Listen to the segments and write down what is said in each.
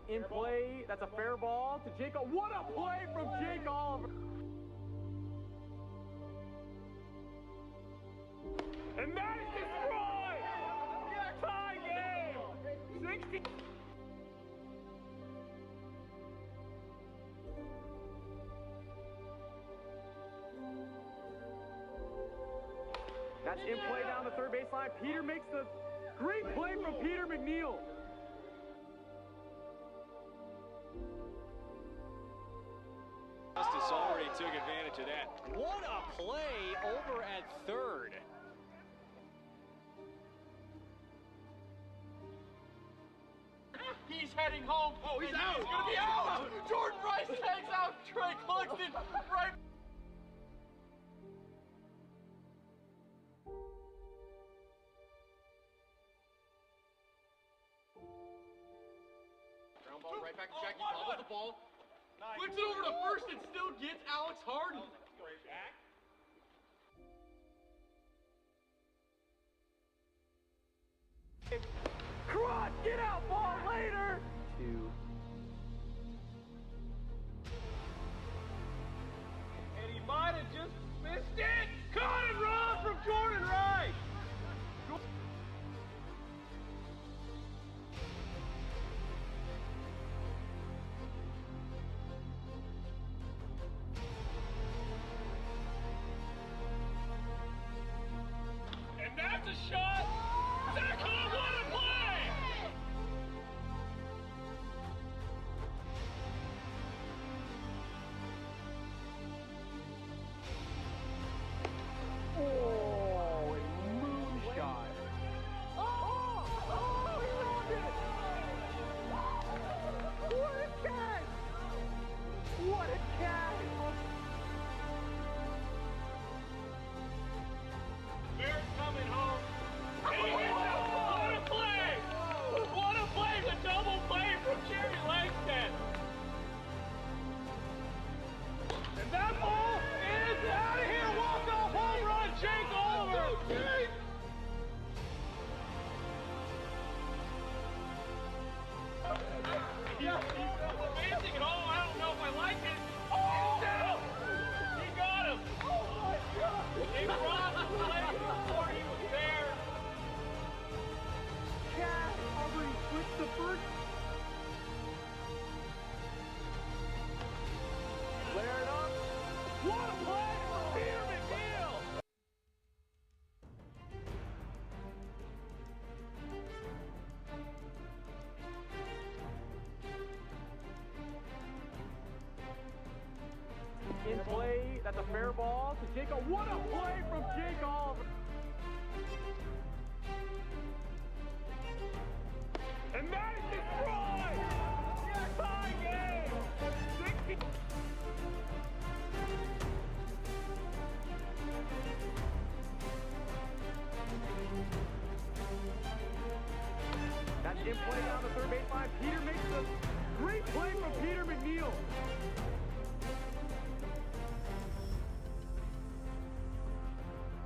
In play, that's a fair ball to Jake. What a play from Jake Oliver! And that is destroyed! Tie game! 60. That's in play down the third baseline. Peter makes the great play from Peter McNeil. Justice already took advantage of that. What a play over at third. He's heading home. Oh, he's out. He's gonna be out. Jordan Rice takes out Trey Cluxton right. Ground ball right back to Jackie. Bobbles the ball. Flips it over to first and still gets Alex Harden. Crot, get out, ball later! 2. And he might have just missed it. Caught and run from Jordan Rice. And that's a shot. Zach, what a play! Oh, a moonshot. Oh, he rolled it! What a catch! What a catch! Bears coming home. And he gets it. What a play! What a play! The double play from Jerry Langston. And that ball is out of here. Walk-off home run, Jake Oliver. He's amazing at all. I don't know if I like it. Oh! Down. He got him. Oh my God! He brought the play before he was there. Cat, Aubrey switched the first. Flare it up. What a play from Peter McNeil! In play, that's a fair ball to Jake. What a play from Jake Oliver! And that is destroyed! Tie game! 60. That's in play down the third baseline. Peter makes the great play from Peter McNeil.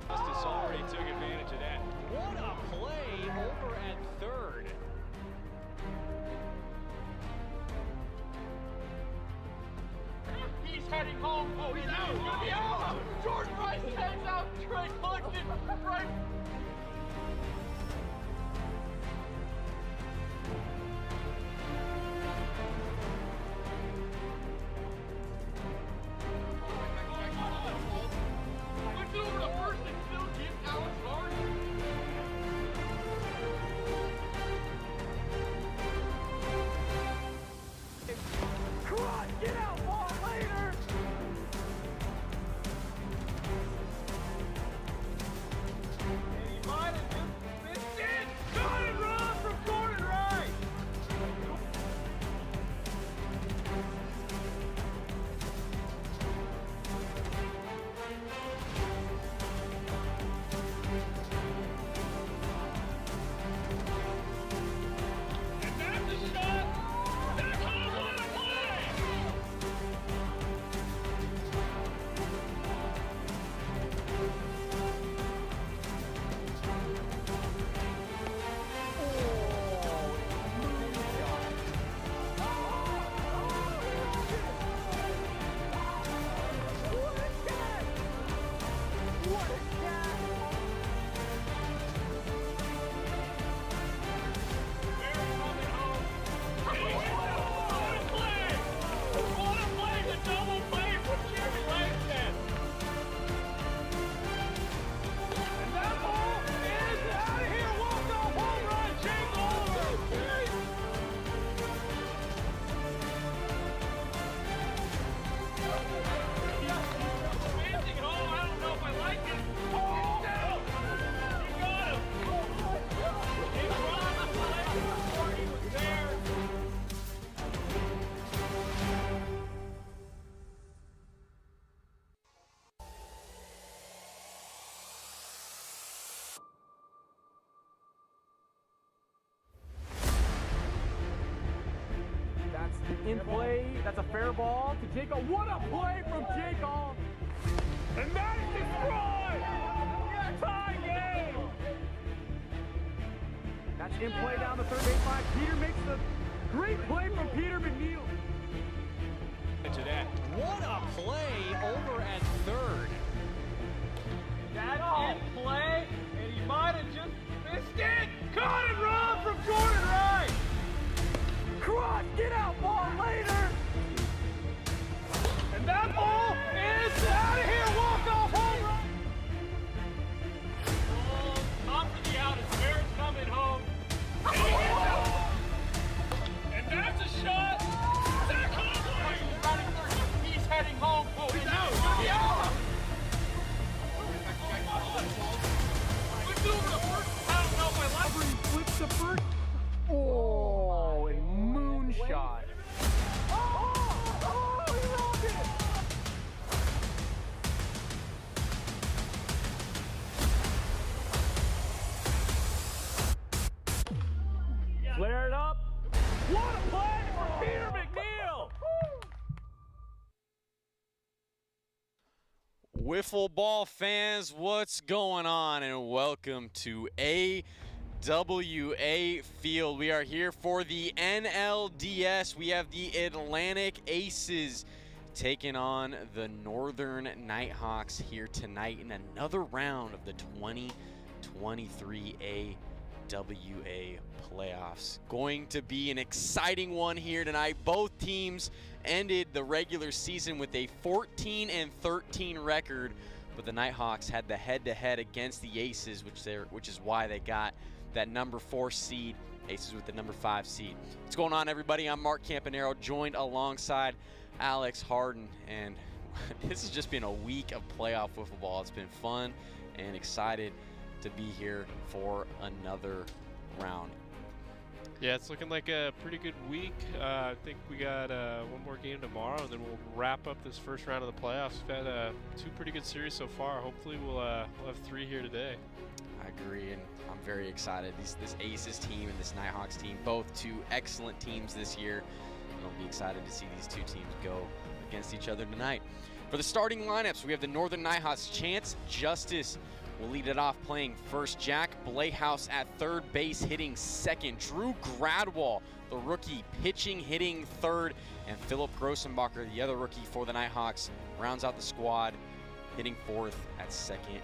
Justice already took advantage of that. What a play over at third. He's heading home. Oh, he's out. He's gonna be out. Jordan Rice takes out Trey Cluxton right. Flips it over to first and still gets Alex Harden. Crot, get out, ball later! And he might in play. That's a fair ball to Jacob. What a play from Jacob! And that is destroyed! Tie game! That's in play down the third baseline. Peter makes the great play from Peter McNeil. To that. What a play over at third. That's in play, and he might have just missed it. Caught and run from Jordan Wright. Cross, get out, ball later! And that ball is out of here. Walk off home run. Oh, top for the out as Barrett's coming home. And he hits it. And that's a shot. Zach Conway is running third. He's heading home. Oh, he's out. Yeah. Flips over to first. I don't know if I like it. Flips to first. Oh, and moonshot. Oh, he rolled it! Flare it up. What a play for Peter McNeil! Wiffle ball fans, what's going on? And welcome to AWA Field. We are here for the NLDS. We have the Atlantic Aces taking on the Northern Nighthawks here tonight in another round of the 2023 AWA playoffs. Going to be an exciting one here tonight. Both teams ended the regular season with a 14-13 record, but the Nighthawks had the head-to-head against the Aces, which is why they got that number 4 seed. Aces with the number 5 seed. What's going on, everybody? I'm Mark Campanero, joined alongside Alex Harden, and this has just been a week of playoff wiffle ball. It's been fun and excited to be here for another round. Yeah, it's looking like a pretty good week. I think we got one more game tomorrow, and then we'll wrap up this first round of the playoffs. We've had 2 pretty good series so far. Hopefully we'll have 3 here today. I agree, and I'm very excited. This Aces team and this Nighthawks team, both 2 excellent teams this year. And I'll be excited to see these 2 teams go against each other tonight. For the starting lineups, we have the Northern Nighthawks. Chance Justice will lead it off playing first. Jack Blayhouse at third base hitting second. Drew Gradwohl, the rookie, pitching, hitting third. And Philip Grossenbacher, the other rookie for the Nighthawks, rounds out the squad, hitting fourth at second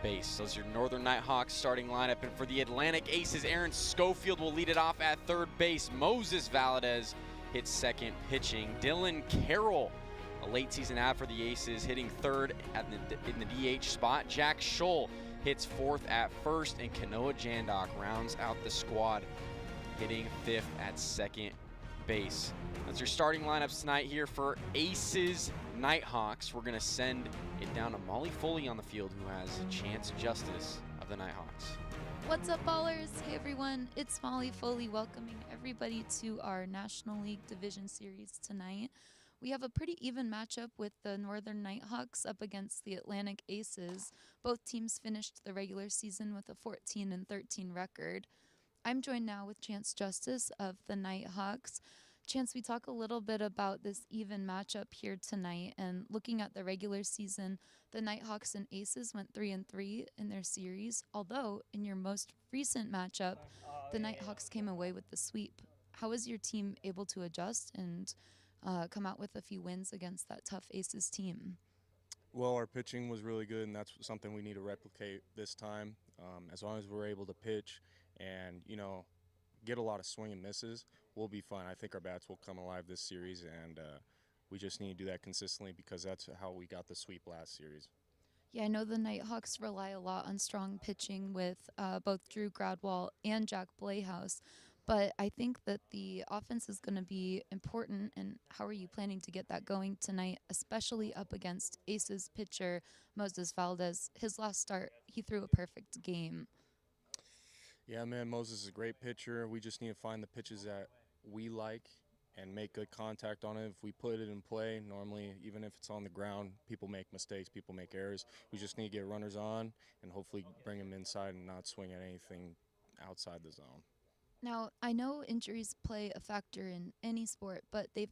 base. Those are your Northern Nighthawks starting lineup. And for the Atlantic Aces, Aaron Schofield will lead it off at third base. Moses Valadez hits second, pitching. Dylan Carroll, a late season ad for the Aces, hitting third in the DH spot. Jack Scholl hits fourth at first, and Kanoa Jandok rounds out the squad, hitting fifth at second base. That's your starting lineups tonight here for Aces Nighthawks. We're going to send it down to Molly Foley on the field, who has Chance Justice of the Nighthawks. What's up, ballers? Hey, everyone. It's Molly Foley welcoming everybody to our National League Division Series tonight. We have a pretty even matchup with the Northern Nighthawks up against the Atlantic Aces. Both teams finished the regular season with a 14-13 record. I'm joined now with Chance Justice of the Nighthawks. Chance, we talk a little bit about this even matchup here tonight, and looking at the regular season, the Nighthawks and Aces went 3-3 in their series, although in your most recent matchup, the Nighthawks came away with the sweep. How was your team able to adjust and come out with a few wins against that tough Aces team? Well, our pitching was really good, and that's something we need to replicate this time. As long as we're able to pitch and, get a lot of swing and misses, we'll be fine. I think our bats will come alive this series, and we just need to do that consistently because that's how we got the sweep last series. Yeah, I know the Nighthawks rely a lot on strong pitching with both Drew Gradwohl and Jack Blayhouse, but I think that the offense is going to be important, and how are you planning to get that going tonight, especially up against Aces pitcher Moses Valdez? His last start, he threw a perfect game. Yeah, man, Moses is a great pitcher. We just need to find the pitches that we like and make good contact on it. If we put it in play, normally, even if it's on the ground, people make mistakes, people make errors. We just need to get runners on and hopefully bring them inside and not swing at anything outside the zone. Now, I know injuries play a factor in any sport, but they've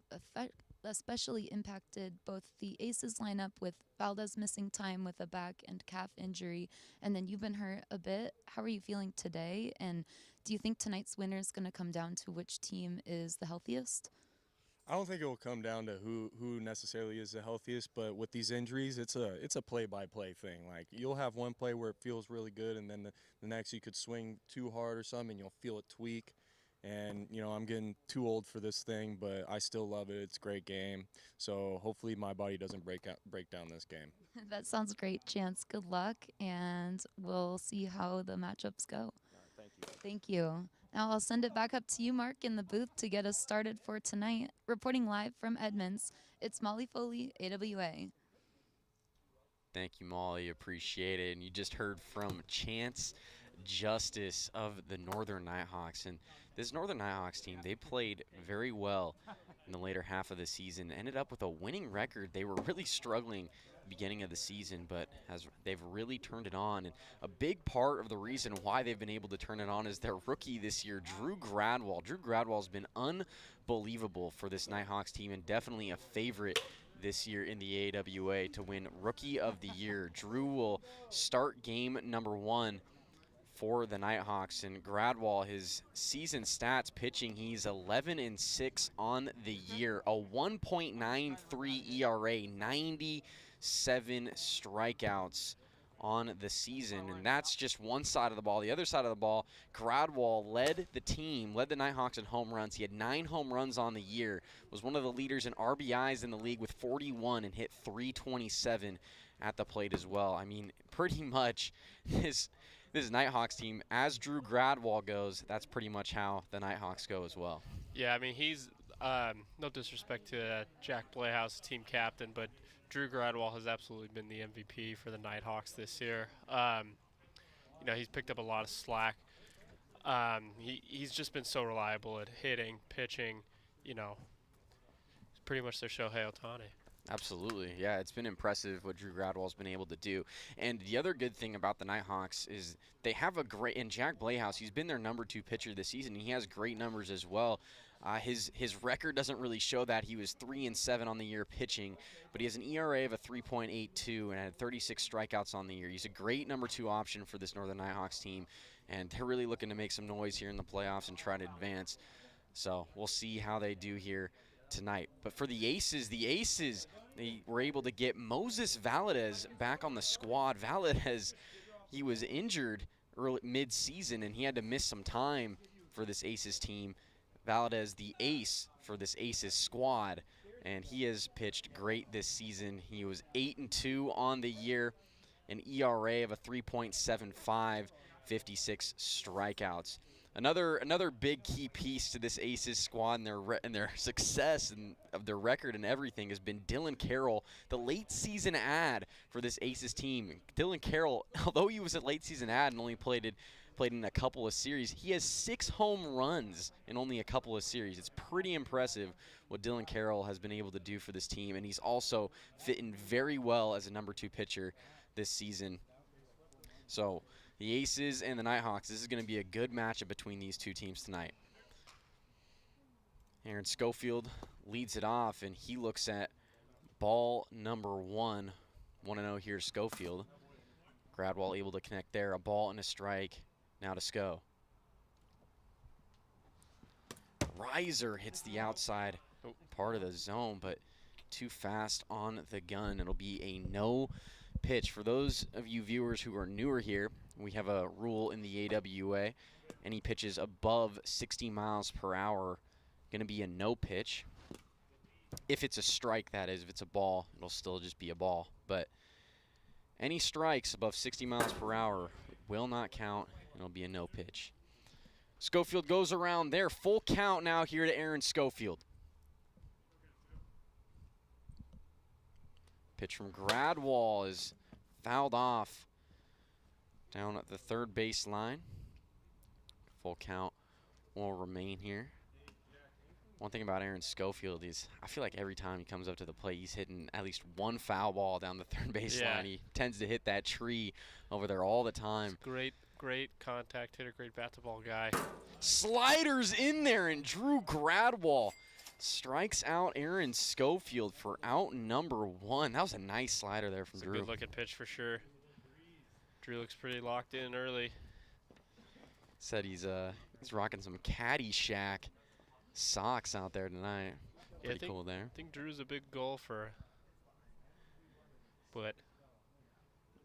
especially impacted both the Aces lineup with Valdez missing time with a back and calf injury, and then you've been hurt a bit. How are you feeling today? And do you think tonight's winner is going to come down to which team is the healthiest? I don't think it will come down to who necessarily is the healthiest, but with these injuries, it's a play-by-play thing. Like, you'll have one play where it feels really good, and then the next you could swing too hard or something, and you'll feel it tweak. And, you know, I'm getting too old for this thing, but I still love it. It's a great game. So hopefully my body doesn't break down this game. That sounds great, Chance. Good luck, and we'll see how the matchups go. Thank you. Thank you. Now I'll send it back up to you, Mark, in the booth to get us started for tonight. Reporting live from Edmonds, it's Molly Foley, AWA. Thank you, Molly. Appreciate it. And you just heard from Chance Justice of the Northern Nighthawks. And this Northern Nighthawks team, they played very well in the later half of the season. Ended up with a winning record. They were really struggling at the beginning of the season, but as they've really turned it on. And a big part of the reason why they've been able to turn it on is their rookie this year, Drew Gradwohl. Drew Gradwohl has been unbelievable for this Nighthawks team and definitely a favorite this year in the AWA to win Rookie of the Year. Drew will start game number 1 for the Nighthawks, and Gradwohl, his season stats pitching, he's 11-6 on the year, a 1.93 ERA, 97 strikeouts on the season, and that's just one side of the ball. The other side of the ball, Gradwohl led the Nighthawks in home runs. He had 9 home runs on the year, was one of the leaders in RBIs in the league with 41 and hit 327 at the plate as well. I mean, pretty much this Nighthawks team, as Drew Gradwohl goes, that's pretty much how the Nighthawks go as well. Yeah, I mean, he's no disrespect to Jack Playhouse, team captain, but Drew Gradwohl has absolutely been the MVP for the Nighthawks this year. You know, he's picked up a lot of slack. He's just been so reliable at hitting, pitching. You know, he's pretty much their Shohei Ohtani. Absolutely, yeah, it's been impressive what Drew Gradwohl's been able to do. And the other good thing about the Nighthawks is they have a great, and Jack Playhouse, he's been their number 2 pitcher this season. He has great numbers as well. His record doesn't really show that. He was 3-7 on the year pitching, but he has an ERA of a 3.82 and had 36 strikeouts on the year. He's a great number 2 option for this Northern Nighthawks team, and they're really looking to make some noise here in the playoffs and try to advance. So we'll see how they do here tonight. But for the Aces, they were able to get Moses Valadez back on the squad. Valadez, he was injured mid-season, and he had to miss some time for this Aces team. Valadez, the ace for this Aces squad, and he has pitched great this season. He was 8-2 on the year, an ERA of a 3.75, 56 strikeouts. Another big key piece to this Aces squad and their success and of their record and everything has been Dylan Carroll, the late season ad for this Aces team. Dylan Carroll, although he was a late season ad and only played in a couple of series, he has 6 home runs in only a couple of series. It's pretty impressive what Dylan Carroll has been able to do for this team, and he's also fitting very well as a number 2 pitcher this season. So the Aces and the Nighthawks, this is going to be a good matchup between these two teams tonight. Aaron Schofield leads it off, and he looks at ball number 1. 1-0 here, Schofield. Gradwohl able to connect there. A ball and a strike. Now to Sco. Riser hits the outside part of the zone, but too fast on the gun. It'll be a no pitch. For those of you viewers who are newer here, we have a rule in the AWA. Any pitches above 60 miles per hour going to be a no pitch. If it's a strike, that is. If it's a ball, it'll still just be a ball. But any strikes above 60 miles per hour will not count. It'll be a no pitch. Schofield goes around there. Full count now here to Aaron Schofield. Pitch from Gradwohl is fouled off down at the third base line. Full count will remain here. One thing about Aaron Schofield is I feel like every time he comes up to the plate, he's hitting at least one foul ball down the third base line. He tends to hit that tree over there all the time. Great great contact hitter, great bat-to-ball guy. Sliders in there, and Drew Gradwohl strikes out Aaron Schofield for out number 1. That was a nice slider there from Drew. Good looking pitch for sure. Drew looks pretty locked in early. Said he's rocking some Caddyshack socks out there tonight. Pretty cool there. I think Drew's a big golfer, but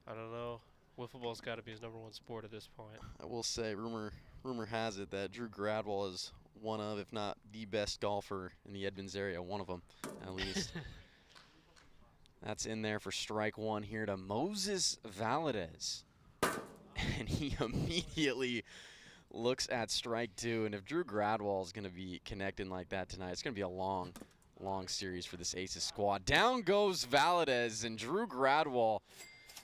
I don't know. Wiffle ball's got to be his #1 sport at this point. I will say, rumor has it that Drew Gradwohl is one of, if not the best golfer in the Edmonds area, one of them at least. That's in there for strike 1 here to Moses Valadez. And he immediately looks at strike 2. And if Drew Gradwohl is going to be connecting like that tonight, it's going to be a long series for this Aces squad. Down goes Valadez, and Drew Gradwohl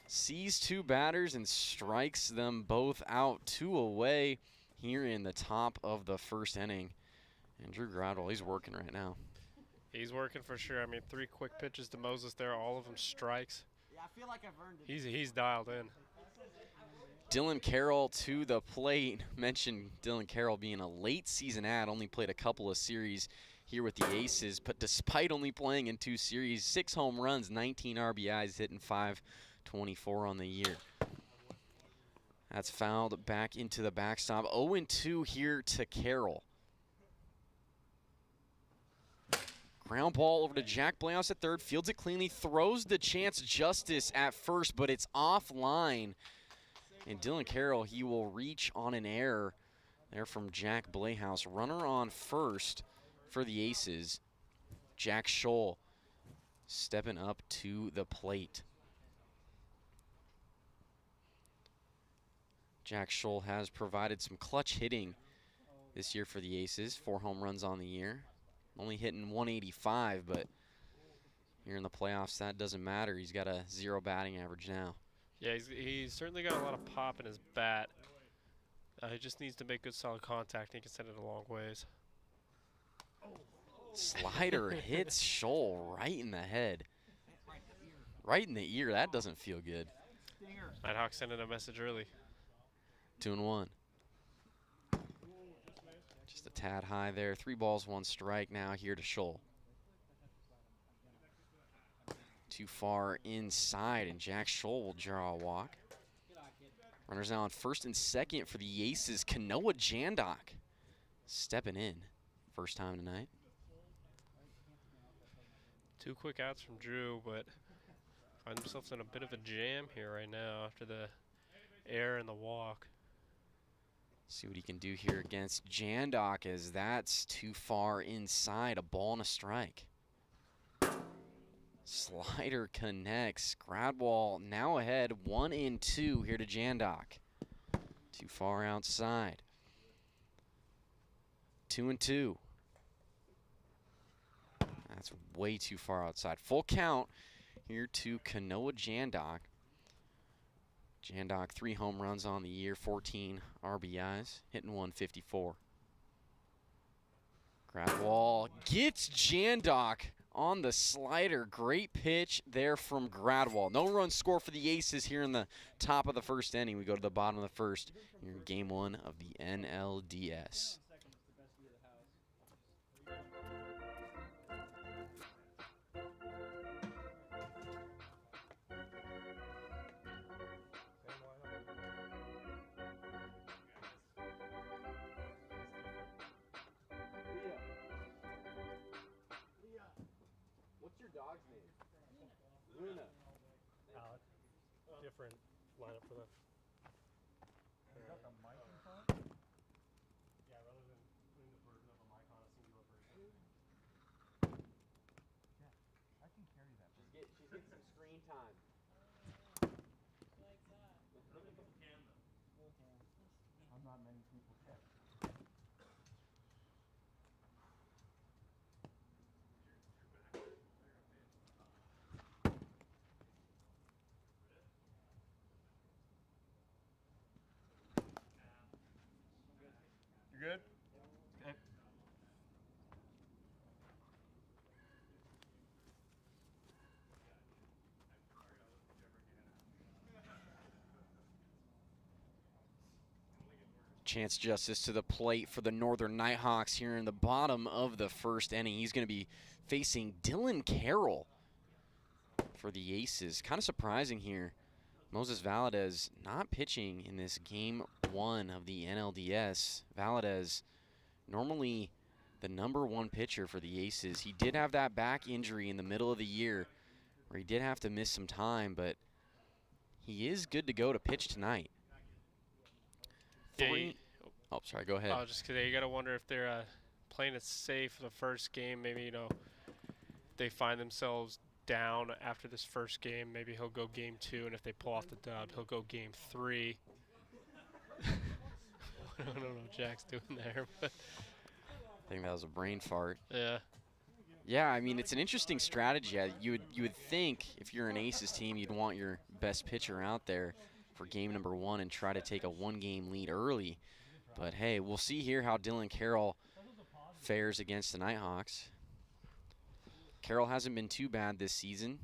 sees 2 batters and strikes them both out. 2 away here in the top of the first inning. And Drew Gradwohl, he's working right now. He's working for sure. I mean, 3 quick pitches to Moses there, all of them strikes. Yeah, I feel like I've earned it. He's dialed in. Dylan Carroll to the plate. Mentioned Dylan Carroll being a late season ad, only played a couple of series here with the Aces, but despite only playing in 2 series, 6 home runs, 19 RBIs, hitting .524 on the year. That's fouled back into the backstop. 0-2 here to Carroll. Ground ball over to Jack Blayhouse at third, fields it cleanly, throws the chance Justice at first, but it's offline. And Dylan Carroll, he will reach on an error there from Jack Blayhouse. Runner on first for the Aces. Jack Scholl stepping up to the plate. Jack Scholl has provided some clutch hitting this year for the Aces. 4 home runs on the year. Only hitting .185, but here in the playoffs, that doesn't matter. He's got a 0 batting average now. Yeah, he's certainly got a lot of pop in his bat. He just needs to make good solid contact, and he can send it a long ways. Slider hits Scholl right in the head. Right in the ear. That doesn't feel good. Nighthawks sending a message early. 2-1. Just a tad high there. 3 balls, 1 strike now here to Scholl. Too far inside, and Jack Scholl will draw a walk. Runners now on first and second for the Aces. Kanoa Jandok stepping in. First time tonight. 2 quick outs from Drew, but finds himself in a bit of a jam here right now after the air and the walk. See what he can do here against Jandok, as that's too far inside. A ball and a strike. Slider connects. Gradwohl now ahead 1-2 here to Jandok. Too far outside. 2-2. That's way too far outside. Full count here to Kanoa Jandok. Jandok 3 home runs on the year, 14 RBIs, hitting .154. Gradwohl gets Jandok on the slider. Great pitch there from Gradwohl. No run score for the Aces here in the top of the first inning. We go to the bottom of the first here in game 1 of the NLDS. Dog's name? Luna. Alex. Different lineup for the. Is that the mic in front? Yeah, rather than putting the burden of a mic on a singular person. Yeah, I can carry that. She's getting some screen time. I'm not many people can. Good? Okay. Chance Justice to the plate for the Northern Nighthawks here in the bottom of the first inning. He's going to be facing Dylan Carroll for the Aces. Kind of surprising here. Moses Valadez not pitching in this game 1 of the NLDS. Valadez, normally the #1 pitcher for the Aces. He did have that back injury in the middle of the year where he did have to miss some time, but he is good to go to pitch tonight. Oh, sorry, go ahead. Just today, you got to wonder if they're playing it safe for the first game. Maybe, they find themselves down after this first game. Maybe he'll go game 2, and if they pull off the dub, he'll go game 3. I don't know what Jack's doing there. But I think that was a brain fart. yeah. Yeah, I mean, it's an interesting strategy. You would think if you're an Aces team, you'd want your best pitcher out there for game #1 and try to take a 1-game lead early. But hey, we'll see here how Dylan Carroll fares against the Nighthawks. Carroll hasn't been too bad this season.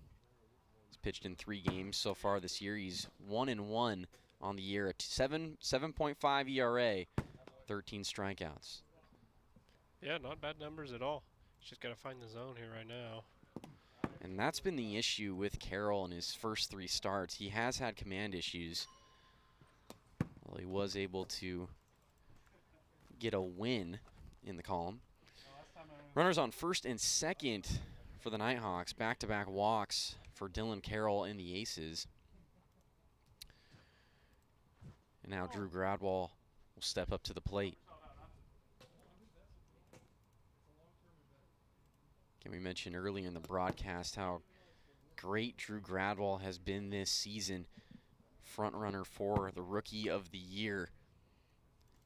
He's pitched in 3 games so far this year. He's 1-1 on the year, a 7.5 ERA, 13 strikeouts. Yeah, not bad numbers at all. He's just got to find the zone here right now. And that's been the issue with Carroll in his first 3 starts. He has had command issues. Well, he was able to get a win in the column. Runners on first and second for the Nighthawks. Back-to-back walks for Dylan Carroll and the Aces. And now Drew Gradwohl will step up to the plate. Can we mention earlier in the broadcast how great Drew Gradwohl has been this season. Front runner for the Rookie of the Year.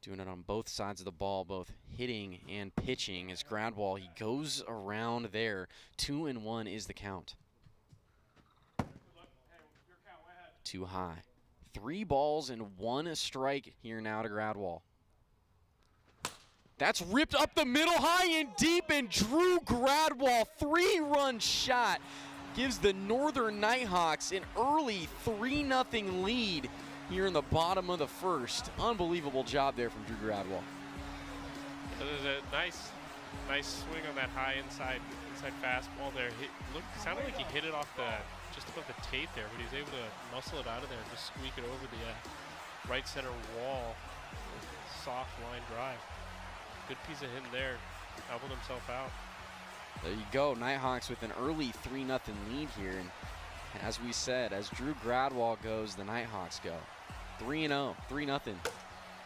Doing it on both sides of the ball, both hitting and pitching. As Gradwohl, he goes around there. 2-1 is the count. Too high. 3 balls and 1 strike here now to Gradwohl. That's ripped up the middle, high and deep, and Drew Gradwohl, 3-run shot, gives the Northern Nighthawks an early 3-0 lead here in the bottom of the first. Unbelievable job there from Drew Gradwohl. That is a nice swing on that high inside fastball there. Sounded like he hit it off just above the tape there, but he's able to muscle it out of there and just squeak it over the right center wall. Soft line drive. Good piece of him there. Elbowed himself out. There you go. Nighthawks with an early 3-0 lead here. And as we said, as Drew Gradwohl goes, the Nighthawks go. 3-0, 3-0.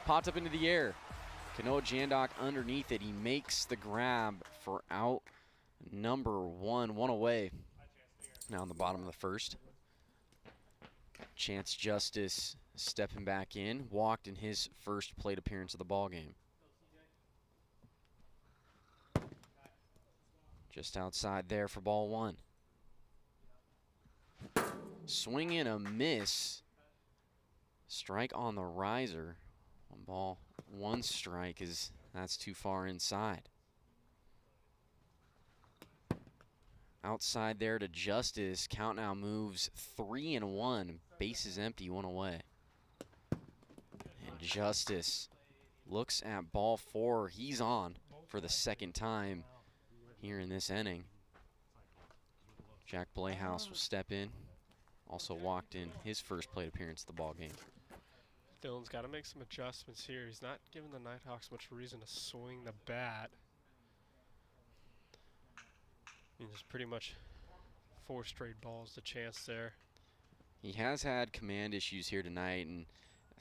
Popped up into the air. Kanoa Jandok underneath it. He makes the grab for out #1. 1 away. Now in the bottom of the first. Chance Justice stepping back in. Walked in his first plate appearance of the ball game. Just outside there for ball 1. Swing and a miss. Strike on the riser. 1 ball, 1 strike, that's too far inside. Outside there to Justice. Count now moves 3-1. Bases empty, 1 away. And Justice looks at ball 4. He's on for the 2nd time here in this inning. Jack Blayhouse will step in. Also walked in his first plate appearance of the ball game. Dylan's got to make some adjustments here. He's not giving the Nighthawks much reason to swing the bat. And just pretty much 4 straight balls to Chance there. He has had command issues here tonight, and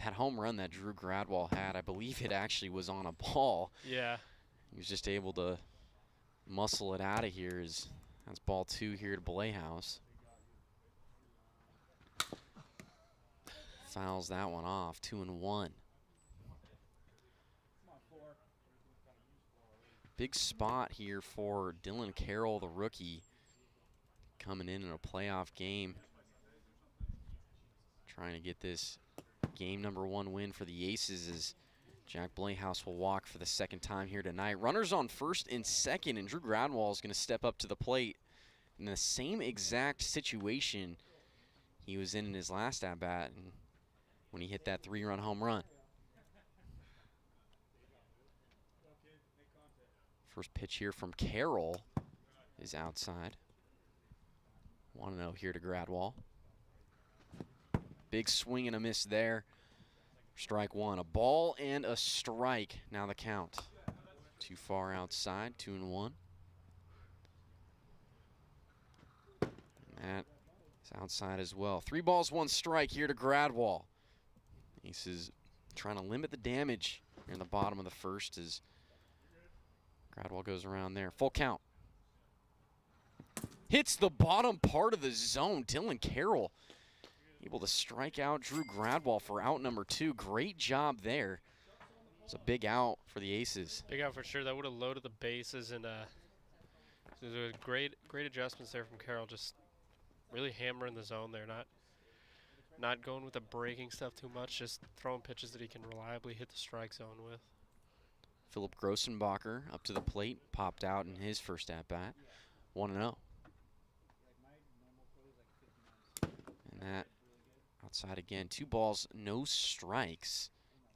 that home run that Drew Gradwohl had, I believe it actually was on a ball. Yeah. He was just able to muscle it out of here. That's ball 2 here to Blayhouse. Fouls that one off, 2-1. Big spot here for Dylan Carroll, the rookie, coming in a playoff game. Trying to get this game #1 win for the Aces as Jack Blayhouse will walk for the 2nd time here tonight. Runners on first and second, and Drew Gradwohl is going to step up to the plate in the same exact situation he was in his last at-bat and when he hit that 3-run home run. First pitch here from Carroll is outside. 1-0 here to Gradwohl. Big swing and a miss there. Strike one. A ball and a strike. Now the count. Too far outside. 2-1. And that is outside as well. 3 balls, 1 strike here to Gradwohl. Aces trying to limit the damage here in the bottom of the first as Gradwohl goes around there. Full count. Hits the bottom part of the zone. Dylan Carroll able to strike out Drew Gradwohl for out number 2. Great job there. It's a big out for the Aces. Big out for sure. That would have loaded the bases, and great adjustments there from Carroll. Just really hammering the zone there. Not going with the breaking stuff too much. Just throwing pitches that he can reliably hit the strike zone with. Philip Grossenbacher up to the plate, popped out in his first at-bat. 1-0. And that outside again. 2 balls, no strikes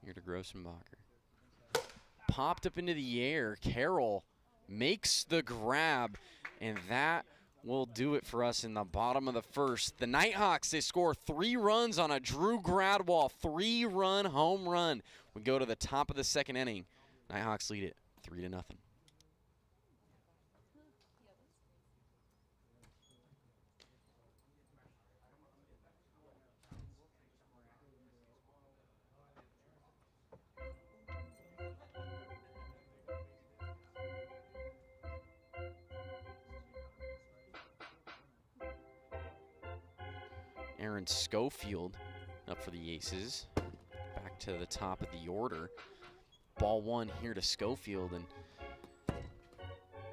here to Grossenbacher. Popped up into the air. Carroll makes the grab, and that will do it for us in the bottom of the first. The Nighthawks, they score 3 runs on a Drew Gradwohl 3-run home run. We go to the top of the second inning. Nighthawks lead it 3-0. Aaron Schofield up for the Aces. Back to the top of the order. Ball 1 here to Schofield. And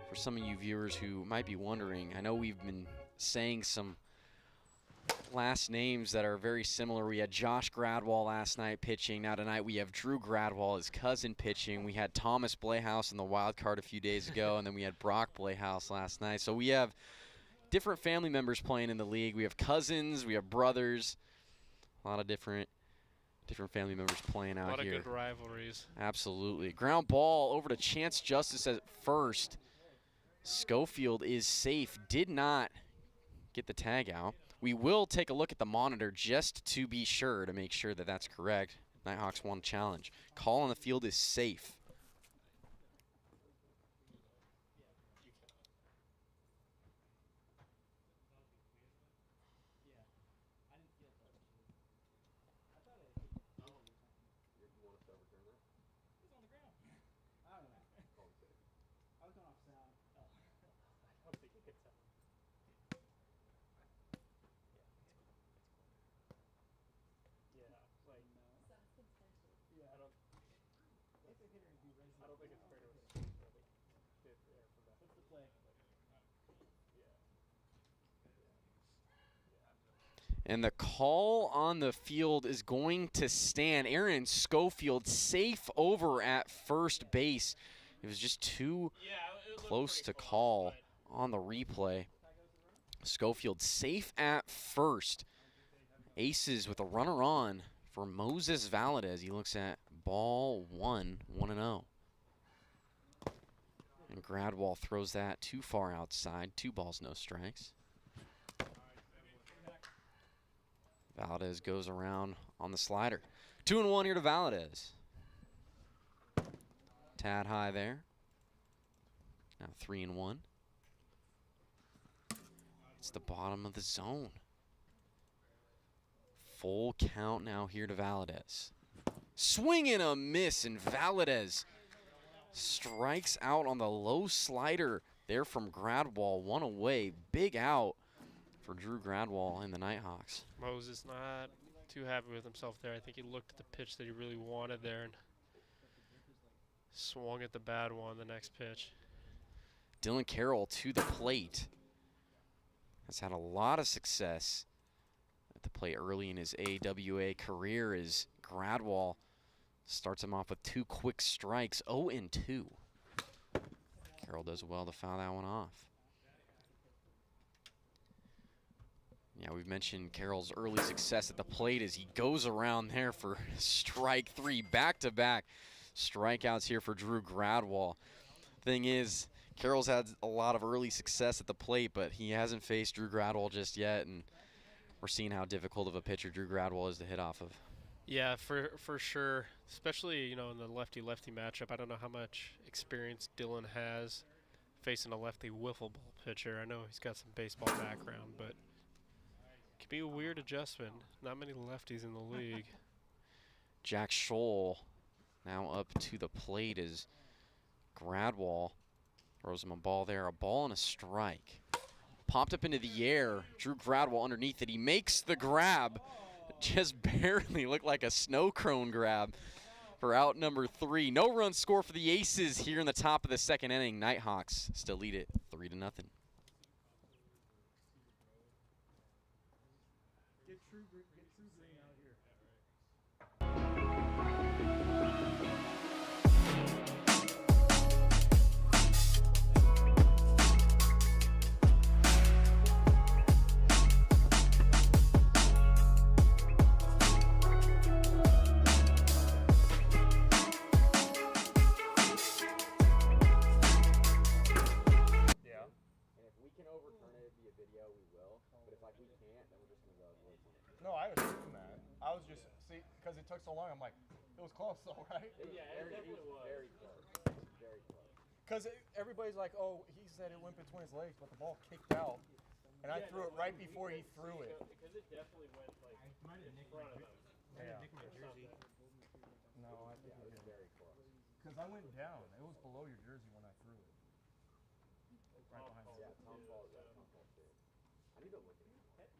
for some of you viewers who might be wondering, I know we've been saying some last names that are very similar. We had Josh Gradwohl last night pitching. Now tonight we have Drew Gradwohl, his cousin, pitching. We had Thomas Blehaus in the wild card a few days ago, and then we had Brock Blehaus last night. So we have different family members playing in the league. We have cousins, we have brothers, a lot of different family members playing out here. A lot of good rivalries. Absolutely. Ground ball over to Chance Justice at first. Schofield is safe, did not get the tag out. We will take a look at the monitor just to be sure, to make sure that that's correct. Nighthawks won challenge. Call on the field is safe. And the call on the field is going to stand. Aaron Schofield safe over at first base. It was just too close to call on the replay. Schofield safe at first. Aces with a runner on for Moses Valadez. He looks at ball 1, 1-0. And Gradwohl throws that too far outside. 2 balls, no strikes. Valadez goes around on the slider. 2-1 here to Valadez. Tad high there. Now 3-1. It's the bottom of the zone. Full count now here to Valadez. Swing and a miss, and Valadez strikes out on the low slider there from Gradwohl. 1 away. Big out for Drew Gradwohl and the Nighthawks. Moses not too happy with himself there. I think he looked at the pitch that he really wanted there and swung at the bad one the next pitch. Dylan Carroll to the plate. Has had a lot of success at the plate early in his AWA career as Gradwohl starts him off with 2 quick strikes, 0-2. Carroll does well to foul that one off. Yeah, we've mentioned Carroll's early success at the plate as he goes around there for strike 3, back-to-back strikeouts here for Drew Gradwohl. Thing is, Carroll's had a lot of early success at the plate, but he hasn't faced Drew Gradwohl just yet, and we're seeing how difficult of a pitcher Drew Gradwohl is to hit off of. Yeah, for sure. Especially, you know, in the lefty-lefty matchup. I don't know how much experience Dylan has facing a lefty wiffle ball pitcher. I know he's got some baseball background, but it can be a weird adjustment. Not many lefties in the league. Jack Scholl now up to the plate as Gradwohl throws him a ball there. A ball and a strike. Popped up into the air. Drew Gradwohl underneath it. He makes the grab. Just barely looked like a snow cone grab for out number 3. No run score for the Aces here in the top of the second inning. Nighthawks still lead it 3-0. Get True Green out here. No, I was doing that. I was just, see, because it took so long, I'm like, it was close though, right? Yeah, it definitely was. Very close. Very close. Because everybody's like, oh, he said it went between his legs, but the ball kicked out. And I threw it right before he threw it. Because it definitely went like in front of him. Yeah. No, I think it was very close. Because I went down. It was below your jersey when I threw it. Right behind you. Yeah, Tom Paul is that Tom Paul too. I need to look at it. What?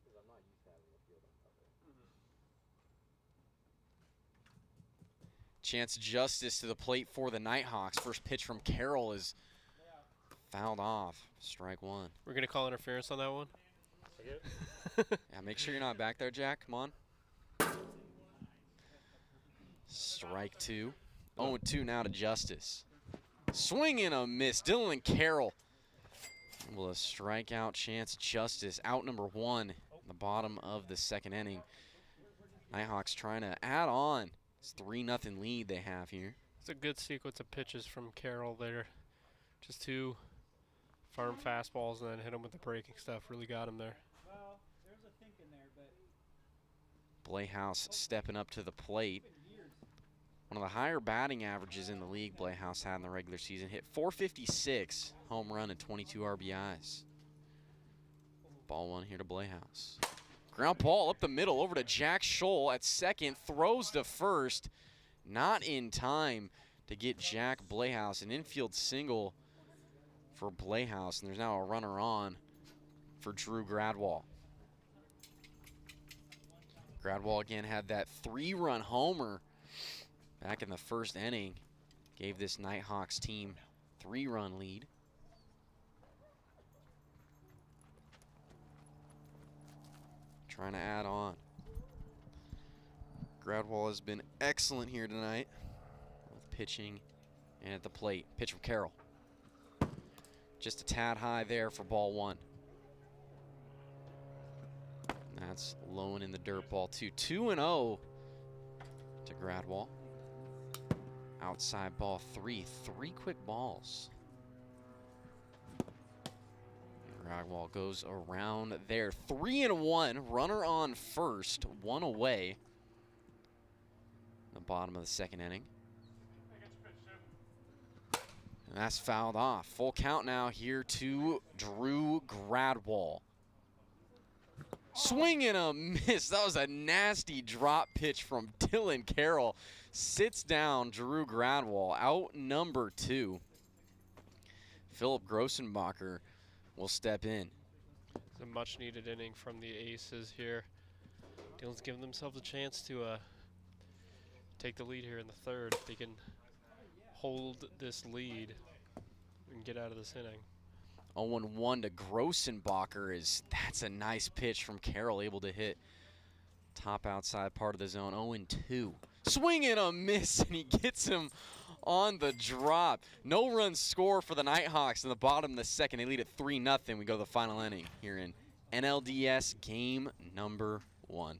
Because I'm not used to having the field on cover. Chance Justice to the plate for the Nighthawks. First pitch from Carroll is fouled off. Strike 1. We're going to call interference on that one? Yeah, make sure you're not back there, Jack. Come on. Strike 2. 0-2 now to Justice. Swing and a miss. Dylan Carroll able to strike out Chance Justice. Out number 1 in the bottom of the second inning. Nighthawks trying to add on. It's 3-0 lead they have here. It's a good sequence of pitches from Carroll there. Just 2 firm fastballs and then hit him with the breaking stuff. Really got him there. Well, there's a think in there, but Playhouse stepping up to the plate. One of the higher batting averages in the league Playhouse had in the regular season. Hit .456, home run and 22 RBIs. Ball 1 here to Playhouse. Ground ball up the middle over to Jack Scholl at second. Throws to first. Not in time to get Jack Playhouse. An infield single for Playhouse. And there's now a runner on for Drew Gradwohl. Gradwohl again had that 3-run homer back in the first inning. Gave this Nighthawks team 3-run lead. Trying to add on. Gradwohl has been excellent here tonight with pitching and at the plate. Pitch from Carroll. Just a tad high there for ball 1. That's low and in the dirt, ball 2. 2-0 to Gradwohl. Outside ball 3. 3 quick balls. Gradwohl goes around there. 3-1. Runner on first. 1 away. The bottom of the second inning. And that's fouled off. Full count now here to Drew Gradwohl. Swing and a miss. That was a nasty drop pitch from Dylan Carroll. Sits down Drew Gradwohl. Out number 2. Philip Grossenbacher will step in. It's a much-needed inning from the Aces here. Dylan's giving themselves a chance to take the lead here in the third. If they can hold this lead and get out of this inning. 0-1 to Grossenbacher. That's a nice pitch from Carroll, able to hit top outside part of the zone. 0-2. Swing and a miss, and he gets him on the drop. No run score for the Nighthawks in the bottom of the second. They lead at 3-0. We go to the final inning here in NLDS game number 1.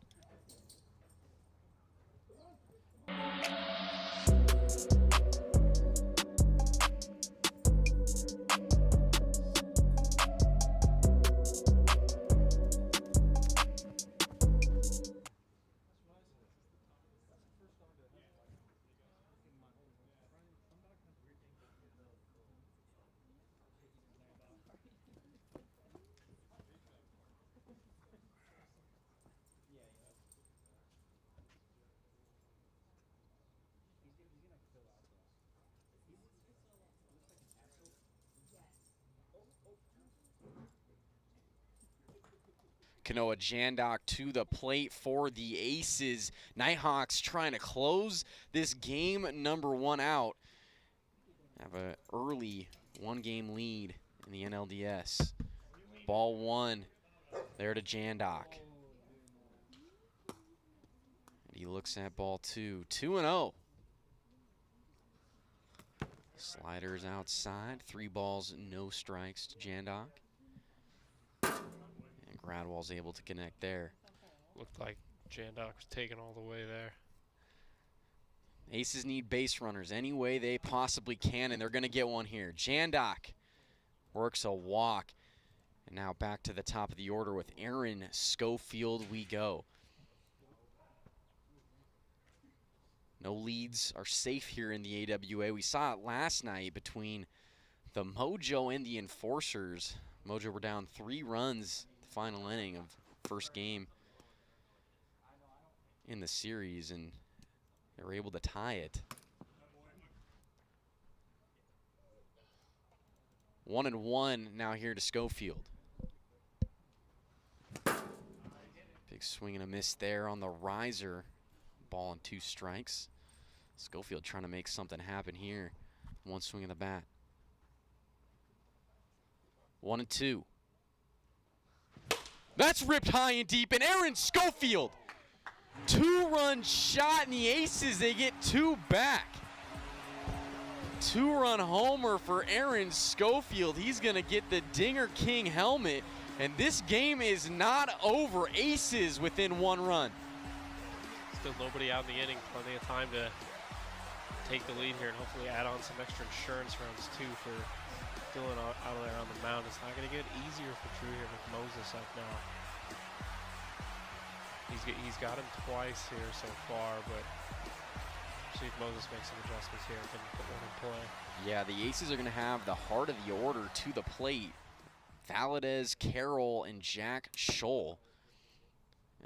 Kanoa Jandok to the plate for the Aces. Nighthawks trying to close this game number 1 out. Have an early 1-game lead in the NLDS. Ball 1 there to Jandok. And he looks at ball 2. 2-0. Sliders outside. 3 balls, no strikes to Jandok. And Gradwohl's able to connect there. Looked like Jandok was taken all the way there. Aces need base runners any way they possibly can, and they're going to get one here. Jandok works a walk. And now back to the top of the order with Aaron Schofield we go. No leads are safe here in the AWA. We saw it last night between the Mojo and the Enforcers. Mojo were down 3 runs the final inning of first game in the series, and they were able to tie it. 1-1 now here to Schofield. Big swing and a miss there on the riser. Ball and 2 strikes. Schofield trying to make something happen here. 1 swing of the bat. 1-2. That's ripped high and deep, and Aaron Schofield. 2-run shot, and the Aces, they get 2 back. 2-run homer for Aaron Schofield. He's going to get the Dinger King helmet, and this game is not over. Aces within 1 run. Still nobody out in the inning. Plenty of time to take the lead here and hopefully add on some extra insurance runs too for Dylan out there on the mound. It's not going to get easier for Drew here with Moses up now. He's got him twice here so far, but see if Moses makes some adjustments here and can put one in play. Yeah, the Aces are going to have the heart of the order to the plate. Valadez, Carroll, and Jack Scholl.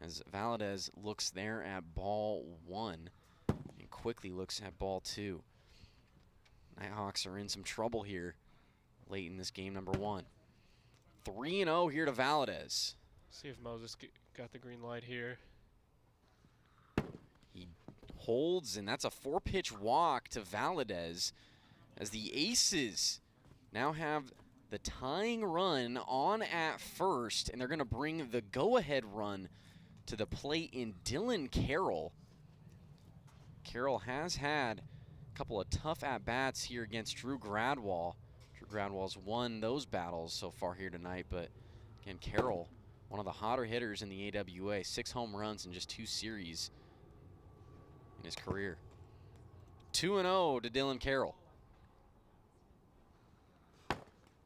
As Valadez looks there at ball 1 and quickly looks at ball 2. Nighthawks are in some trouble here late in this game number 1. 3-0 here to Valadez. See if Moses got the green light here. He holds, and that's a 4-pitch walk to Valadez as the Aces now have the tying run on at first, and they're going to bring the go-ahead run to the plate in Dylan Carroll. Carroll has had a couple of tough at-bats here against Drew Gradwohl. Drew Gradwohl's won those battles so far here tonight, but again, Carroll, one of the hotter hitters in the AWA, 6 home runs in just 2 series in his career. 2-0 to Dylan Carroll.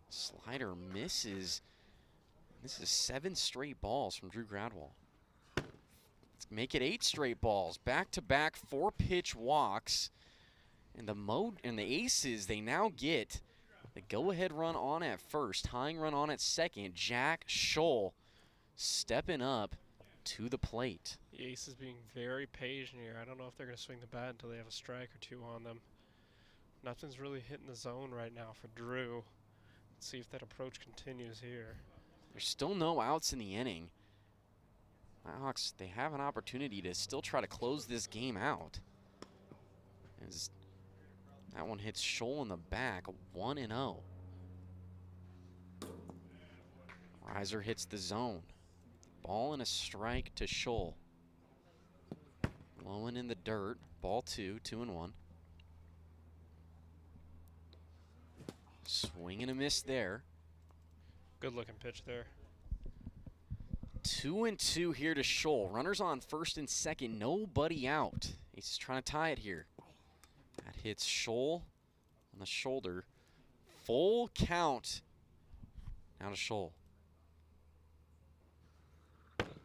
Slider misses. This is 7 straight balls from Drew Gradwohl. Let's make it 8 straight balls. Back-to-back 4-pitch walks. And the Aces, they now get the go-ahead run on at first, tying run on at second. Jack Scholl stepping up to the plate. The Aces being very patient here. I don't know if they're going to swing the bat until they have a strike or 2 on them. Nothing's really hitting the zone right now for Drew. Let's see if that approach continues here. There's still no outs in the inning. Nighthawks, they have an opportunity to still try to close this game out. As that one hits Scholl in the back, 1-0. Riser hits the zone. Ball and a strike to Scholl. Blowing in the dirt. Ball 2, 2-1. Swing and a miss there. Good looking pitch there. 2-2 here to Scholl. Runners on first and second, nobody out. He's trying to tie it here. That hits Scholl on the shoulder. Full count. Now to Scholl.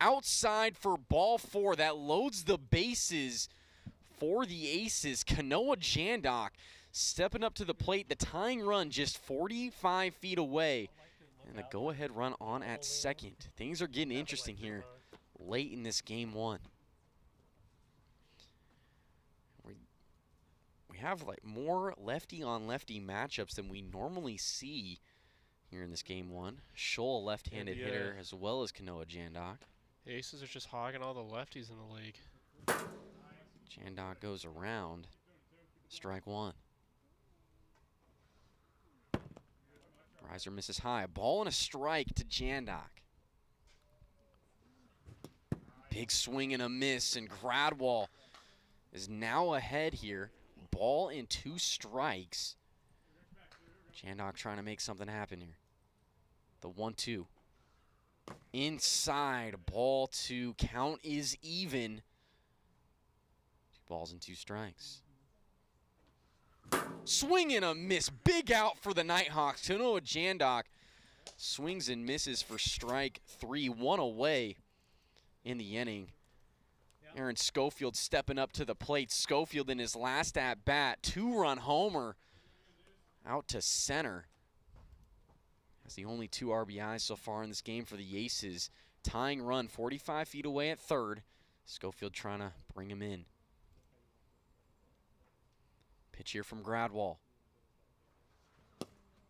Outside for ball 4. That loads the bases for the Aces. Kanoa Jandok stepping up to the plate. The tying run just 45 feet away. And the go-ahead run on at second. Things are getting interesting here late in this game 1. We have like more lefty-on-lefty matchups than we normally see here in this game one. Scholl, left-handed hitter, as well as Kanoa Jandok. The Aces are just hogging all the lefties in the league. Jandok goes around. Strike one. Riser misses high. A ball and a strike to Jandok. Big swing and a miss, and Gradwohl is now ahead here. Ball and 2 strikes. Jandok trying to make something happen here. The 1-2. Inside, ball 2. Count is even. 2 balls and 2 strikes. Swing and a miss. Big out for the Nighthawks. Kanoa Jandok swings and misses for strike 3. 1 away in the inning. Aaron Schofield stepping up to the plate. Schofield in his last at-bat. 2-run homer out to center. That's the only 2 RBIs so far in this game for the Aces. Tying run 45 feet away at third. Schofield trying to bring him in. Pitch here from Gradwohl.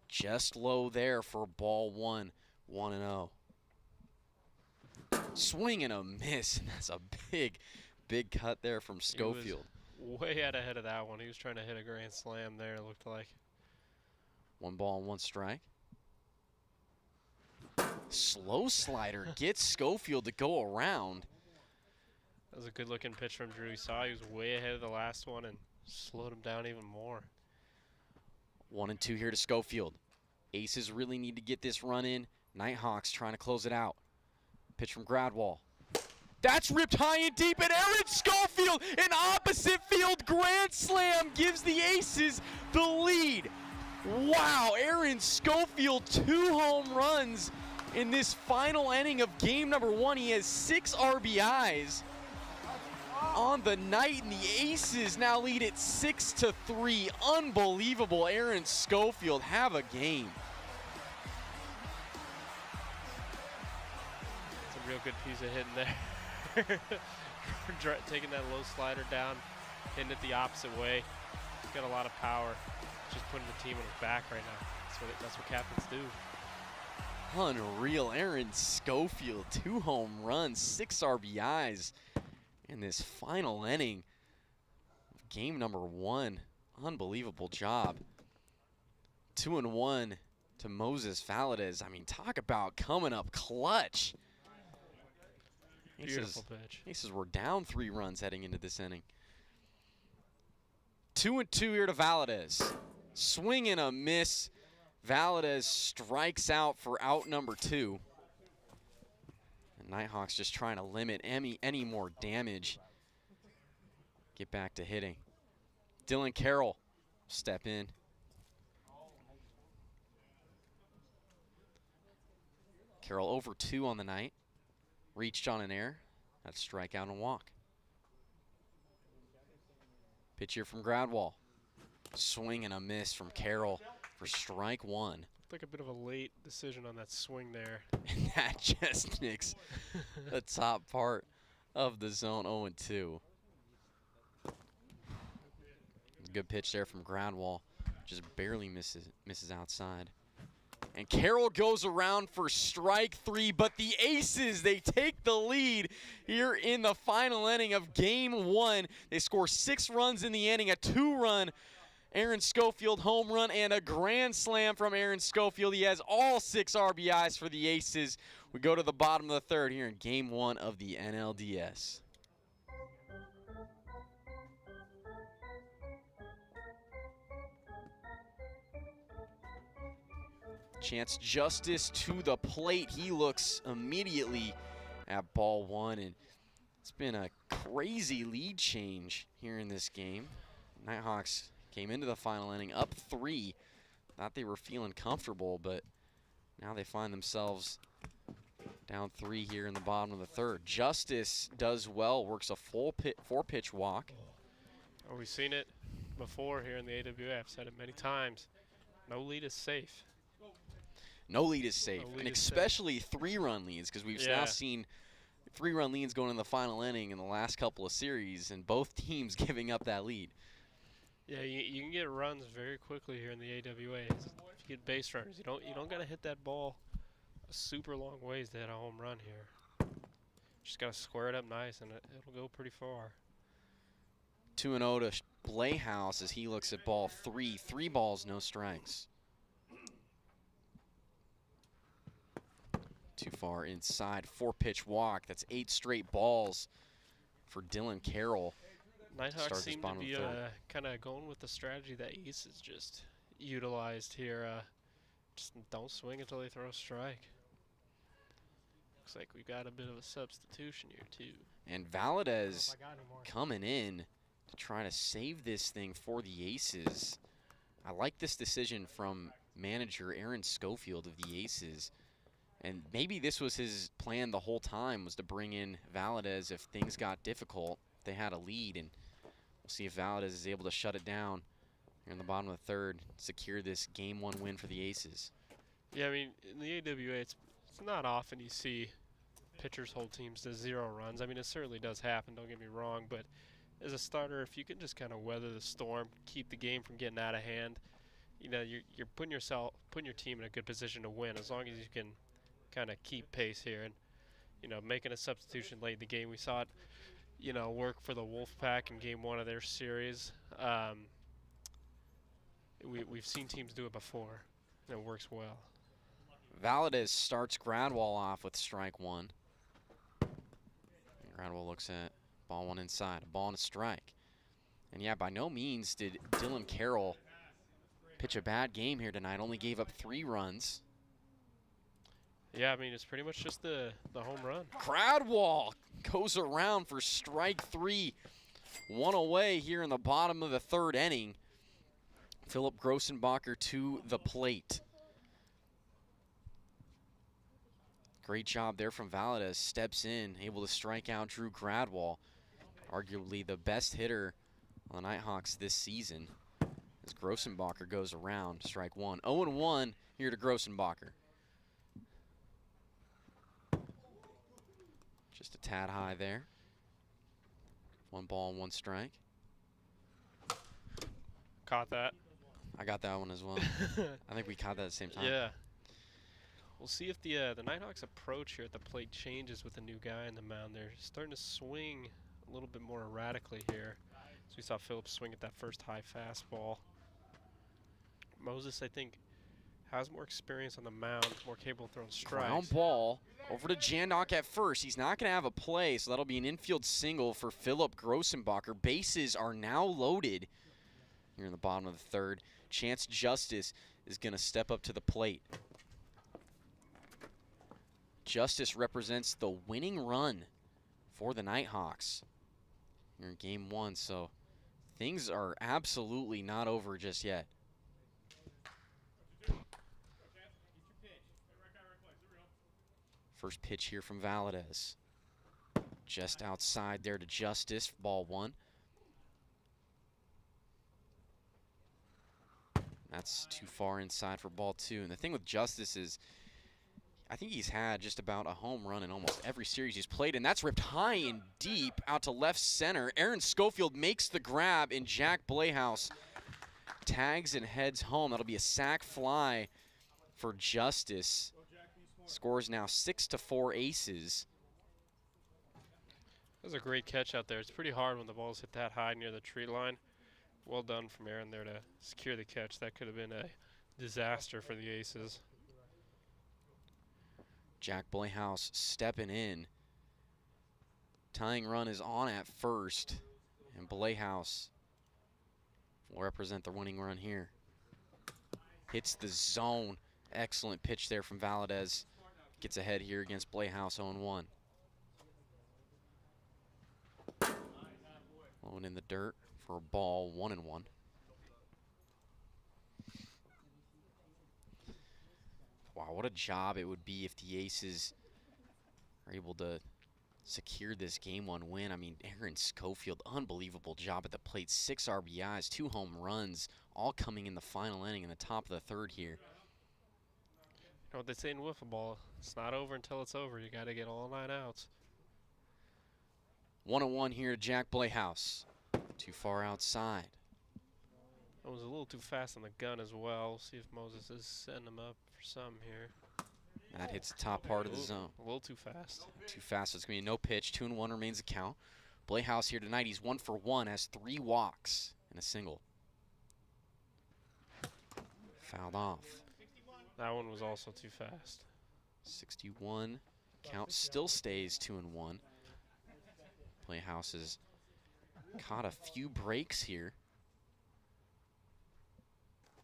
Just low there for ball 1. 1-0. Swing and a miss, and that's a big cut there from Schofield. He was way out ahead of that one. He was trying to hit a grand slam there, it looked like. 1 ball and 1 strike. Slow slider gets Schofield to go around. That was a good looking pitch from Drew. He saw he was way ahead of the last one and slowed him down even more. 1-2 here to Schofield. Aces really need to get this run in. Nighthawks trying to close it out. Pitch from Gradwohl. That's ripped high and deep, and Aaron Schofield, an opposite field grand slam, gives the Aces the lead. Wow, Aaron Schofield, 2 home runs in this final inning of game number 1. He has 6 RBIs on the night, and the Aces now lead it 6-3. Unbelievable. Aaron Schofield, have a game. It's a real good piece of hitting there. Taking that low slider down, hitting it the opposite way. He's got a lot of power. Just putting the team on his back right now. That's what captains do. Unreal. Aaron Schofield, 2 home runs, 6 RBIs in this final inning of game number 1. Unbelievable job. 2-1 to Moses Valadez. I mean, talk about coming up clutch. Beautiful pitch. Aces were down 3 runs heading into this inning. 2-2 here to Valadez. Swing and a miss. Valadez strikes out for out number 2. And Nighthawks just trying to limit any more damage. Get back to hitting. Dylan Carroll step in. Carroll over 2 on the night. Reached on an error. That's strikeout and walk. Pitch here from Gradwohl. Swing and a miss from Carroll for strike 1. Looked like a bit of a late decision on that swing there. And that just nicks the top part of the zone. 0-2. Good pitch there from Gradwohl. Just barely misses outside. And Carroll goes around for strike 3, but the Aces, they take the lead here in the final inning of game 1. They score 6 runs in the inning, a 2-run Aaron Schofield home run and a grand slam from Aaron Schofield. He has all 6 RBIs for the Aces. We go to the bottom of the 3rd here in game 1 of the NLDS. Chance Justice to the plate. He looks immediately at ball 1, and it's been a crazy lead change here in this game. Nighthawks came into the final inning up 3. Thought they were feeling comfortable, but now they find themselves down 3 here in the bottom of the 3rd. Justice does well, works a 4-pitch walk. Oh, we've seen it before here in the AWA. I've said it many times. No lead is safe. No lead is safe, No lead and is especially 3-run leads, because we've now seen 3-run leads going in the final inning in the last couple of series, and both teams giving up that lead. Yeah, you can get runs very quickly here in the AWA. If you get base runners, you don't gotta hit that ball a super long ways to hit a home run here. Just gotta square it up nice, and it'll go pretty far. 2-0 to Playhouse as he looks at ball 3. 3 balls, no strikes. Too far inside. 4-pitch walk. That's 8 straight balls for Dylan Carroll. Nighthawks seem to be kind of going with the strategy that Aces just utilized here. Just don't swing until they throw a strike. Looks like we got a bit of a substitution here too. And Valadez coming in to try to save this thing for the Aces. I like this decision from manager Aaron Schofield of the Aces. And maybe this was his plan the whole time, was to bring in Valadez if things got difficult. They had a lead, and we'll see if Valadez is able to shut it down here in the bottom of the third, secure this Game 1 win for the Aces. Yeah, I mean, in the AWA, it's not often you see pitchers hold teams to 0 runs. I mean, it certainly does happen, don't get me wrong, but as a starter, if you can just kind of weather the storm, keep the game from getting out of hand, you know, you're putting your team in a good position to win as long as you can kind of keep pace here. And, you know, making a substitution late in the game, we saw it, you know, work for the Wolfpack in Game 1 of their series. We've seen teams do it before, and it works well. Valadez starts Gradwohl off with strike 1. Gradwohl looks at ball 1 inside, a ball and a strike. And yeah, by no means did Dylan Carroll pitch a bad game here tonight. Only gave up 3 runs. Yeah, I mean, it's pretty much just the home run. Gradwohl goes around for strike 3. 1 away here in the bottom of the 3rd inning. Philip Grossenbacher to the plate. Great job there from Valadez. Steps in, able to strike out Drew Gradwohl. Arguably the best hitter on the Nighthawks this season. As Grossenbacher goes around, strike 1. 0-1 here to Grossenbacher. Just a tad high there. 1 ball and 1 strike. Caught that. I got that one as well. I think we caught that at the same time. Yeah. We'll see if the Nighthawks approach here at the plate changes with the new guy on the mound. They're starting to swing a little bit more erratically here. So we saw Phillips swing at that first high fastball. Moses, I think, has more experience on the mound, more capable of throwing strikes. Ground ball over to Jandok at first. He's not going to have a play, so that'll be an infield single for Philip Grossenbacher. Bases are now loaded here in the bottom of the 3rd. Chance Justice is going to step up to the plate. Justice represents the winning run for the Nighthawks here in Game 1, so things are absolutely not over just yet. First pitch here from Valadez. Just outside there to Justice, ball 1. That's too far inside for ball 2. And the thing with Justice is, I think he's had just about a home run in almost every series he's played, and that's ripped high and deep out to left center. Aaron Schofield makes the grab, and Jack Playhouse tags and heads home. That'll be a sac fly for Justice. Scores now 6-4 Aces. That was a great catch out there. It's pretty hard when the balls hit that high near the tree line. Well done from Aaron there to secure the catch. That could have been a disaster for the Aces. Jack Playhouse stepping in. Tying run is on at first, and Playhouse will represent the winning run here. Hits the zone. Excellent pitch there from Valadez. Gets ahead here against Playhouse 0-1. Blowing in the dirt for a ball, 1-1. Wow, what a job it would be if the Aces are able to secure this Game 1 win. I mean, Aaron Schofield, unbelievable job at the plate. 6 RBIs, 2 home runs, all coming in the final inning in the top of the 3rd here. You know what they say in wiffle ball, it's not over until it's over. You got to get all 9 outs. 1-1 here to Jack Playhouse. Too far outside. That was a little too fast on the gun as well. See if Moses is setting him up for some here. That hits the top part of the zone. A little too fast. Too fast. It's going to be a no pitch. 2-1 remains the count. Playhouse here tonight. He's 1 for 1, has 3 walks and a single. Fouled off. That one was also too fast. 61. Count still stays 2-1. Playhouse has caught a few breaks here.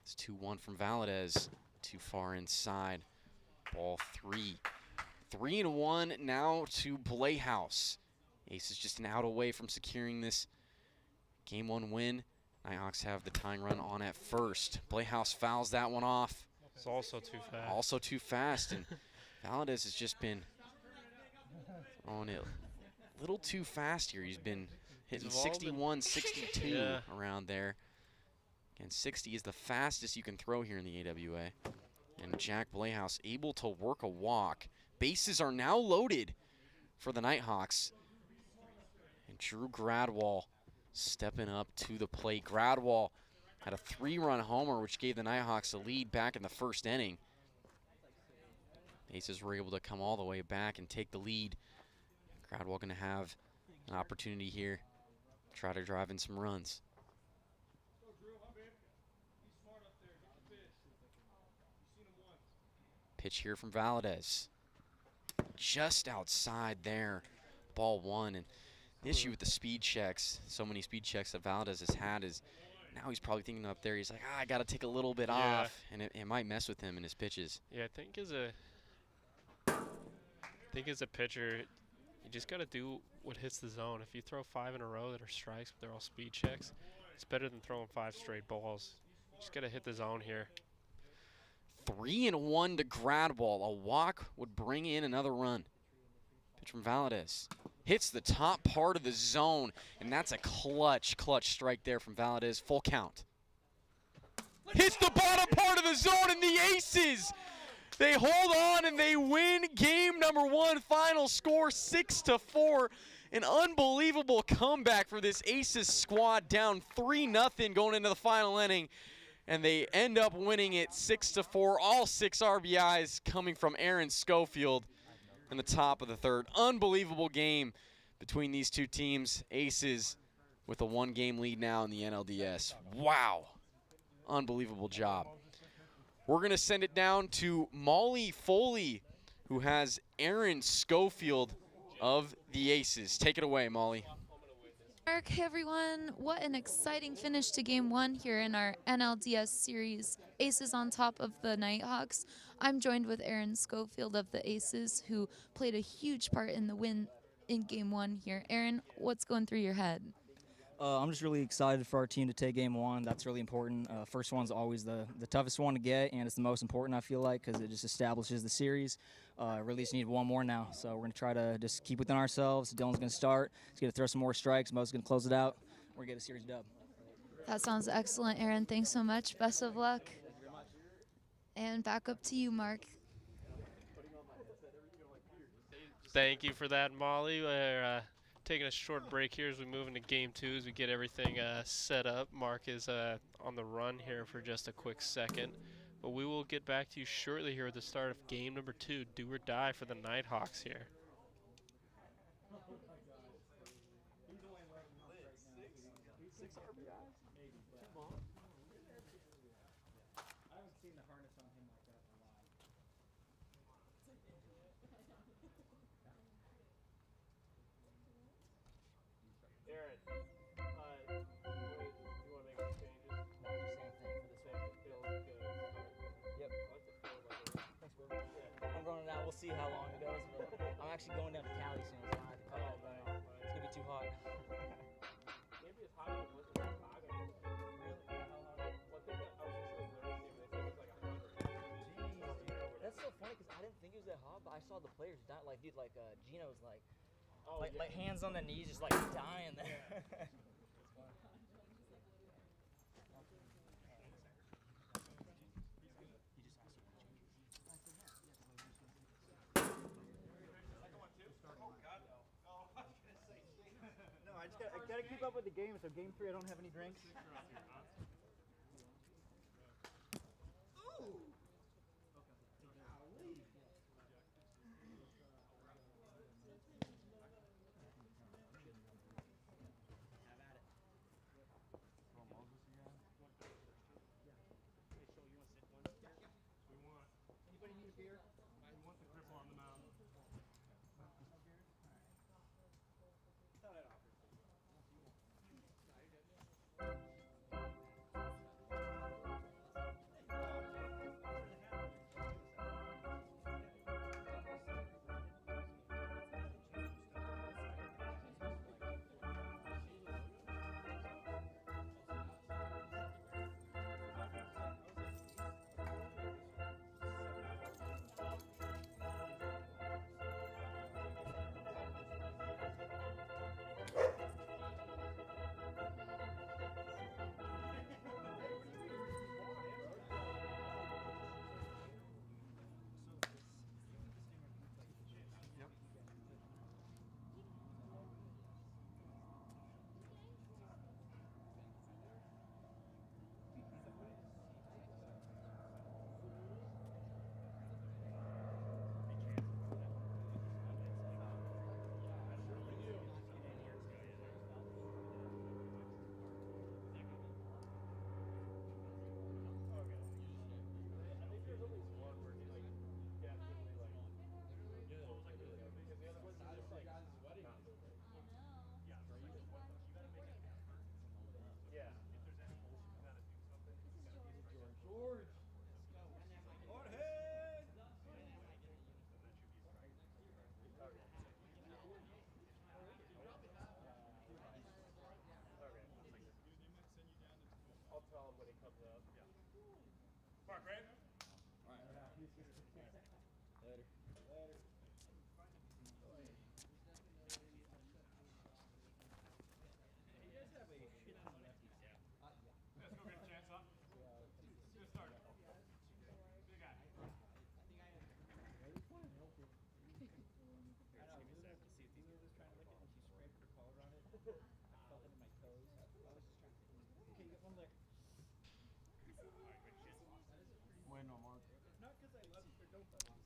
It's 2-1 from Valadez. Too far inside. Ball 3. 3-1 now to Playhouse. Ace is just an out away from securing this Game 1 win. Nighthawks have the tying run on at first. Playhouse fouls that one off. It's also too fast. Also too fast, and Valadez has just been throwing it a little too fast here. He's been hitting 61, 62 around there. And 60 is the fastest you can throw here in the AWA. And Jack Playhouse able to work a walk. Bases are now loaded for the Nighthawks. And Drew Gradwohl stepping up to the plate. Gradwohl had a 3-run homer, which gave the Nighthawks the lead back in the first inning. Aces were able to come all the way back and take the lead. Gradwohl going to have an opportunity here, try to drive in some runs. Pitch here from Valadez. Just outside there, ball 1. And the issue with the speed checks, so many speed checks that Valadez has had, is now he's probably thinking up there, he's like, I got to take a little bit off, and it might mess with him in his pitches. Yeah, I think as a pitcher, you just got to do what hits the zone. If you throw 5 in a row that are strikes, but they're all speed checks, it's better than throwing 5 straight balls. You just got to hit the zone here. 3-1 to Gradwohl. A walk would bring in another run. Pitch from Valadez. Hits the top part of the zone, and that's a clutch strike there from Valadez. Full count. Hits the bottom part of the zone, and the Aces, they hold on and they win game number 1. Final score 6-4. An unbelievable comeback for this Aces squad, down 3-0 going into the final inning. And they end up winning it 6-4. All 6 RBIs coming from Aaron Schofield in the top of the 3rd. Unbelievable game between these two teams. Aces with a 1-game lead now in the NLDS. Wow. Unbelievable job. We're going to send it down to Molly Foley, who has Aaron Schofield of the Aces. Take it away, Molly. Hey everyone, what an exciting finish to Game 1 here in our NLDS series, Aces on top of the Nighthawks. I'm joined with Aaron Schofield of the Aces, who played a huge part in the win in Game 1 here. Aaron, what's going through your head? I'm just really excited for our team to take Game 1. That's really important. First one's always the toughest one to get, and it's the most important, I feel like, because it just establishes the series. Really just need 1 more now, so we're going to try to just keep within ourselves. Dylan's going to start. He's going to throw some more strikes. Mo's going to close it out. We're going to get a series dub. That sounds excellent, Aaron. Thanks so much. Best of luck. And back up to you, Mark. Thank you for that, Molly. We're taking a short break here as we move into Game 2, as we get everything set up. Mark is on the run here for just a quick second. But we will get back to you shortly here at the start of Game number 2. Do or die for the Nighthawks here. We'll see how long it goes, but I'm actually going down to Cali soon, so I don't have to cut all day. It's going to be too hot. Maybe it's hot as it was in Chicago. Really? How hot? Well, I think I was just listening to they said it was like 100. Jeez, dude. That's so funny, because I didn't think it was that hot, but I saw the players die. Like, dude, like, Gino's like, like hands on the knees, just like dying there. I gotta keep up with the game, so Game 3 I don't have any drinks.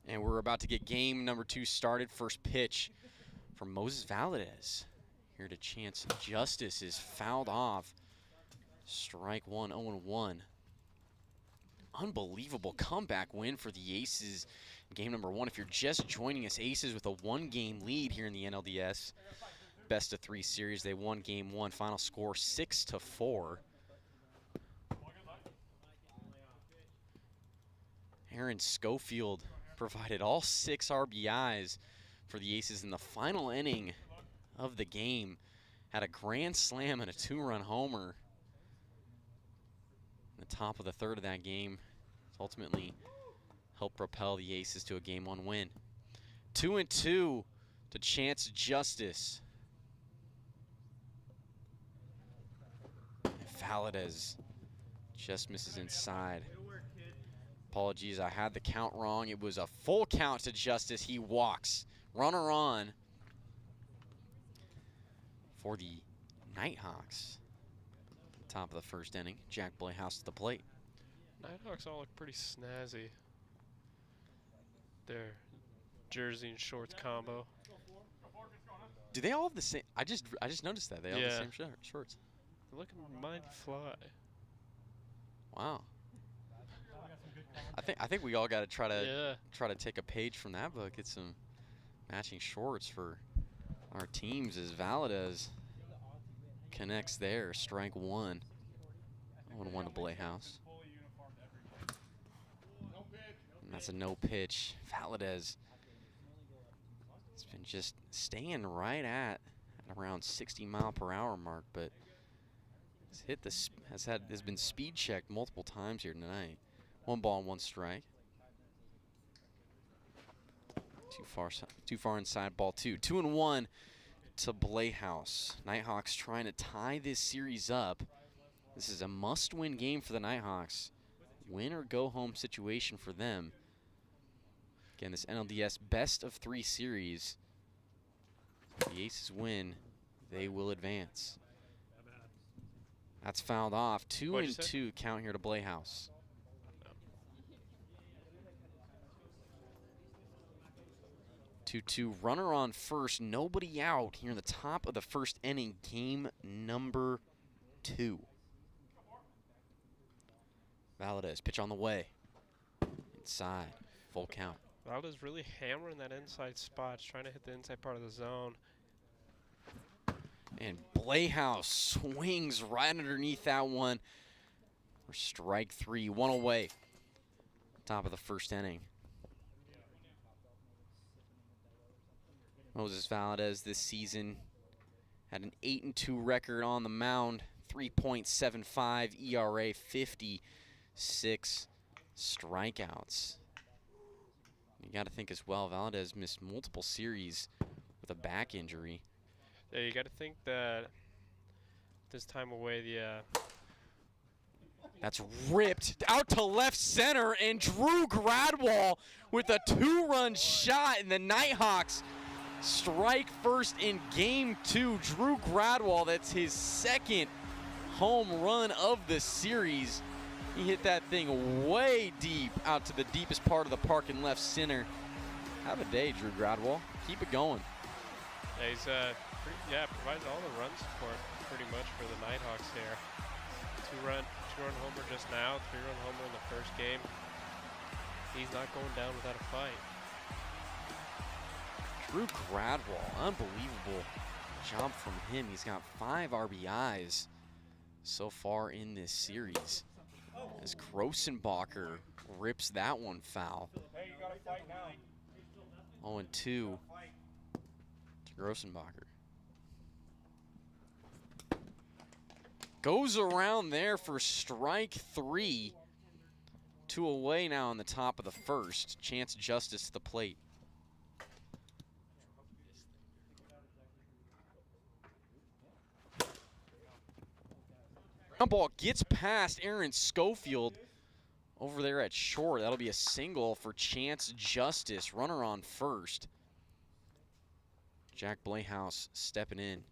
And we're about to get game number 2 started. First pitch from Moses Valadez. Here to chance Justice is fouled off. Strike one, 0-1. Unbelievable comeback win for the Aces. Game number 1. If you're just joining us, Aces with a 1-game lead here in the NLDS. Best of 3 series. They won game 1. Final score 6-4. Aaron Schofield provided all 6 RBIs for the Aces in the final inning of the game. Had a grand slam and a 2-run homer in the top of the 3rd of that game. Ultimately helped propel the Aces to a game 1 win. 2-2 to chance Justice. Valadez just misses inside. Apologies, I had the count wrong. It was a full count to Justice. He walks. Runner on for the Nighthawks. Top of the 1st inning. Jack Playhouse at the plate. Nighthawks all look pretty snazzy. Their jersey and shorts combo. Do they all have the same? I just noticed that they all have the same shorts. They're looking mighty fly. Wow. I think we all got to try to take a page from that book. Get some matching shorts for our teams as Valadez connects there. Strike 1. 1-1 to Playhouse. And that's a no pitch. Valadez has been just staying right at around 60-mile-per-hour mark, but has been speed checked multiple times here tonight. 1 ball, 1 strike. Too far inside, ball 2. 2-1 to Playhouse. Nighthawks trying to tie this series up. This is a must-win game for the Nighthawks. Win or go home situation for them. Again, this NLDS best of 3 series. If the Aces win, they will advance. That's fouled off. 2-2 count here to Playhouse. 2-2, runner on first, nobody out here in the top of the 1st inning, game number 2. Valadez, pitch on the way. Inside, full count. Valadez really hammering that inside spot, trying to hit the inside part of the zone. And Playhouse swings right underneath that one for strike 3, 1 away. Top of the 1st inning. Moses Valadez this season had an 8-2 record on the mound, 3.75 ERA, 56 strikeouts. You got to think as well, Valadez missed multiple series with a back injury. Yeah, you got to think that this time away, That's ripped out to left center, and Drew Gradwohl with a 2-run shot, and the Nighthawks strike first in game 2. Drew Gradwohl, that's his 2nd home run of the series. He hit that thing way deep out to the deepest part of the park in left center. Have a day, Drew Gradwohl. Keep it going. Yeah, he's provided all the run support pretty much for the Nighthawks here. Two-run homer just now, 3-run homer in the 1st game. He's not going down without a fight. Drew Gradwohl, unbelievable jump from him. He's got 5 RBIs so far in this series. As Grossenbacher rips that one foul. Hey, you gotta fight now. 0-2 to Grossenbacher. Goes around there for strike 3. 2 away now in the top of the first. Chance Justice to the plate. Ground ball gets past Aaron Schofield over there at short. That'll be a single for Chance Justice. Runner on first. Jack Blayhouse stepping in.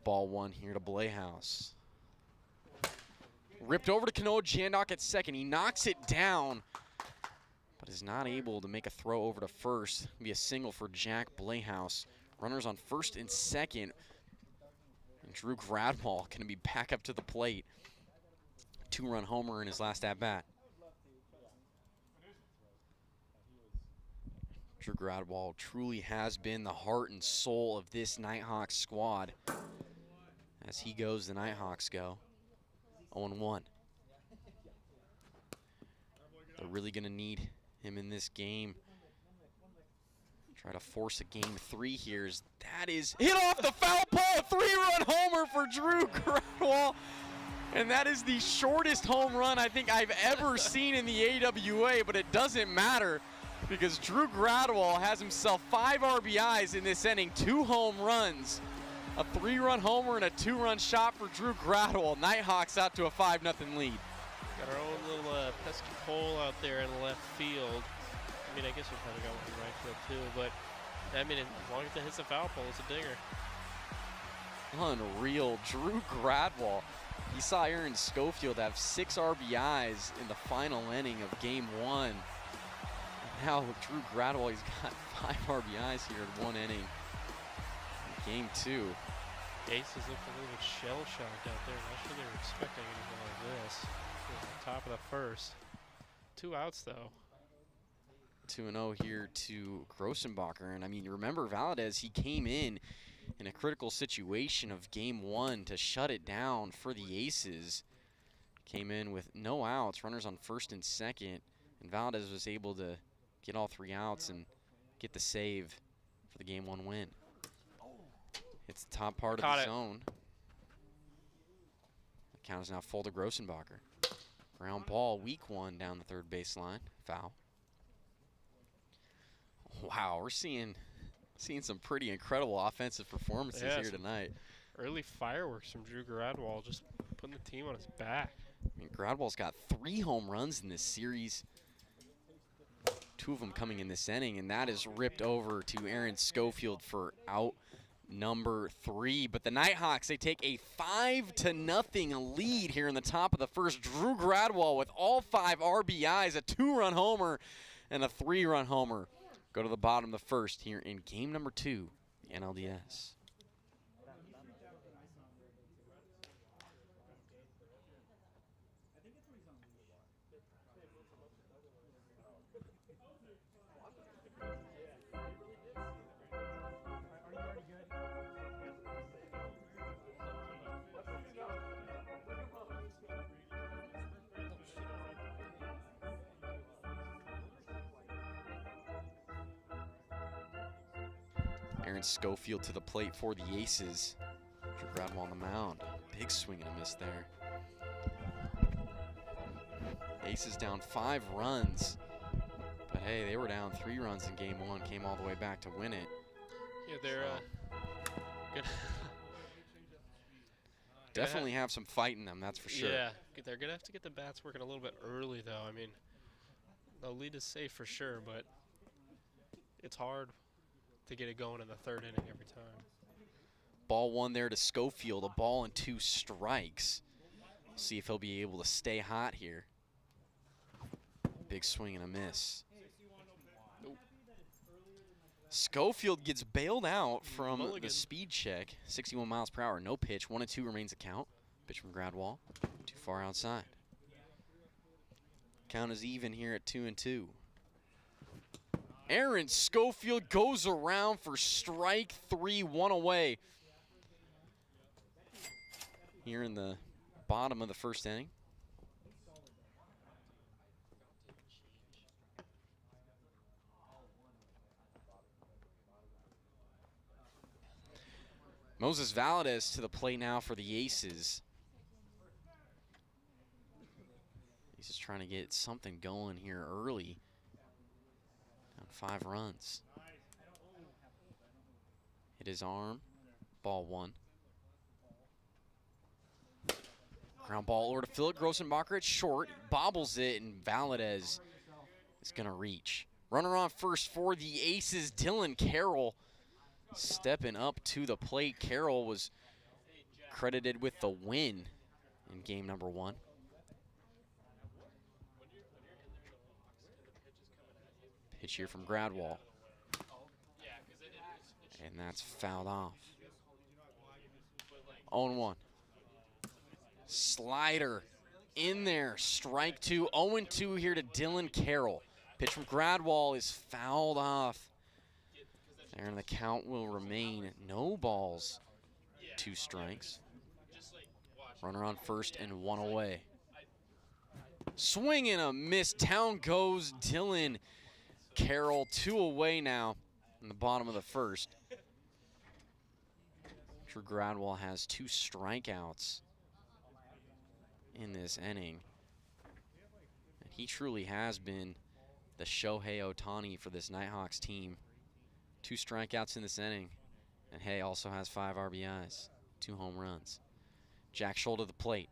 Ball 1 here to Blayhouse. Ripped over to Kanoa Jandok at second. He knocks it down, but is not able to make a throw over to first. It'll be a single for Jack Blayhouse. Runners on first and second. And Drew Gradwohl going to be back up to the plate. 2-run homer in his last at-bat. Drew Gradwohl truly has been the heart and soul of this Nighthawks squad. As he goes, the Nighthawks go 0-1. They're really going to need him in this game. Try to force a game 3 here. That is hit off the foul pole. 3-run homer for Drew Gradwohl. And that is the shortest home run I think I've ever seen in the AWA, but it doesn't matter because Drew Gradwohl has himself 5 RBIs in this inning, 2 home runs. A 3-run homer and a 2-run shot for Drew Gradwohl. Nighthawks out to a 5-0 lead. Got our own little pesky pole out there in left field. I mean, I guess we probably got one in right field too, but I mean, as long as it hits a foul pole, it's a dinger. Unreal. Drew Gradwohl. You saw Aaron Schofield have 6 RBIs in the final inning of game 1. And now Drew Gradwohl, he's got 5 RBIs here in 1 inning. Game 2. Aces look a little bit shell-shocked out there. Not sure they were expecting anything like this. At the top of the first. 2 outs, though. 2-0 here to Grossenbacher. And I mean, remember Valadez, he came in a critical situation of game 1 to shut it down for the Aces. Came in with no outs, runners on first and second. And Valadez was able to get all 3 outs and get the save for the game 1 win. It's the top part of the zone. The count is now full to Grossenbacher. Ground ball, weak 1 down the third baseline. Foul. Wow, we're seeing some pretty incredible offensive performances here tonight. Early fireworks from Drew Gradwohl, just putting the team on his back. I mean, Gradwohl's got 3 home runs in this series. 2 of them coming in this inning, and that is ripped over to Aaron Schofield for out number 3. But the Nighthawks, they take a 5-0 lead here in the top of the first. Drew Gradwohl with all 5 RBIs, a 2-run homer and a 3-run homer. Go to the bottom of the first here in game number 2, the NLDS. Aaron Schofield to the plate for the Aces. Drew Gradwohl on the mound. Big swing and a miss there. Aces down 5 runs. But hey, they were down 3 runs in game 1. Came all the way back to win it. Yeah, they're good. Definitely have some fight in them, that's for sure. Yeah, they're going to have to get the bats working a little bit early, though. I mean, the lead is safe for sure, but it's hard to get it going in the 3rd inning every time. Ball 1 there to Schofield, a ball and 2 strikes. See if he'll be able to stay hot here. Big swing and a miss. Nope. Schofield gets bailed out from the speed check. 61 miles per hour, no pitch. 1-2 remains the count. Pitch from Gradwohl, too far outside. Count is even here at 2-2. Aaron Schofield goes around for strike 3, 1 away. Here in the bottom of the first inning. Moses Valadez to the plate now for the Aces. He's just trying to get something going here early. Down 5 runs. Hit his arm. Ball 1. Ground ball over to Philip Grossenbacher at short. Bobbles it, and Valadez is going to reach. Runner on first for the Aces, Dylan Carroll stepping up to the plate. Carroll was credited with the win in game number 1. Pitch here from Gradwohl. And that's fouled off. 0-1. Slider in there, strike 2. 0-2 here to Dylan Carroll. Pitch from Gradwohl is fouled off. There, and the count will remain no balls, 2 strikes. Runner on first and 1 away. Swing and a miss. Down goes Dylan Carroll. 2 away now in the bottom of the first. Drew Gradwohl has 2 strikeouts in this inning. And he truly has been the Shohei Ohtani for this Nighthawks team. 2 strikeouts in this inning. And Hay also has 5 RBIs, 2 home runs. Jack Scholl to the plate.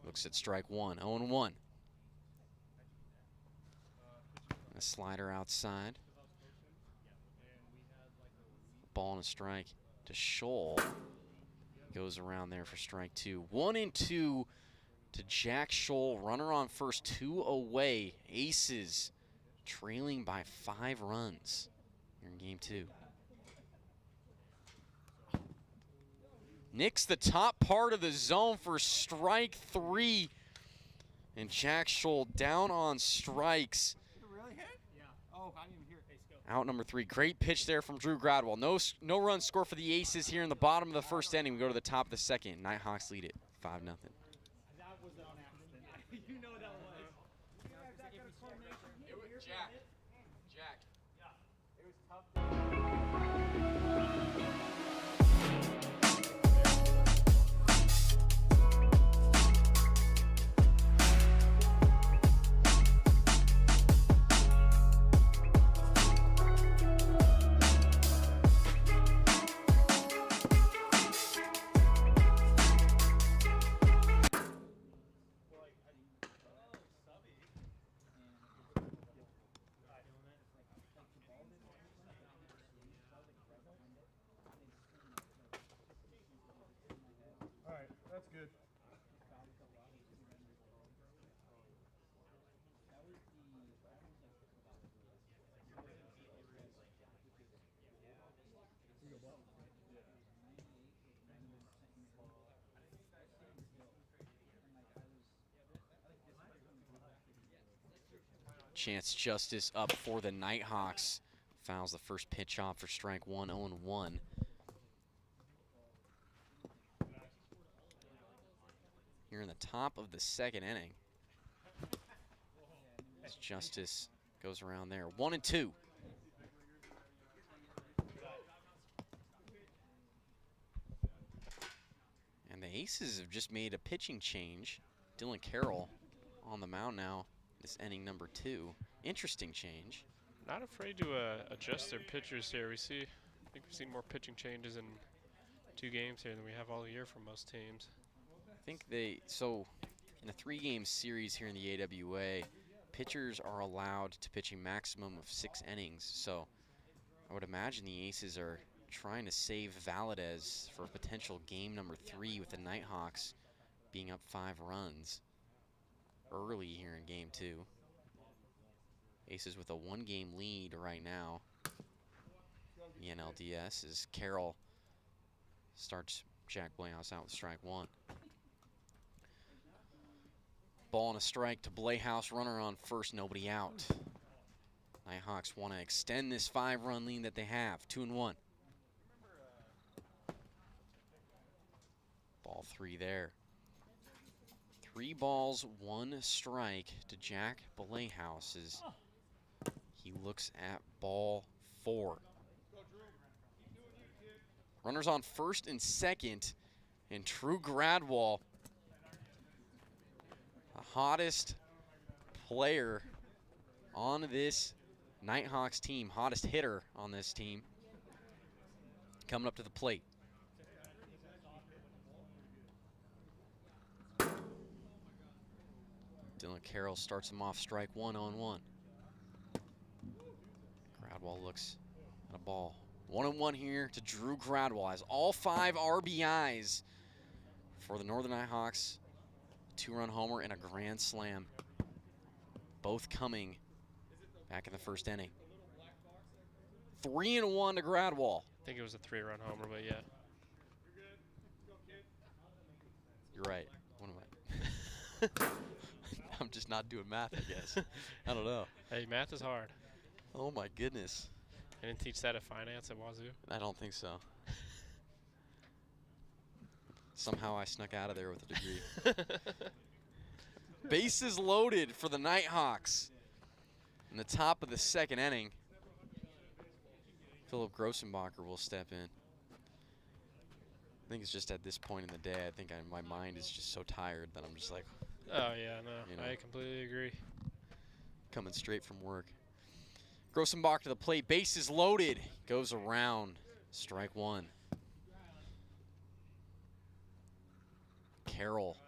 Looks at strike 1, 0-1. A slider outside. Ball and a strike to Scholl. Goes around there for strike 2. 1-2 to Jack Scholl. Runner on first, 2 away. Aces trailing by 5 runs here in game 2. Nicks the top part of the zone for strike 3. And Jack Scholl down on strikes. Really hit? Yeah. Oh, I didn't even hear it. Out number 3. Great pitch there from Drew Gradwohl. No run score for the Aces here in the bottom of the first inning. We go to the top of the second. Nighthawks lead it 5-0. That was on accident. You know that was. It was Jack. Yeah. It was tough. That's good. Chance Justice up for the Nighthawks. Fouls the first pitch off for strike 1, 0-1. Here in the top of the second inning. As Justice goes around there. 1-2. And the Aces have just made a pitching change. Dylan Carroll on the mound now. This inning number 2. Interesting change. Not afraid to adjust their pitchers here. I think we've seen more pitching changes in 2 games here than we have all year from most teams. I think so in a 3-game series here in the AWA, pitchers are allowed to pitch a maximum of 6 innings. So I would imagine the Aces are trying to save Valadez for potential game number 3 with the Nighthawks being up 5 runs early here in game 2. Aces with a 1-game lead right now. The NLDS as Carroll starts Jack Blayhouse out with strike 1. Ball and a strike to Blayhouse. Runner on first, nobody out. Nighthawks want to extend this 5-run lead that they have. 2-1. Ball 3 there. 3 balls, 1 strike to Jack Blayhouse as he looks at ball 4. Runners on first and second, and Drew Gradwohl, the hottest player on this Nighthawks team, hottest hitter on this team, coming up to the plate. Dylan Carroll starts him off strike 1 on 1. Gradwohl looks at a ball. 1-1 here to Drew Gradwohl. Has all 5 RBIs for the Northern Nighthawks. 2-run homer and a grand slam. Both coming back in the first inning. 3-1 to Gradwohl. I think it was a 3-run homer, but yeah. You're right. What am I? I'm just not doing math, I guess. I don't know. Hey, math is hard. Oh my goodness. I didn't teach that at finance at Wazoo. I don't think so. Somehow I snuck out of there with a degree. Bases loaded for the Nighthawks in the top of the second inning. Philip Grossenbacher will step in. I think it's just at this point in the day, I think my mind is just so tired that I'm just like, oh yeah, no, you know, I completely agree. coming straight from work. Grossenbacher to the plate, bases loaded, goes around, strike 1. Carroll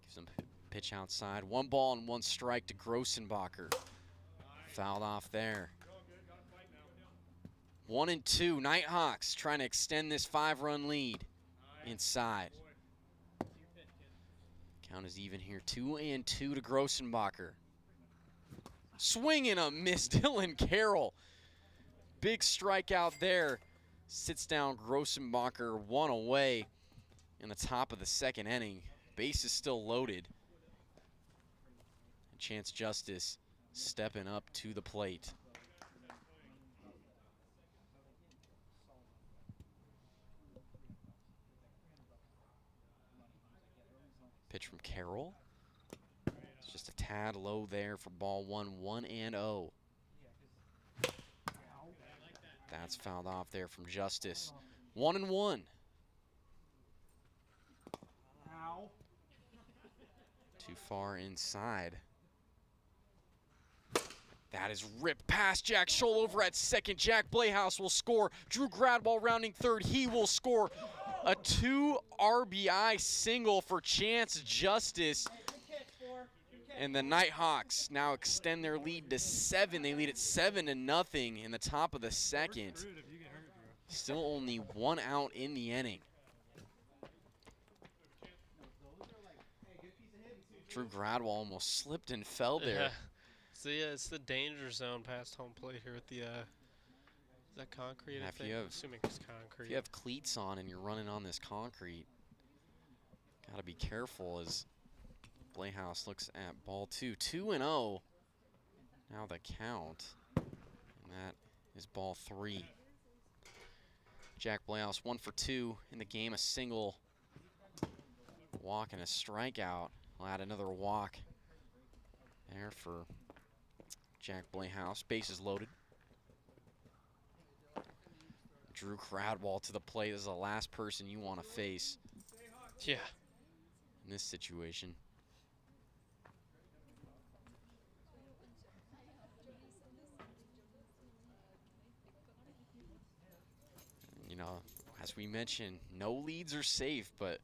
gives him pitch outside. 1 ball and 1 strike to Grossenbacher. Fouled off there. 1-2, Nighthawks trying to extend this 5-run lead inside. Count is even here, 2-2 to Grossenbacher. Swing and a miss, Dylan Carroll. Big strikeout there. Sits down Grossenbacher, 1 away in the top of the second inning. Base is still loaded. And Chance Justice stepping up to the plate. Pitch from Carroll. It's just a tad low there for ball 1, 1-0. That's fouled off there from Justice. 1-1. Too far inside. That is ripped past Jack Scholl over at second. Jack Blayhouse will score. Drew Gradwohl rounding third. He will score. A 2 RBI single for Chance Justice. And the Nighthawks now extend their lead to 7. They lead at 7-0 in the top of the second. Still only 1 out in the inning. Drew Gradwohl almost slipped and fell there. Yeah. So yeah, it's the danger zone past home plate here with the is that concrete? Yeah, I think? I'm assuming it's concrete. If you have cleats on and you're running on this concrete, gotta be careful as Blayhouse looks at ball 2. 2-0. Now the count. And that is ball 3. Jack Blayhouse 1 for 2 in the game, a single walk and a strikeout. We'll add another walk there for Jack Blayhouse. Bases loaded. Drew Gradwohl to the plate. This is the last person you want to face. Yeah. In this situation. You know, as we mentioned, no leads are safe, but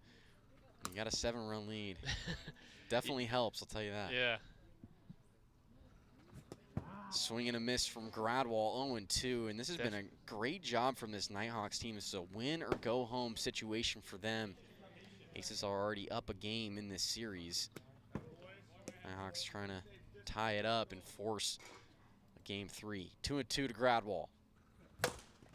you got a 7-run lead. Definitely helps, I'll tell you that. Yeah. Swing and a miss from Gradwohl, 0-2, and this has been a great job from this Nighthawks team. This is a win or go home situation for them. Aces are already up a game in this series. Nighthawks trying to tie it up and force a game 3. 2-2 to Gradwohl.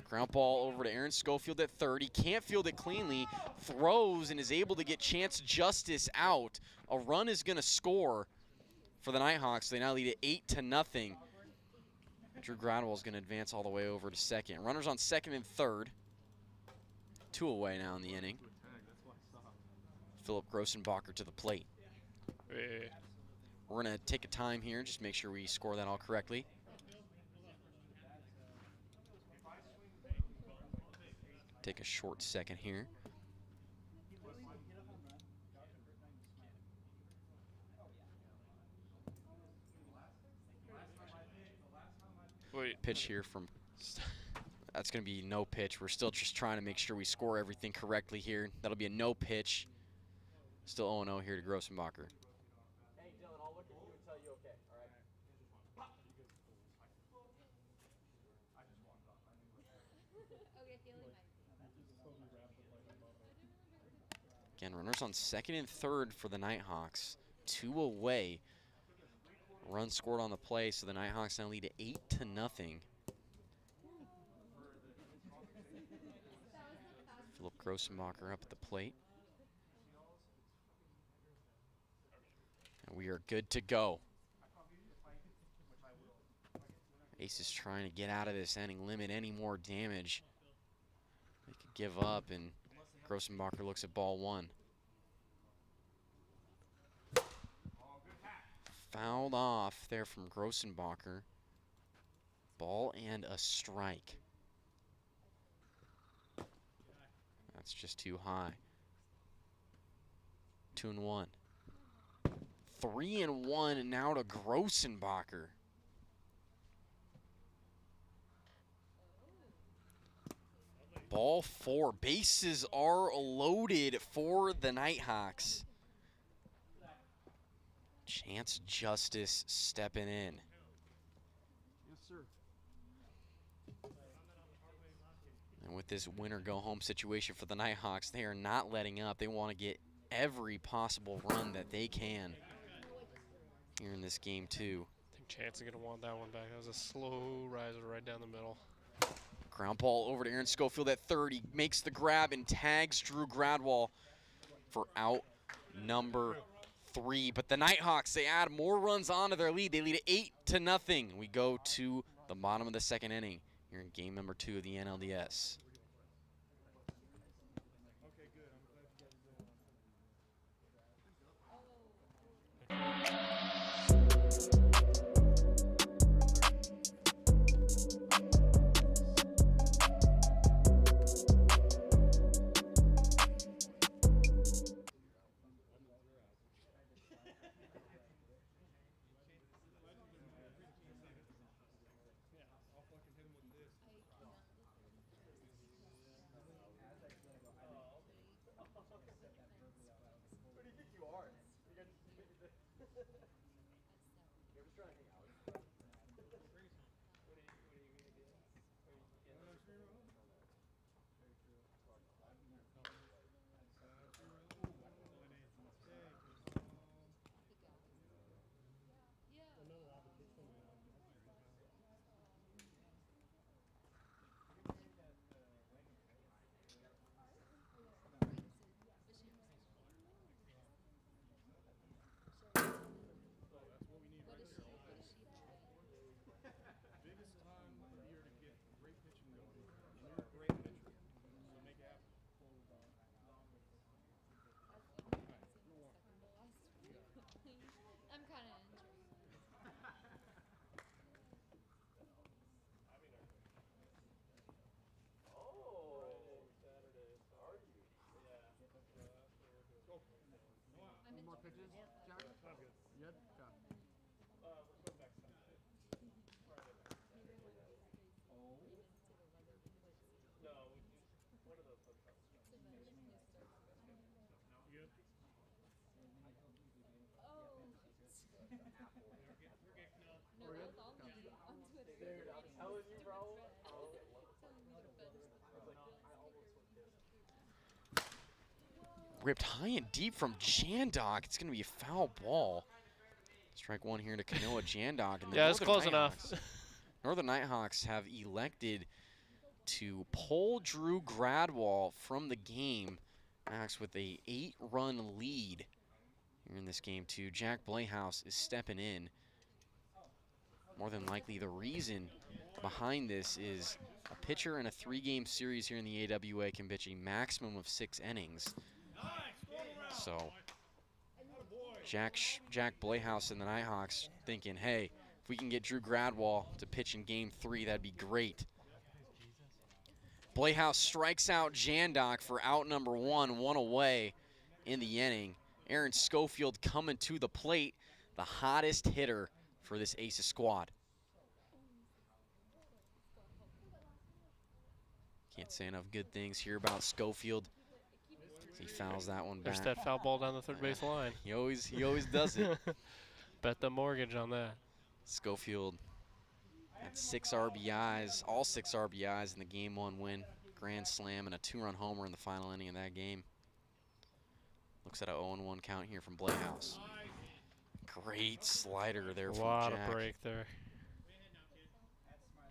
Ground ball over to Aaron Schofield at third. He can't field it cleanly, throws and is able to get Chance Justice out. A run is going to score for the Nighthawks. They now lead at 8-0. Drew Gradwohl is going to advance all the way over to second. Runners on second and third. 2 away now in the inning. Philip Grossenbacher to the plate. Yeah. We're going to take a time here, just make sure we score that all correctly. Take a short second here. Wait. Pitch here from, that's going to be no pitch. We're still just trying to make sure we score everything correctly here. That'll be a no pitch. Still 0-0 here to Grossenbacher. Hey, Dylan, I'll look at you and tell you okay, all right? Again, runners on second and third for the Nighthawks. 2 away. Run scored on the play, so the Nighthawks now lead at 8-0. Philip Grossenbacher up at the plate. And we are good to go. Ace is trying to get out of this inning, limit any more damage they could give up, and Grossenbacher looks at ball 1. Fouled off there from Grossenbacher. Ball and a strike. That's just too high. 2-1. 3-1 now to Grossenbacher. Ball 4. Bases are loaded for the Nighthawks. Chance Justice stepping in. Yes, sir. And with this winner-go-home situation for the Nighthawks, they are not letting up. They want to get every possible run that they can here in this game, too. I think Chance is going to want that one back. That was a slow riser right down the middle. Ground ball over to Aaron Schofield at third. He makes the grab and tags Drew Gradwohl for out number 3. But the Nighthawks, they add more runs onto their lead. They lead at 8-0. We go to the bottom of the second inning here in game number 2 of the NLDS. Ripped high and deep from Jandok. It's going to be a foul ball. Strike 1 here to Kanoa Jandok. And yeah, it's close enough. Northern Nighthawks have elected to pull Drew Gradwohl from the game. Max with a 8-run lead here in this game, too. Jack Blayhouse is stepping in. More than likely, the reason behind this is a pitcher in a 3-game series here in the AWA can pitch a maximum of 6 innings. So Jack Blayhouse and the Nighthawks thinking, hey, if we can get Drew Gradwohl to pitch in game 3, that'd be great. Playhouse strikes out Jandok for out number 1, 1 away in the inning. Aaron Schofield coming to the plate, the hottest hitter for this Aces squad. Can't say enough good things here about Schofield. He fouls that one back. There's that foul ball down the third base line. He always does it. Bet the mortgage on that. Schofield had 6 RBIs, all 6 RBIs in the Game 1 win. Grand slam and a 2-run homer in the final inning of that game. Looks at a 0-1 count here from Playhouse. Great slider there from Jack. A lot of break there.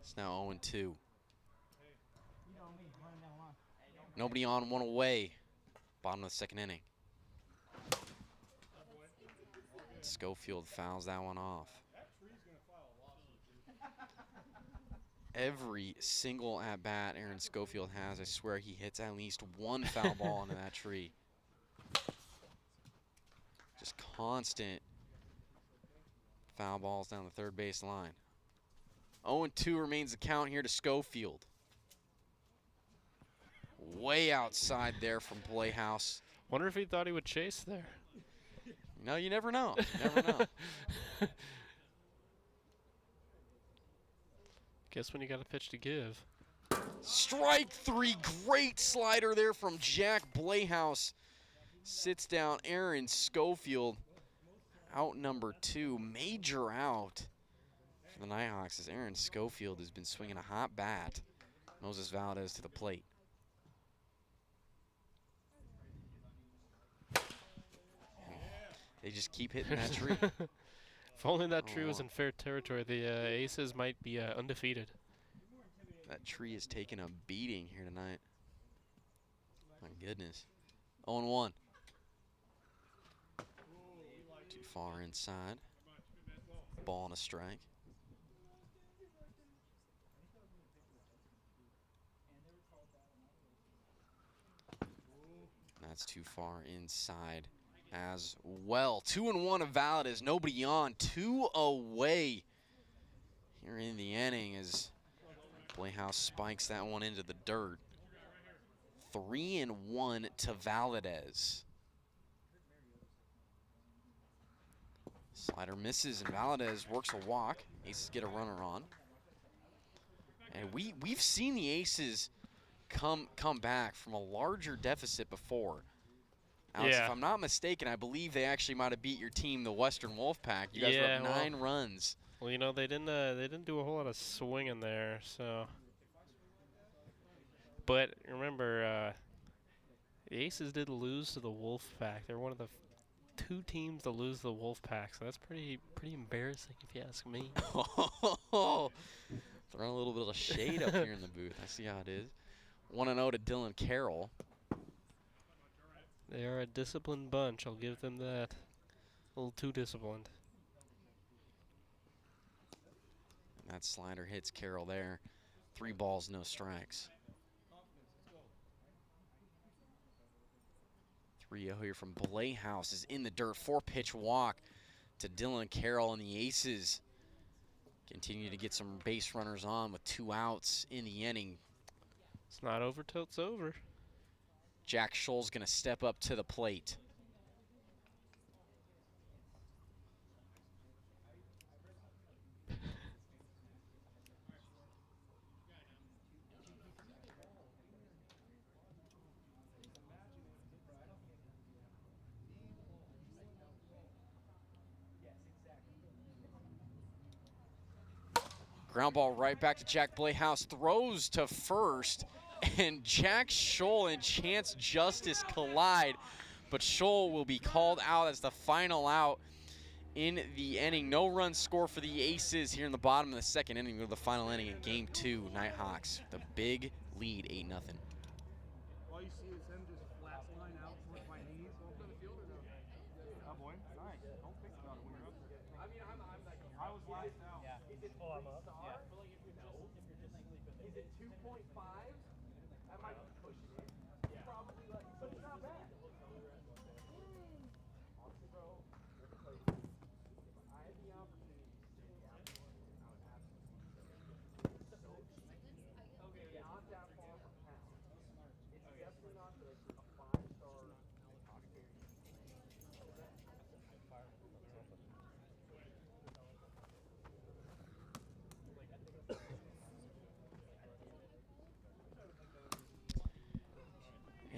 It's now 0-2. Nobody on, 1 away. Bottom of the second inning. Schofield fouls that one off. Every single at-bat Aaron Schofield has, I swear he hits at least 1 foul ball into that tree. Just constant foul balls down the third base line. 0-2 remains the count here to Schofield. Way outside there from Playhouse. Wonder if he thought he would chase there. No, you never know. Never know. Guess when you got a pitch to give. Strike 3, great slider there from Jack Playhouse. Sits down Aaron Schofield. Out number 2, major out for the Nighthawks as Aaron Schofield has been swinging a hot bat. Moses Valdez to the plate. They just keep hitting that tree. If only that tree was in fair territory, the Aces might be undefeated. That tree is taking a beating here tonight. My goodness. 0-1. Too far inside. Ball and a strike. That's too far inside as well. 2-1 of Valdez, nobody on. 2 away here in the inning as Playhouse spikes that one into the dirt. 3-1 to Valdez. Slider misses and Valdez works a walk. Aces get a runner on. And we've seen the Aces come back from a larger deficit before. Alex, if I'm not mistaken, I believe they actually might have beat your team, the Western Wolfpack. You guys were up 9 runs. Well, you know, they didn't do a whole lot of swinging there, so. But remember, the Aces did lose to the Wolfpack. They're one of the 2 teams to lose to the Wolfpack, so that's pretty embarrassing if you ask me. Throwing a little bit of shade up here in the booth. I see how it is. 1-0 to Dylan Carroll. They are a disciplined bunch, I'll give them that. A little too disciplined. That slider hits Carroll there. 3 balls, no strikes. 3-0 here from Playhouse is in the dirt. 4-pitch walk to Dylan Carroll, and the Aces continue to get some base runners on with 2 outs in the inning. It's not over till it's over. Jack Scholl's going to step up to the plate. Ground ball right back to Jack Playhouse. Throws to first. And Jack Scholl and Chance Justice collide, but Scholl will be called out as the final out in the inning. No run score for the Aces here in the bottom of the second inning of the final inning in Game 2. Nighthawks, the big lead, 8-0. All you see is him just flat line out towards my knees. Open the field or no? Oh boy, nice. Don't think about it when you're up there. I mean, I'm like, I was last out. Yeah. Oh, I'm up. Yeah. Is it 2.5? That might be pushing it. Yeah. Probably like, but it's not bad. Honestly, bro, I had the opportunity to stay out there. I was absolutely so cheap. Okay, not that far from town.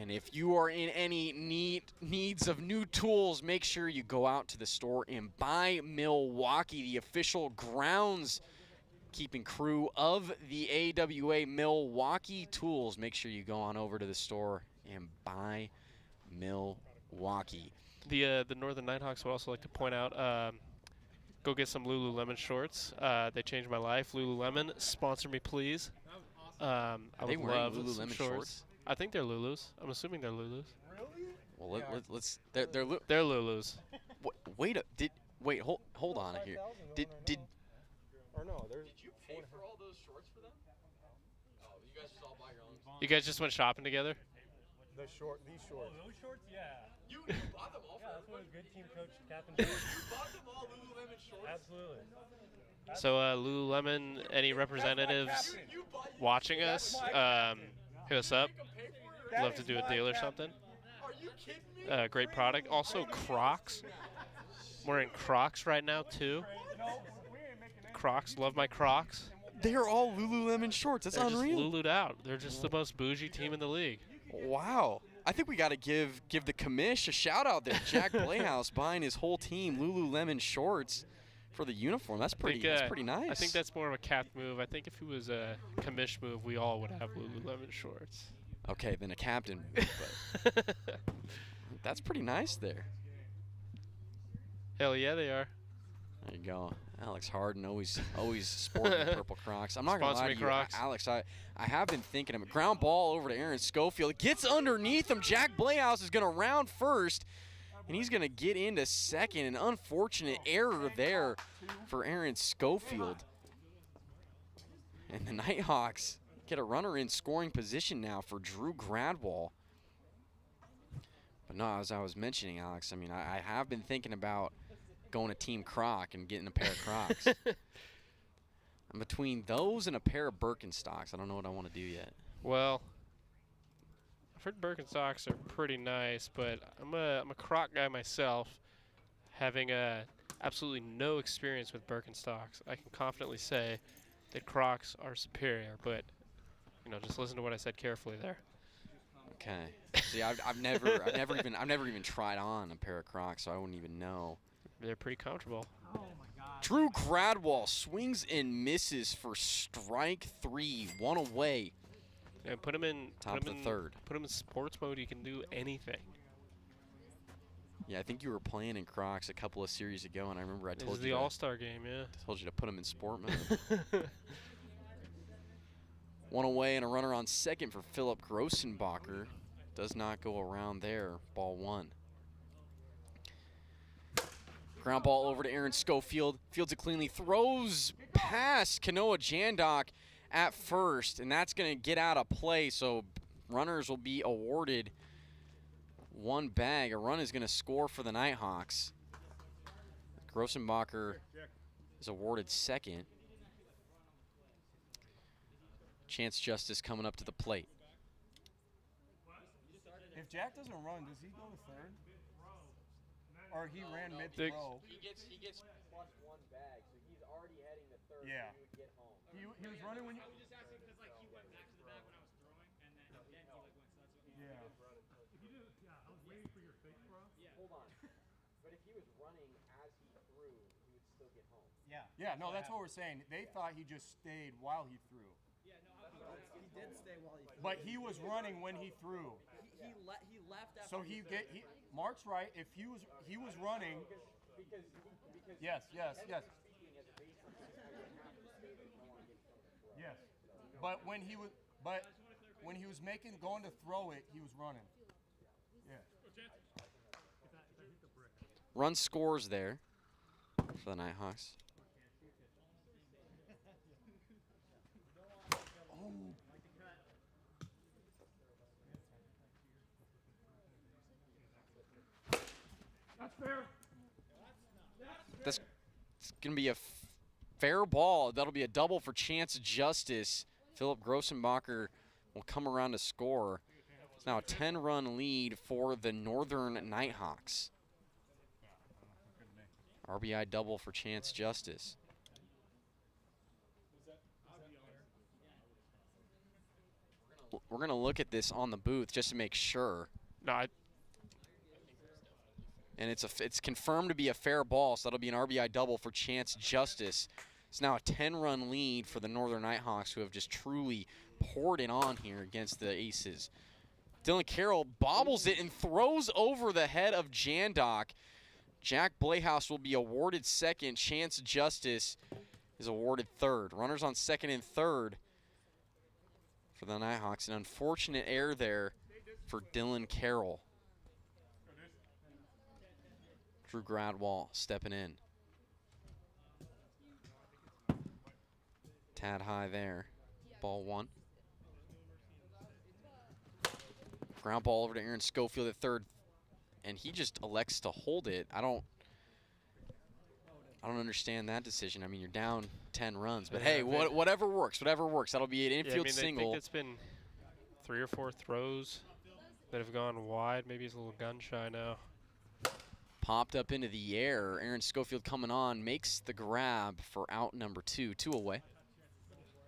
And if you are in any needs of new tools, make sure you go out to the store and buy Milwaukee, the official grounds keeping crew of the AWA Milwaukee Tools. Make sure you go on over to the store and buy Milwaukee. The Northern Nighthawks would also like to point out, go get some Lululemon shorts. They changed my life. Lululemon, sponsor me, please. I they would wearing love Lululemon some shorts? I think they're Lulus. I'm assuming they're Lulus. Really? Well, let's. They're Lulus. Wait, hold on here. Did Or no, there's. Did you pay for all those shorts for them? Oh, you guys just all buy your own. You guys just went shopping together? These shorts? Those shorts, yeah. You bought them all for That's what a good team coach, Captain. You bought them all Lululemon shorts? Absolutely. So Lululemon, any representatives watching us, hit us up. Love to do a deal or something. Are you kidding me? Great product. Also Crocs. I'm wearing Crocs right now too. Crocs, love my Crocs. They're all Lululemon shorts. That's They're unreal. just Lulu'd out. They're just the most bougie team in the league. Wow. I think we got to give the commish a shout out there. Jack Playhouse buying his whole team Lululemon shorts for the uniform. That's pretty nice. I think that's more of a cap move. I think if it was a commish move, we all would have Lululemon shorts. Okay, then a captain move, but that's pretty nice there. Hell yeah, they are. There you go. Alex Harden always sporting the purple Crocs. I'm not going to lie to you, Crocs. Alex, I have been thinking of a ground ball over to Aaron Schofield. Gets underneath him. Jack Playhouse is going to round first, and he's going to get into second. An unfortunate error there for Aaron Schofield. And the Nighthawks get a runner in scoring position now for Drew Gradwohl. But no, as I was mentioning, Alex, I mean, I have been thinking about going to Team Croc and getting a pair of Crocs. I'm between those and a pair of Birkenstocks. I don't know what I want to do yet. Well, I've heard Birkenstocks are pretty nice, but I'm a Croc guy myself, having absolutely no experience with Birkenstocks. I can confidently say that Crocs are superior, but just listen to what I said carefully there. Okay. See, I've never even tried on a pair of Crocs, so I wouldn't even know. They're pretty comfortable. Oh my God. Drew Gradwohl swings and misses for strike 3, one away. And put him in Top of the third. Put him in sports mode. He can do anything. Yeah, I think you were playing in Crocs a couple of series ago, and I remember I This told is you the All-Star game, yeah. Told you to put him in sport mode. One away and a runner on second for Philip Grossenbacher. Does not go around there. Ball one. Ground ball over to Aaron Schofield. Fields it cleanly. Throws past Kanoa Jandok at first, and that's going to get out of play. So runners will be awarded one bag. A run is going to score for the Nighthawks. Grossenbacher is awarded second. Chance Justice coming up to the plate. If Jack doesn't run, does he go to third? Or he ran mid-throw? He gets plus one bag, so he's already heading to third. Yeah. He would get home. He was running when you... I was just asking because like he went back to the bag when I was throwing, and then he went. So that's what. Yeah. If you do, yeah, I was waiting for your fake throw. Yeah. Hold on. But if he was running as he threw, he would still get home. Yeah. Yeah, no, that's what we're saying. They thought he just stayed while he threw. Yeah, no, he did stay while he threw. But he was running when he threw. He left after. So Mark's right. If he was running. Because Yes. Yes. But when he was going to throw it, he was running. Yeah. Run scores there for the Nighthawks. That's fair. That's going to be a fair ball. That'll be a double for Chance Justice. Philip Grossenbacher will come around to score. It's now a 10-run lead for the Northern Nighthawks. RBI double for Chance Justice. we're gonna look at this on the booth just to make sure. No, And it's confirmed to be a fair ball, so that'll be an RBI double for Chance Justice. It's now a 10-run lead for the Northern Nighthawks, who have just truly poured it on here against the Aces. Dylan Carroll bobbles it and throws over the head of Jandok. Jack Blayhouse will be awarded second. Chance Justice is awarded third. Runners on second and third for the Nighthawks. An unfortunate error there for Dylan Carroll. Drew Gradwohl stepping in. Tad high there. Ball one. Ground ball over to Aaron Schofield at third, and he just elects to hold it. I don't understand that decision. I mean, you're down 10 runs, but hey, whatever works, whatever works. That'll be an infield single. I think it's been 3 or 4 throws that have gone wide. Maybe he's a little gun shy now. Popped up into the air. Aaron Schofield coming on, makes the grab for out number 2. 2 away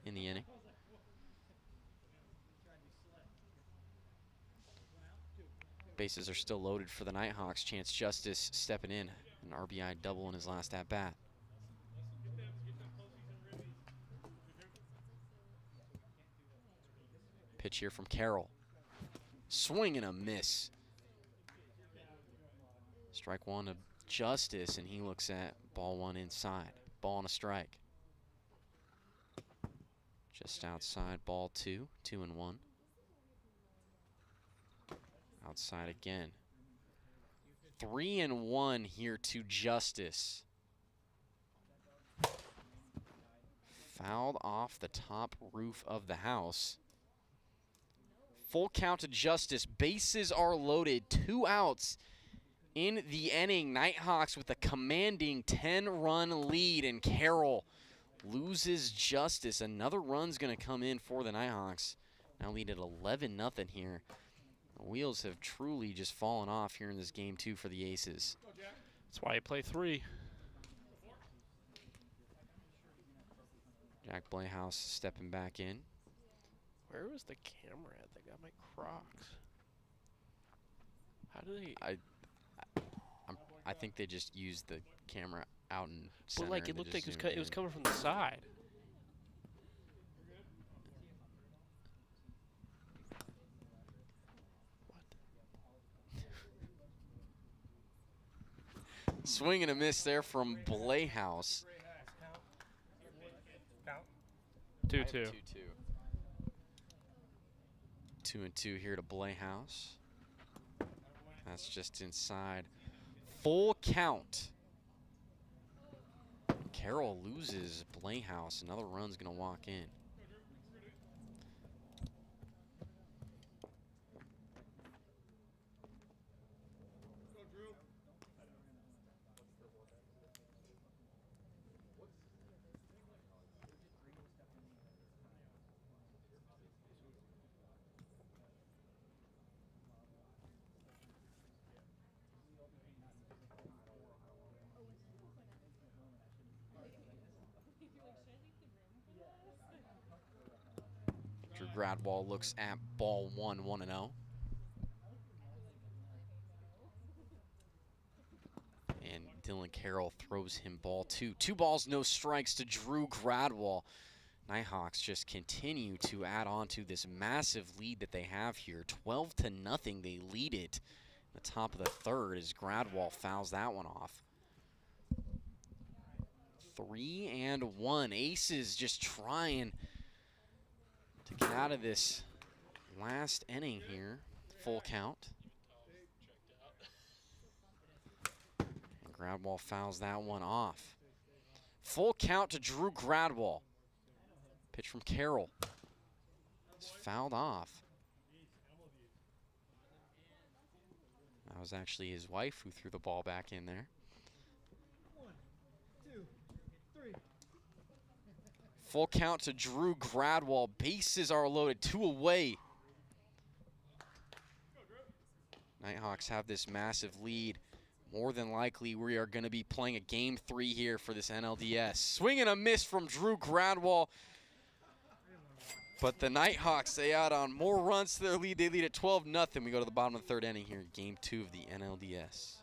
in the inning. Bases are still loaded for the Nighthawks. Chance Justice stepping in. An RBI double in his last at-bat. Pitch here from Carroll. Swing and a miss. Strike one to Justice, and he looks at ball one inside. Ball and a strike. Just outside, ball 2. 2-1. Outside again. 3-1 here to Justice. Fouled off the top roof of the house. Full count to Justice. Bases are loaded. 2 outs in the inning. Nighthawks with a commanding 10-run lead, and Carroll loses Justice. Another run's going to come in for the Nighthawks. Now lead at 11-0 here. The wheels have truly just fallen off here in this game 2 for the Aces. That's why you play 3. Jack Blayhouse stepping back in. Where was the camera at? They got my Crocs. How do they? I think they just used the camera out in center. But like it looked like it was coming from the side. Swing and a miss there from Blayhouse. 2-2. 2-2 here to Blayhouse. That's just inside. Full count. Carroll loses Blayhouse. Another run's going to walk in. Gradwohl looks at ball 1, 1-0. And Dylan Carroll throws him ball 2. 2 balls, no strikes to Drew Gradwohl. Nighthawks just continue to add on to this massive lead that they have here. 12-0, they lead it. The top of the third as Gradwohl fouls that one off. 3-1. Aces just trying to get out of this last inning here. Full count. And Gradwohl fouls that one off. Full count to Drew Gradwohl. Pitch from Carroll. It's fouled off. That was actually his wife who threw the ball back in there. 1, 2, 3. Full count to Drew Gradwohl. Bases are loaded. 2 away. Nighthawks have this massive lead. More than likely, we are going to be playing a game 3 here for this NLDS. Swing and a miss from Drew Gradwohl. But the Nighthawks, they out on more runs to their lead. They lead at 12-0. We go to the bottom of the third inning here, game 2 of the NLDS.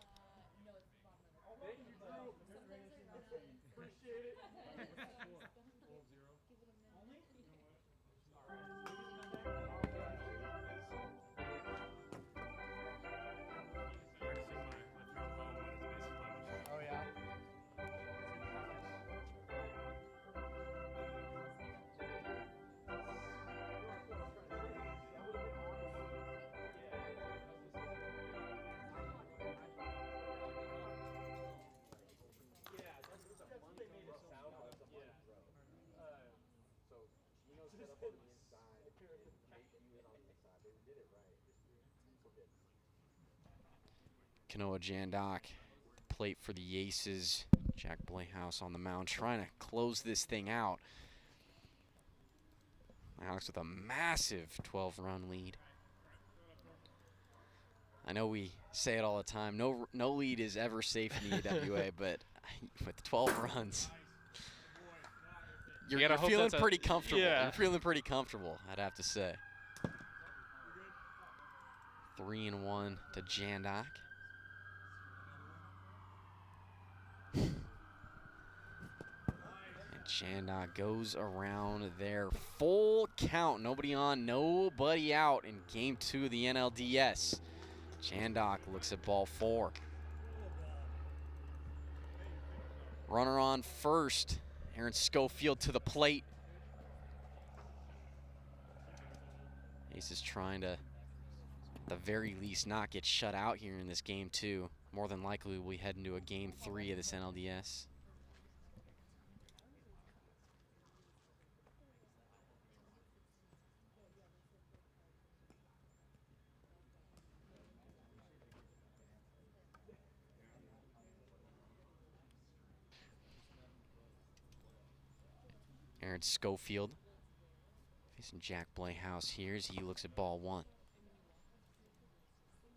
Oh, yeah? Kanoa Jandok, the plate for the Aces. Jack Blayhouse on the mound trying to close this thing out. Alex with a massive 12-run lead. I know we say it all the time, no lead is ever safe in the AWA, but with 12 runs, you're feeling pretty comfortable. Yeah. You're feeling pretty comfortable, I'd have to say. 3-1 to Jandok. Jandok goes around there. Full count. Nobody on, nobody out in game 2 of the NLDS. Jandok looks at ball 4. Runner on first. Aaron Schofield to the plate. Ace is trying to, at the very least, not get shut out here in this game 2. More than likely, we'll head into a game 3 of this NLDS. Aaron Schofield facing Jack Blayhouse here as he looks at ball 1.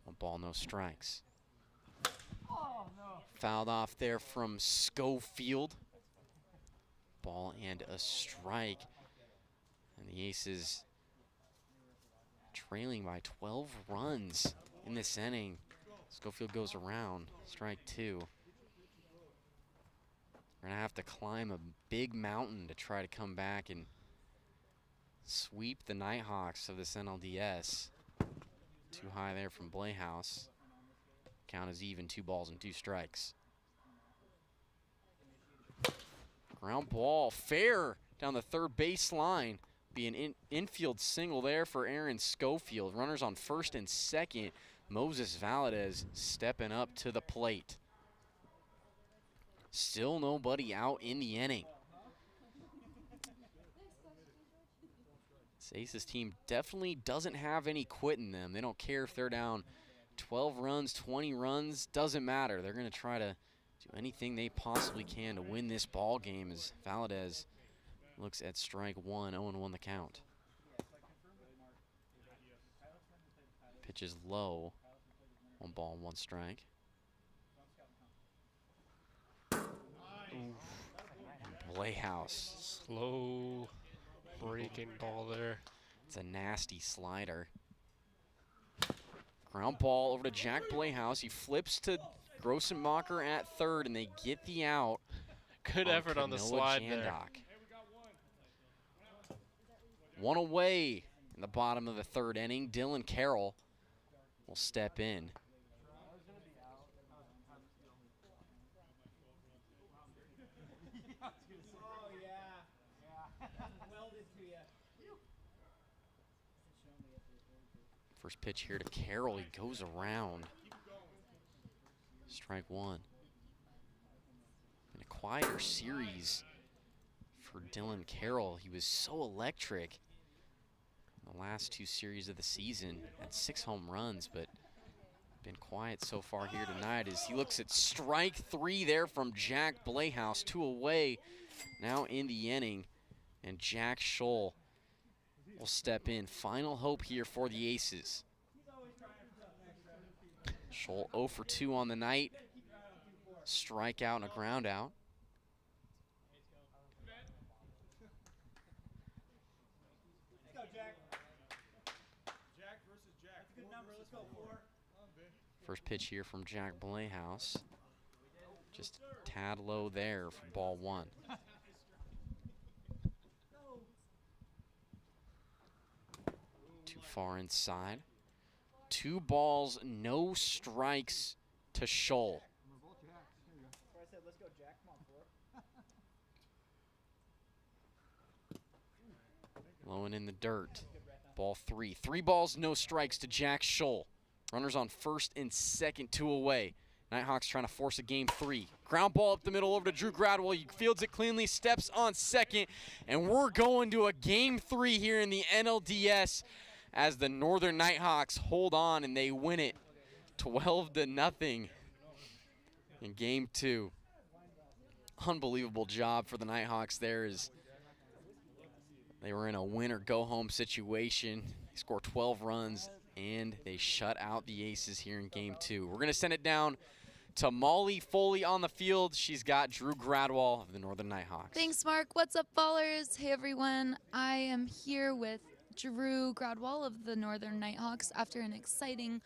1 ball, no strikes. Oh, no. Fouled off there from Schofield. Ball and a strike. And the Aces trailing by 12 runs in this inning. Schofield goes around, strike 2. We're gonna have to climb a big mountain to try to come back and sweep the Nighthawks of this NLDS. Too high there from Blayhouse. Count is even, 2 balls and 2 strikes. Ground ball, fair down the third base line. Be an infield single there for Aaron Schofield. Runners on first and second. Moses Valadez stepping up to the plate. Still nobody out in the inning. This Aces team definitely doesn't have any quit in them. They don't care if they're down 12 runs, 20 runs, doesn't matter. They're going to try to do anything they possibly can to win this ball game as Valadez looks at strike 1, 0-1 the count. Pitch is low. 1 ball, 1 strike. Blayhouse. Slow breaking ball there. It's a nasty slider. Ground ball over to Jack Blayhouse. He flips to Grossenmacher at third, and they get the out. Good effort on the slide there. 1 away in the bottom of the third inning. Dylan Carroll will step in. First pitch here to Carroll. He goes around. Strike 1. In a quieter series for Dylan Carroll. He was so electric in the last 2 series of the season. Had 6 home runs, but been quiet so far here tonight as he looks at strike 3 there from Jack Blayhouse. 2 away now in the inning. And Jack Scholl will step in. Final hope here for the Aces. Scholl 0 for 2 on the night. Strikeout and a ground out. Jack. Jack versus Jack. That's a good number. Let's go 4. First pitch here from Jack Blayhouse. Just a tad low there for ball 1. Too far inside. 2 balls, no strikes to Scholl. I said, let's go, Jack. Come on, 4. Low and in the dirt. Ball 3. 3 balls, no strikes to Jack Scholl. Runners on first and second, 2 away. Nighthawks trying to force a game 3. Ground ball up the middle over to Drew Gradwohl. He fields it cleanly, steps on second, and we're going to a game 3 here in the NLDS as the Northern Nighthawks hold on and they win it 12-0 in game 2. Unbelievable job for the Nighthawks there as they were in a win or go home situation. They score 12 runs and they shut out the Aces here in game 2. We're gonna send it down to Molly Foley on the field. She's got Drew Gradwohl of the Northern Nighthawks. Thanks, Mark. What's up, ballers? Hey, everyone. I am here with Drew Gradwohl of the Northern Nighthawks after an exciting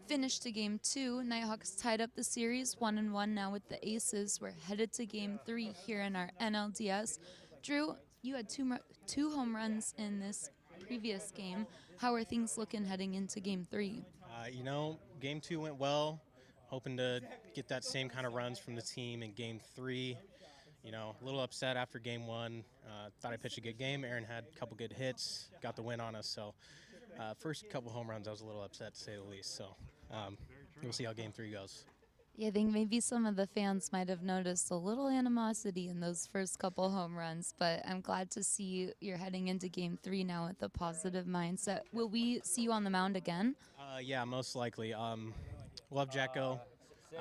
finish to game 2. Nighthawks tied up the series 1-1 now with the Aces. We're headed to game 3 here in our NLDS. Drew, you had two home runs in this previous game. How are things looking heading into game 3? You know, game 2 went well. Hoping to get that same kind of runs from the team in game 3. You know, a little upset after game 1. Thought I pitched a good game. Aaron had a couple good hits, got the win on us. So first couple home runs, I was a little upset to say the least. So we'll see how game 3 goes. Yeah, I think maybe some of the fans might have noticed a little animosity in those first couple home runs, but I'm glad to see you're heading into game 3 now with a positive mindset. Will we see you on the mound again? Yeah, most likely. We'll have Jack go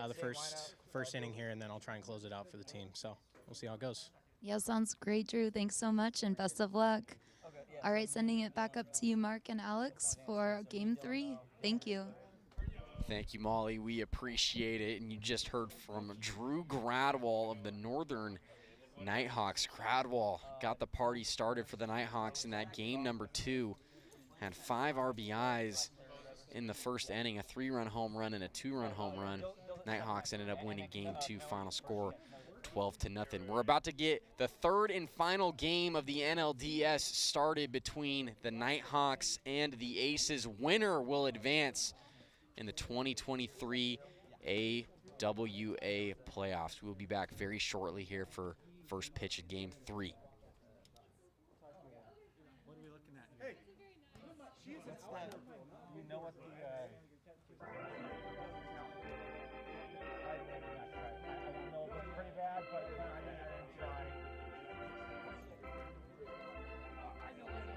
the first inning here, and then I'll try and close it out for the team. So we'll see how it goes. Yeah, sounds great, Drew. Thanks so much, and best of luck. All right, sending it back up to you, Mark and Alex, for game 3. Thank you. Thank you, Molly. We appreciate it. And you just heard from Drew Gradwohl of the Northern Nighthawks. Gradwohl got the party started for the Nighthawks in that game number 2. Had 5 RBIs in the first inning, a 3-run home run and a 2-run home run. Nighthawks ended up winning game 2, final score 12-0. We're about to get the 3rd and final game of the NLDS started between the Nighthawks and the Aces. Winner will advance in the 2023 AWA playoffs. We'll be back very shortly here for first pitch of game 3. What are we looking at here? Hey, what's that? Do you know what the I don't know if it's pretty bad, but I didn't try. I'm not trying to cheat.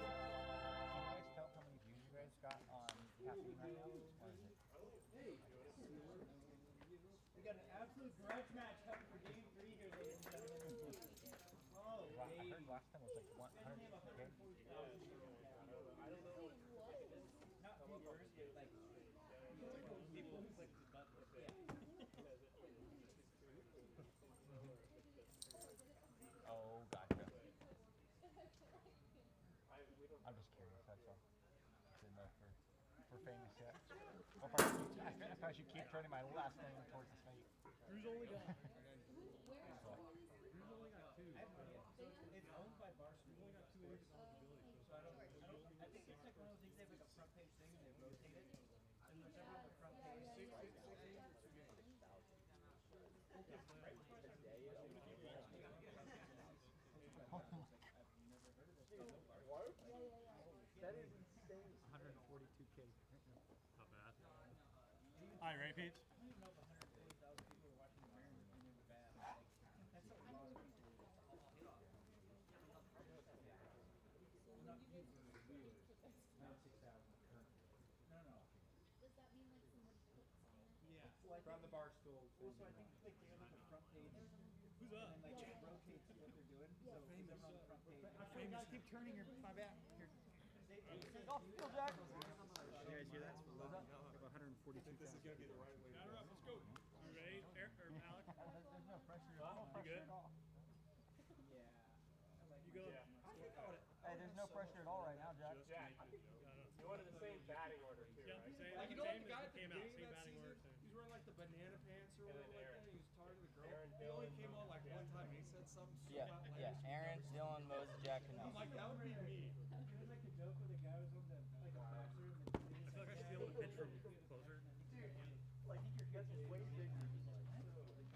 But can you guys tell how many views you guys got on caffeine right now? Or is it? We got an absolute grudge match coming for game 3 here, ladies and gentlemen. Oh, I heard last time was like 100K. Not viewers, but like people who click the button. Yeah. Oh, gotcha. I'm just curious, that's all. Didn't know if we're famous yet. Or if I should keep turning my last name towards the snake. Who's only got? Who's only got 2? It's owned by Barstool. Who's only got 2 eligibility? So I think it's like one of those things, they have like a front page thing and they rotate it. And there's ever on the front page. 6 games. That is insane. 142K. Not bad. All right, ready, Pete? I don't even know if 140,000 people are watching the Mariners and they were bad. That's a lot of people. Not viewers. 96,000 currently. No. Does that mean like somebody clicks on it? Grab the bar stool. Well, so I think like they have like a front page. Who's up? And like rotates what they're doing. So famous. On the front page. You gotta keep turning my back. Here. Off the field, Jack. You guys hear that? What's up? 142. This is gonna be the right way. Let's go. You ready, Alex? There's no pressure. You good? Yeah. You go. Hey, there's no pressure at all right now, Jack. You wanted the same batting order too, Yeah, right? Like, you know what the guy at the came out, beginning same of that batting season, order. he's wearing like the banana pants or And whatever then like Aaron. that. He was talking to the girl. Aaron, He only Dylan, came on like one time and he said something so Yeah, outlandish. Aaron, Dylan, Moses, Jack, and I'm like, that would be me. It was like the joke where the guy was on the like a boxer and the I feel like I should be able to pitch from closer. Like, he gets just way bigger.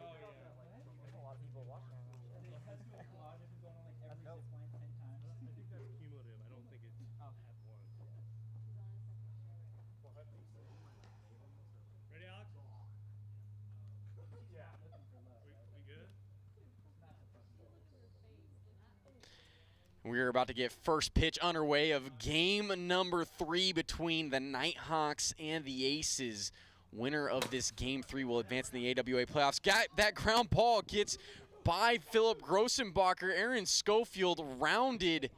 Oh, yeah. There's a lot of people watching that. it has to be collage if it's going on like every zip line 10 times. I think that's cumulative. I don't think it's at once. Ready, Alex? Yeah. We good? We're about to get first pitch underway of game number 3 between the Nighthawks and the Aces. Winner of this game 3 will advance in the AWA playoffs. Got that ground ball, gets by Philip Grossenbacher. Aaron Schofield rounded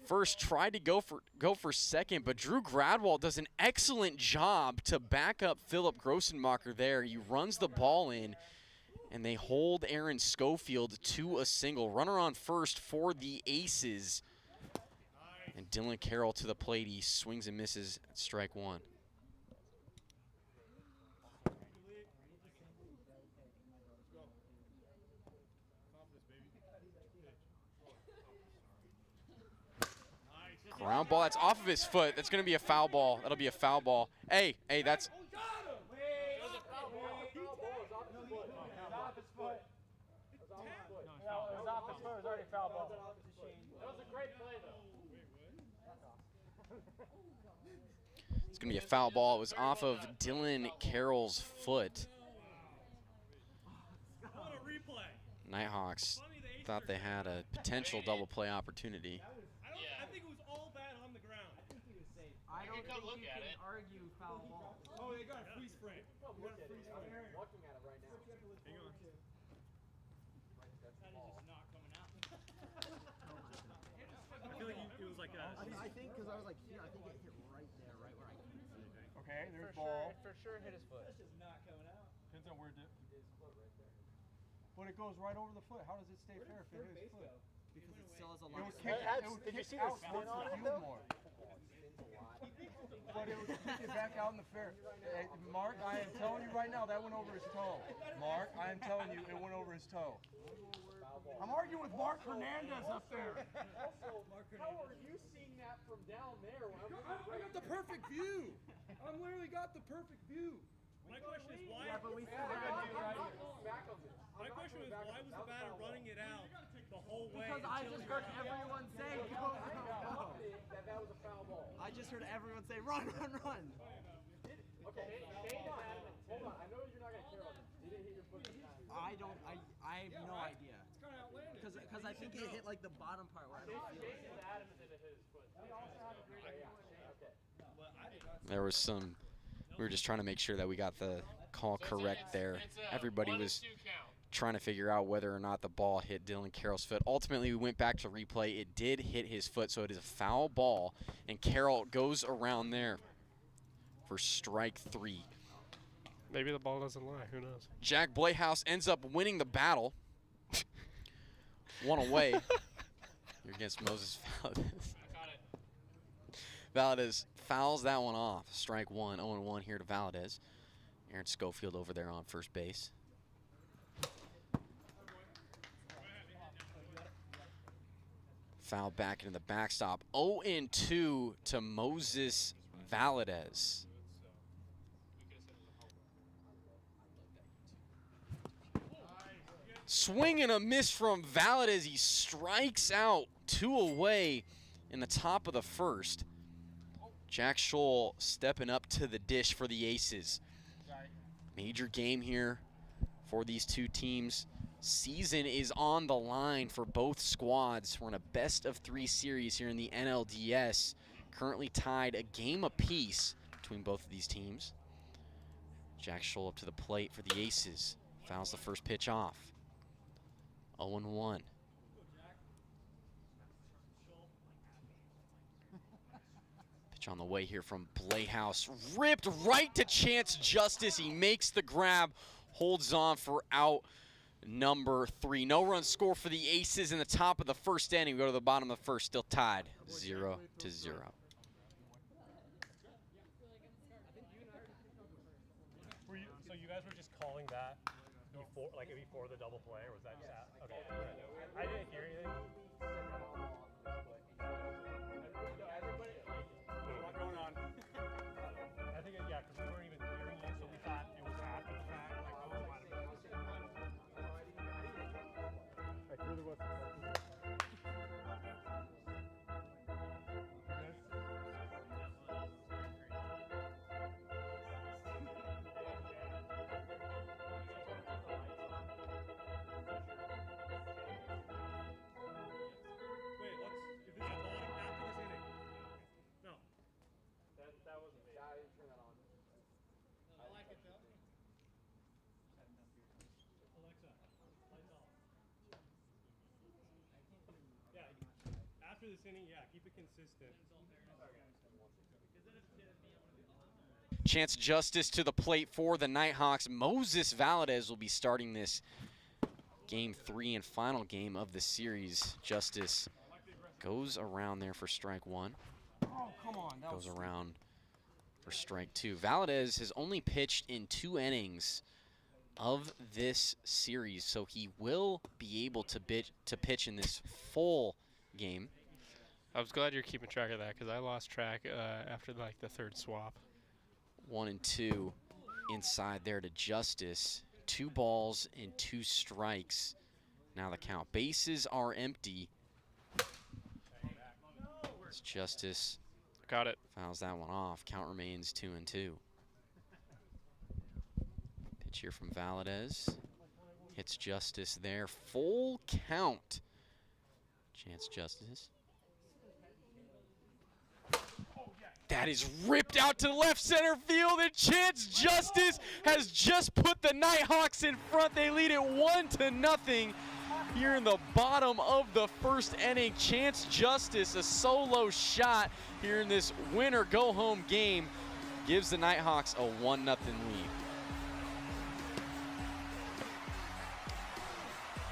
first, tried to go for second, but Drew Gradwohl does an excellent job to back up Philip Grossenbacher there. He runs the ball in, and they hold Aaron Schofield to a single. Runner on first for the Aces. And Dylan Carroll to the plate. He swings and misses at strike 1. Ground ball, that's off of his foot. That's going to be a foul ball. That'll be a foul ball. Hey, that's... It's going to be a foul ball. It was off of Dylan Carroll's foot. Nighthawks thought they had a potential double play opportunity. I think it was all bad on the ground. I don't think you can argue foul ball. Oh, they got a freeze frame. Looking at it right now. Hang on. That is just not coming out. I feel like it was like a... I think because I was like here, I think it hit right there, right where I couldn't see it. Okay, there's ball. For sure hit his foot. That's just not coming out. Depends on where but it goes right over the foot. How does it stay fair if it hits his foot? Because it still has a It lot would of kick, space. it would Did you kick see the out spin towards on the it, field though? more. But it would kick it back out in the fair. Hey, Mark, I am telling you right now, that went over his toe. Mark, I am telling you, it went over his toe. I'm arguing with Mark Hernandez up there. Also, how are you seeing that from down there? I got the perfect view. I literally got the perfect view. My question is why... Yeah, but we still My question is why was the batter running it out the whole way? Because I just heard everyone say go, go, go. That was a foul ball. I just heard everyone say run, run, run. Okay, Shane, hold on. I know you're not going to care about this. Did it hit your foot this time? I have no idea. Because I think it hit like the bottom part where I don't feel it. Shane is adamant that it hit his foot. There was some... We were just trying to make sure that we got the call correct there. Everybody was trying to figure out whether or not the ball hit Dylan Carroll's foot. Ultimately, we went back to replay. It did hit his foot, so it is a foul ball, and Carroll goes around there for strike 3. Maybe the ball doesn't lie. Who knows? Jack Blayhouse ends up winning the battle. 1 away. You're against Moses Valadez. Valadez fouls that one off. Strike 1, 0-1 here to Valadez. Aaron Schofield over there on first base. Foul back into the backstop. 0-2 to Moses Valadez. Swing and a miss from Valadez. He strikes out 2 away in the top of the first. Jack Scholl stepping up to the dish for the Aces. Major game here for these two teams. Season is on the line for both squads. We're in a best-of-3 series here in the NLDS. Currently tied a game apiece between both of these teams. Jack Scholl up to the plate for the Aces. Fouls the first pitch off. 0-1. Pitch on the way here from Playhouse. Ripped right to Chance Justice. He makes the grab, holds on for out number 3. No run score for the Aces in the top of the first inning. We go to the bottom of the first, still tied 0-0. So you guys were just calling that before the double play, or was that just okay? I didn't hear anything. What's going on? I think yeah, because we weren't even hearing you, so we thought it was after the fact. Like, oh, it might have been. I really wasn't expecting it. After this inning, yeah, keep it consistent. Chance Justice to the plate for the Nighthawks. Moses Valadez will be starting this game 3 and final game of the series. Justice goes around there for strike 1. Oh, come on. Goes around for strike 2. Valadez has only pitched in 2 innings of this series, so he will be able to pitch in this full game. I was glad you're keeping track of that because I lost track after like the 3rd swap. 1-2 inside there to Justice. 2 balls and 2 strikes. Now the count. Bases are empty. It's Justice. Got it. Fouls that one off. Count remains 2-2. Pitch here from Valadez. Hits Justice there. Full count. Chance Justice. That is ripped out to left center field, and Chance Justice has just put the Nighthawks in front. They lead it 1-0 here in the bottom of the first inning. Chance Justice, a solo shot here in this winner go-home game, gives the Nighthawks a 1-0 lead.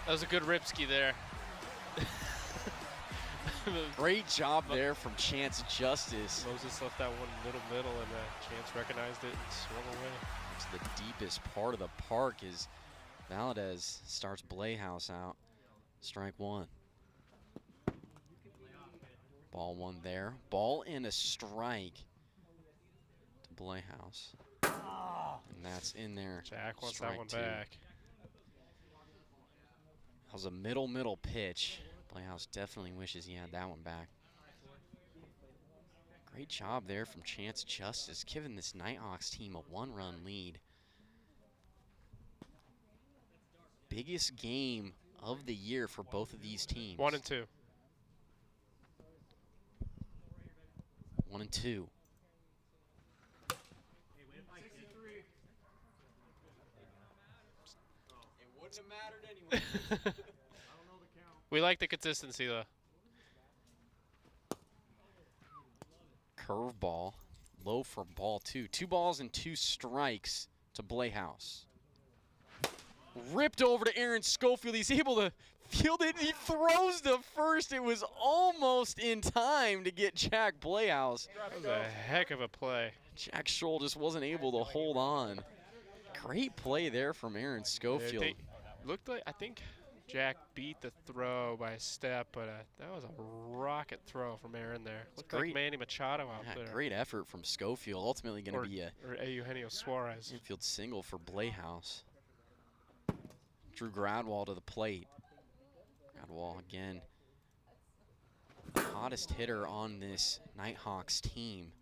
That was a good ripski there. Great job there from Chance Justice. Moses left that one middle, and Chance recognized it and swung away. To the deepest part of the park as Valadez starts Playhouse out. Strike 1. Ball 1 there. Ball and a strike to Playhouse. And that's in there. Jack wants Strike that one 2. back. That was a middle pitch. Playhouse definitely wishes he had that one back. Great job there from Chance Justice, giving this Nighthawks team a 1-run lead. Biggest game of the year for both of these teams. 1-2. 1-2. It wouldn't have mattered anyway. We like the consistency, though. Curveball, low for ball 2. 2 balls and 2 strikes to Playhouse. Ripped over to Aaron Schofield. He's able to field it. He throws to first. It was almost in time to get Jack Playhouse. That was a heck of a play. Jack Scholl just wasn't able to hold on. Great play there from Aaron Schofield. I think Jack beat the throw by a step, but that was a rocket throw from Aaron there. Looked like Manny Machado out there. Great effort from Schofield. Ultimately going to be a Eugenio Suarez. infield single for Playhouse. Drew Gradwohl to the plate. Gradwohl again, the hottest hitter on this Nighthawks team.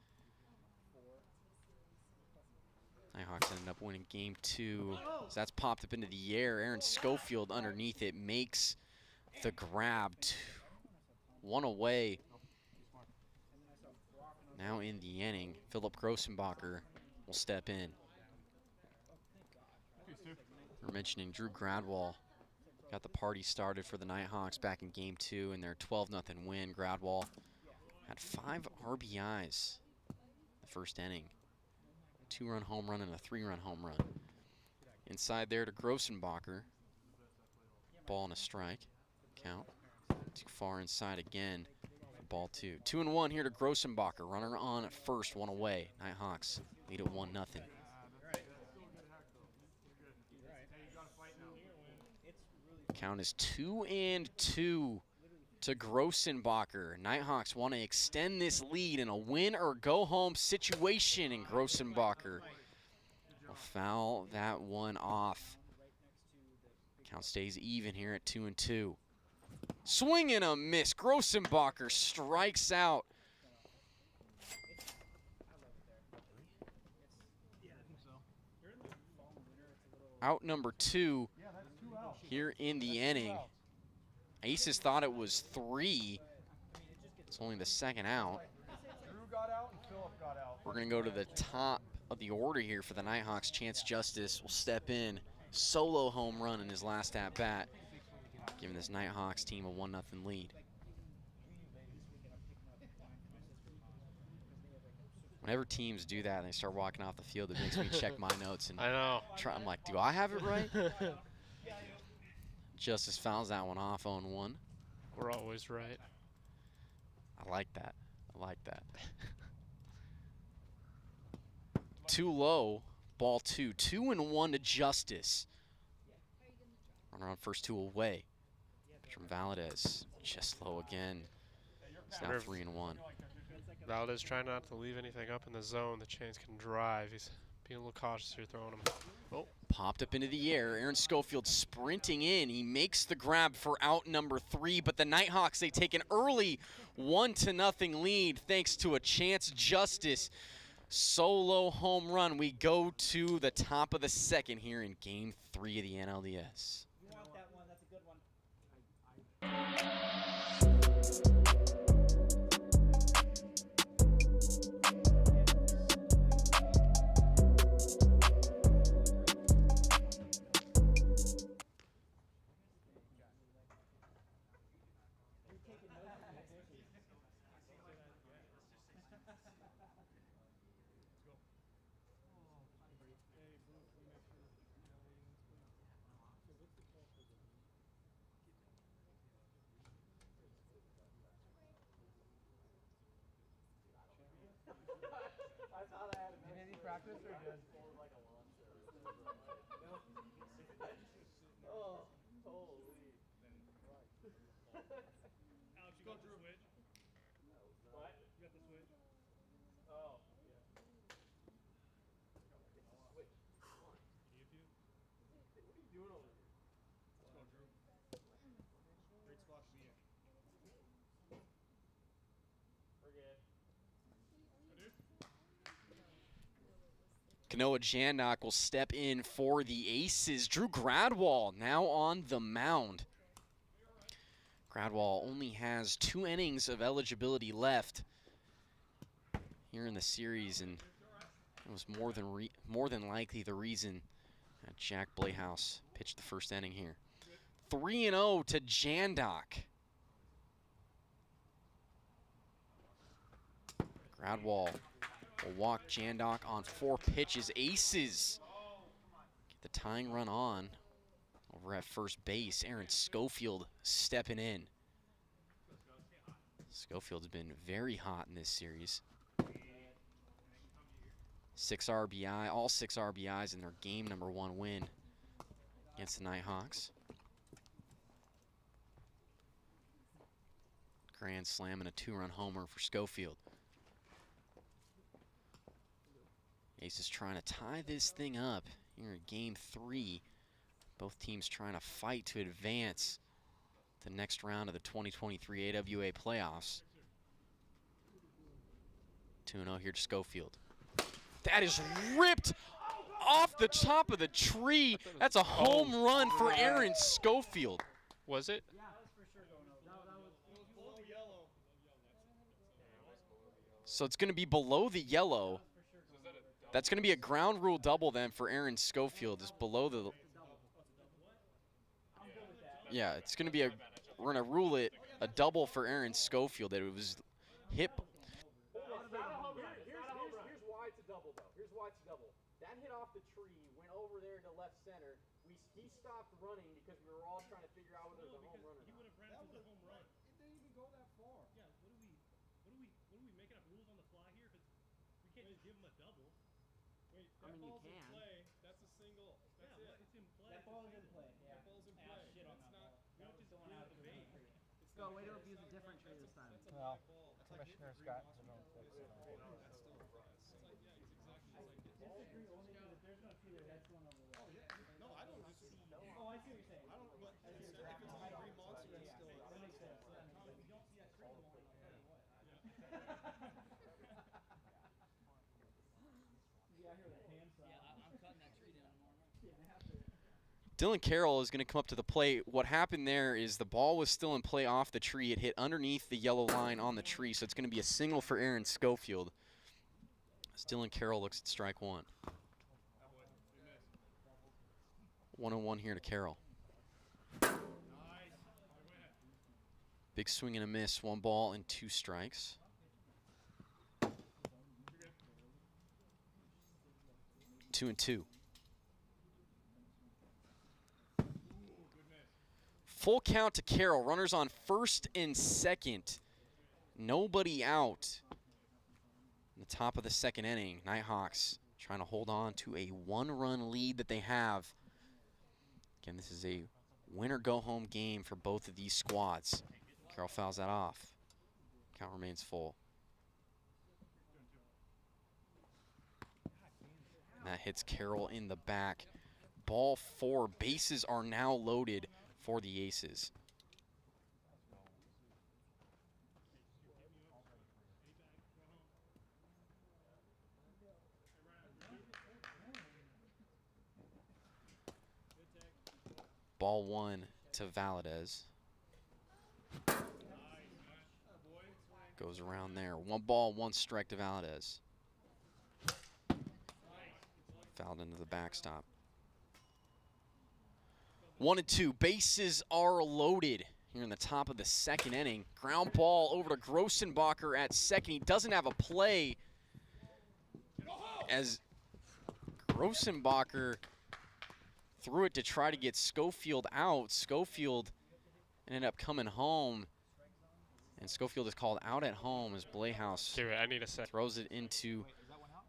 Nighthawks ended up winning game 2. So that's popped up into the air. Aaron Schofield underneath it makes the grab. 1 away. Now in the inning, Philip Grossenbacher will step in. We're mentioning Drew Gradwohl got the party started for the Nighthawks back in Game 2 in their 12-0 win. Gradwohl had 5 RBIs the first inning. A 2-run home run and a 3-run home run. Inside there to Grossenbacher. Ball and a strike. Count. Too far inside again for ball 2. 2-1 here to Grossenbacher. Runner on at first, 1 away. Nighthawks lead at 1-0. Count is 2-2 to Grossenbacher. Nighthawks want to extend this lead in a win or go home situation, and Grossenbacher will foul that one off. Count stays even here at 2-2. Swing and a miss. Grossenbacher strikes out. Out number 2 here in the inning. Aces thought it was 3. It's only the second out. We're going to go to the top of the order here for the Nighthawks. Chance Justice will step in. Solo home run in his last at-bat, giving this Nighthawks team a 1-0 lead. Whenever teams do that and they start walking off the field, it makes me check my notes and I know. I'm like, do I have it right? Justice fouls that one off, 0-1. We're always right. I like that. I like that. Too low, ball 2. 2-1 to Justice. Runner on first, 2 away. Pitch from Valadez, just low again. It's now 3-1. Valadez trying not to leave anything up in the zone. The Chains can drive. He's being a little cautious here, throwing him. Oh. Popped up into the air. Aaron Schofield sprinting in. He makes the grab for out number 3, but the Nighthawks, they take an early 1-0 lead thanks to a Chance Justice solo home run. We go to the top of the second here in Game 3 of the NLDS. You want that one. That's a good one. Practice or good? Oh, holy. Alex, you got the switch? What? You got the switch? Oh, yeah. Switch. YouTube? What are you doing over here? Let's go, Drew. Great spot to be in. We're good. Kanoa Jandok will step in for the Aces. Drew Gradwohl now on the mound. Gradwohl only has 2 innings of eligibility left here in the series, and it was more than likely the reason that Jack Blehouse pitched the first inning here. 3-0 to Jandok. Gradwohl will walk Jandok on 4 pitches. Aces get the tying run on over at first base. Aaron Schofield stepping in. Schofield's been very hot in this series. 6 RBI, all 6 RBIs in their game number 1 win against the Nighthawks. Grand slam and a 2-run homer for Schofield. Aces trying to tie this thing up here in Game 3. Both teams trying to fight to advance to the next round of the 2023 AWA playoffs. 2-0 here to Schofield. That is ripped off the top of the tree. That's a home run for Aaron Schofield. Was it? So it's going to be below the yellow. That's going to be a ground rule double then for Aaron Schofield. Just below the Yeah, it's going to be we're going to rule it a double for Aaron Schofield. That it was hip. Here's why it's a double, though. Here's why it's a double. That hit off the tree, went over there to left center. He stopped running because we were all trying to figure out whether it was a home run or not. He would have ran to the home run. It didn't even go that far. Yeah, what are we making up rules on the fly here? Because we can't just give him a double. Wait, I mean, you ball's in can. play. That's a single. That's it. It's in play. That ball is in play. Yeah. That ball's in Ah, play. shit on That's that not. ball. We don't just Someone rule out the there. bait. Let's go. Way to use a different tree this time. That's a Well, live ball. Commissioner's got his own fix. That's still a run. Disagree only because if there's no tree there, that's going over there. Oh yeah. No, I don't disagree. Oh, I see what you're saying. I don't. But I see if what it's you're a saying. green monster, that's still. That makes sense. That makes sense. You don't see that tree in the morning, I'll tell you what. Yeah, I hear that handsaw. Yeah, I'm cutting that tree down tomorrow night. Dylan Carroll is going to come up to the plate. What happened there is the ball was still in play off the tree. It hit underneath the yellow line on the tree, so it's going to be a single for Aaron Schofield. As Dylan Carroll looks at strike one. 1-0-1 here to Carroll. Big swing and a miss. 1 ball and 2 strikes. Two and two. Full count to Carroll. Runners on first and second. Nobody out. In the top of the second inning, Nighthawks trying to hold on to a 1-run lead that they have. Again, this is a win-or-go-home game for both of these squads. Carroll fouls that off. Count remains full. And that hits Carroll in the back. Ball 4. Bases are now loaded for the Aces. Ball 1 to Valadez. Goes around there. 1 ball, 1 strike to Valadez. Fouled into the backstop. 1-2. Bases are loaded here in the top of the second inning. Ground ball over to Grossenbacher at second. He doesn't have a play as Grossenbacher threw it to try to get Schofield out. Schofield ended up coming home, and Schofield is called out at home as Blehaus I need a sec. throws it into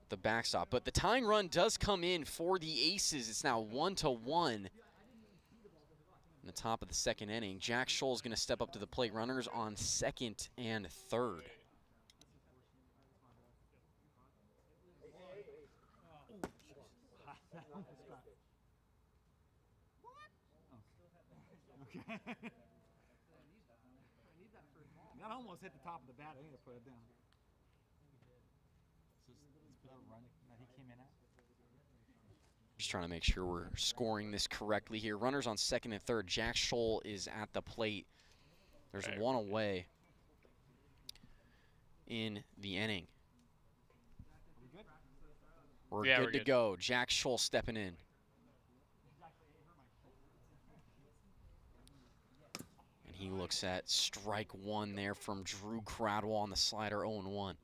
the backstop. But the tying run does come in for the Aces. It's now 1-1 in the top of the second inning. Jack Scholl is going to step up to the plate. Runners on second and third. Okay. That almost hit the top of the bat. I need to put it down. Just trying to make sure we're scoring this correctly here. Runners on second and third. Jack Scholl is at the plate. There's one away in the inning. We're good to go. Jack Scholl stepping in. And he looks at strike 1 there from Drew Gradwohl on the slider, 0-1.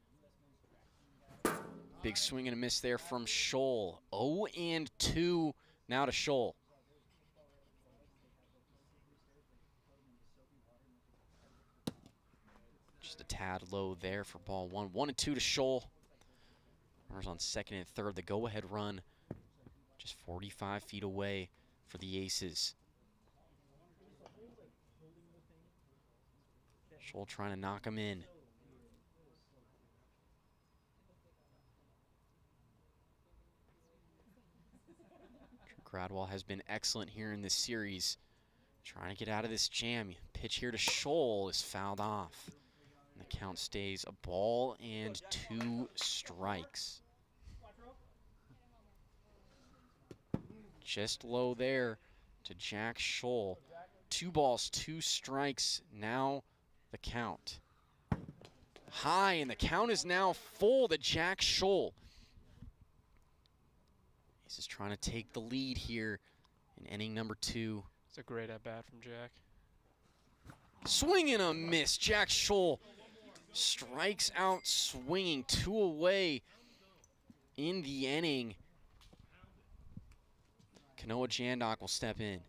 Big swing and a miss there from Scholl. 0-2 now to Scholl. Just a tad low there for ball 1. 1-2 to Scholl. Runners on second and third. The go-ahead run just 45 feet away for the Aces. Scholl trying to knock him in. Gradwohl has been excellent here in this series. Trying to get out of this jam. Pitch here to Scholl is fouled off. And the count stays a ball and 2 strikes. Just low there to Jack Scholl. 2 balls, 2 strikes. Now the count. High, and the count is now full to Jack Scholl. He's just trying to take the lead here in inning number 2. It's a great at-bat from Jack. Swing and a miss. Jack Scholl strikes out swinging, 2 away in the inning. Kanoa Jandok will step in.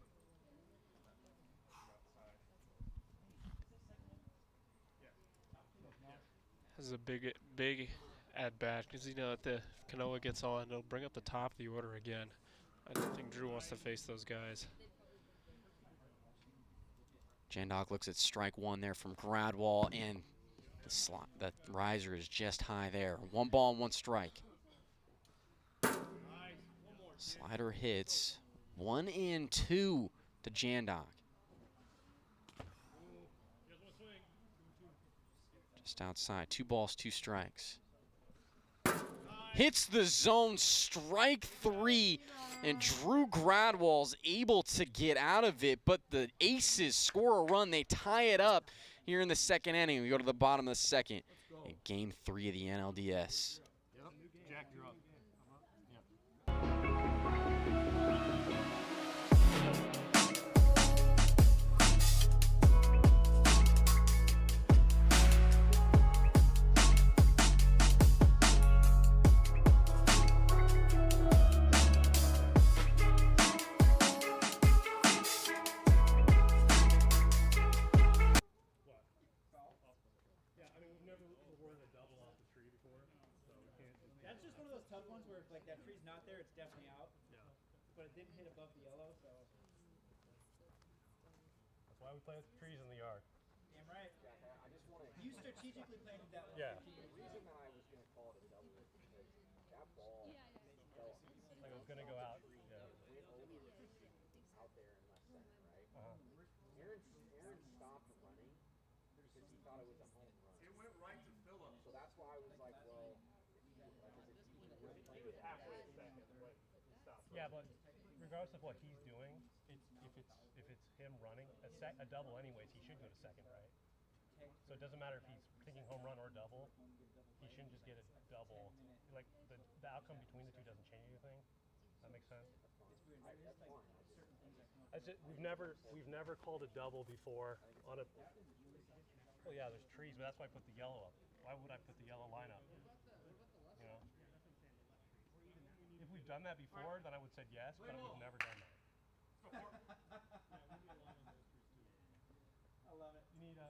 This is a big at-bat because you know if the Kanoa gets on, it'll bring up the top of the order again. I don't think Drew wants to face those guys. Jandok looks at strike 1 there from Gradwohl, and the riser is just high there. 1 ball and 1 strike. Slider hits. 1 and 2 to Jandok. Just outside. 2 balls, 2 strikes. Hits the zone, strike 3, and Drew Gradwohl's able to get out of it, but the Aces score a run. They tie it up here in the 2nd inning. We go to the bottom of the 2nd in Game 3 of the NLDS. Jack, you're up. That's just one of those tough ones where if like that tree's not there, it's definitely out. Yeah. But it didn't hit above the yellow, so. That's why we play with trees in the yard. Damn right. I just want to. You strategically planted that one. Yeah. The reason that I was going to call it a double is because that ball fell Like it was going to go out. Yeah. went over out there in left center, right? Aaron stopped running because he thought it was a home run. It went right to Phillip. So that's why I was like, well, He was halfway to second when he stopped. Yeah, but regardless of what he's doing, if it's him running a double anyways, he should go to second, right? So it doesn't matter if he's thinking home run or double. He shouldn't just get a double. Like the outcome between the two doesn't change anything. That makes sense. We've never called a double before on a. Well, yeah, there's trees, but that's why I put the yellow up. Why would I put the yellow line up? You know. If we've done that before, then I would say yes, but we've never done that. I love it. You need a.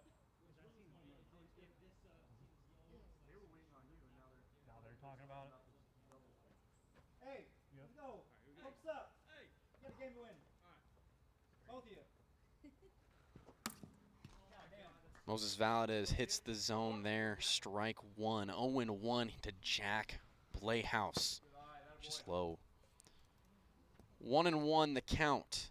They were waiting on you, and Now they're talking about it. Hey, Yep. let's go. Hooks up. Hey, you got a game to win. All right. Both of you. Moses Valadez hits the zone there. Strike 1. 0-1 to Jack Playhouse. Just low. 1-1 the count.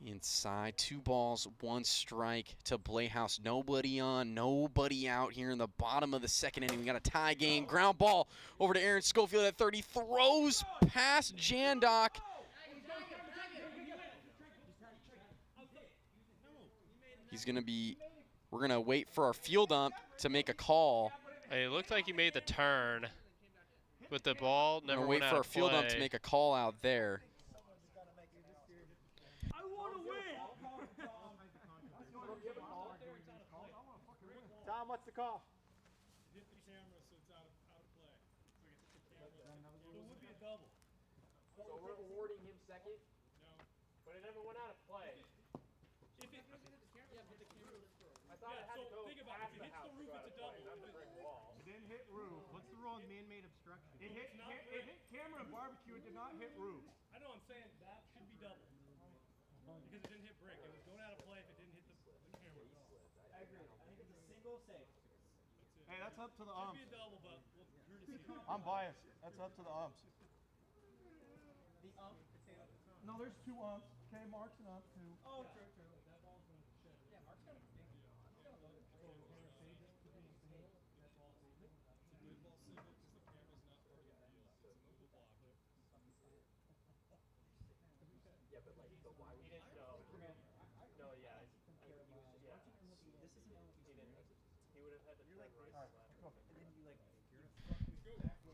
Inside, 2 balls, 1 strike to Playhouse. Nobody on, nobody out here in the bottom of the 2nd inning. We got a tie game. Ground ball over to Aaron Schofield at 30. Throws past Jandok. He's going to be, we're going to wait for our field ump to make a call. Hey, it looked like he made the turn, but the ball never went wait out for our of field ump play. to make a call out there. I want to win. Tom, what's the call? Hit the camera so it's out of play. So it would be a double. So we're awarding him second? No. But it never went out of play. If it hit the camera, I thought it had to go think about past it. If it hits the roof, it's a double. It didn't hit roof. What's the rule on man-made obstruction? It hit camera and barbecue. It did not hit roof. I know, I'm saying that should be double. Because it didn't hit brick. It was going out of play if it didn't hit the camera. I agree. I think it's a single safe. Hey, that's up to the umps. Should be a double, but we'll courtesy. I'm biased. That's up to the umps. The ump. No, there's 2 umps. Okay, Mark's an ump too. Oh, true. That ball's going to shed. Yeah, Mark's got a big. Yeah, but like, so why would he didn't know? No, yeah. This isn't He would have had to turn right. and then you like.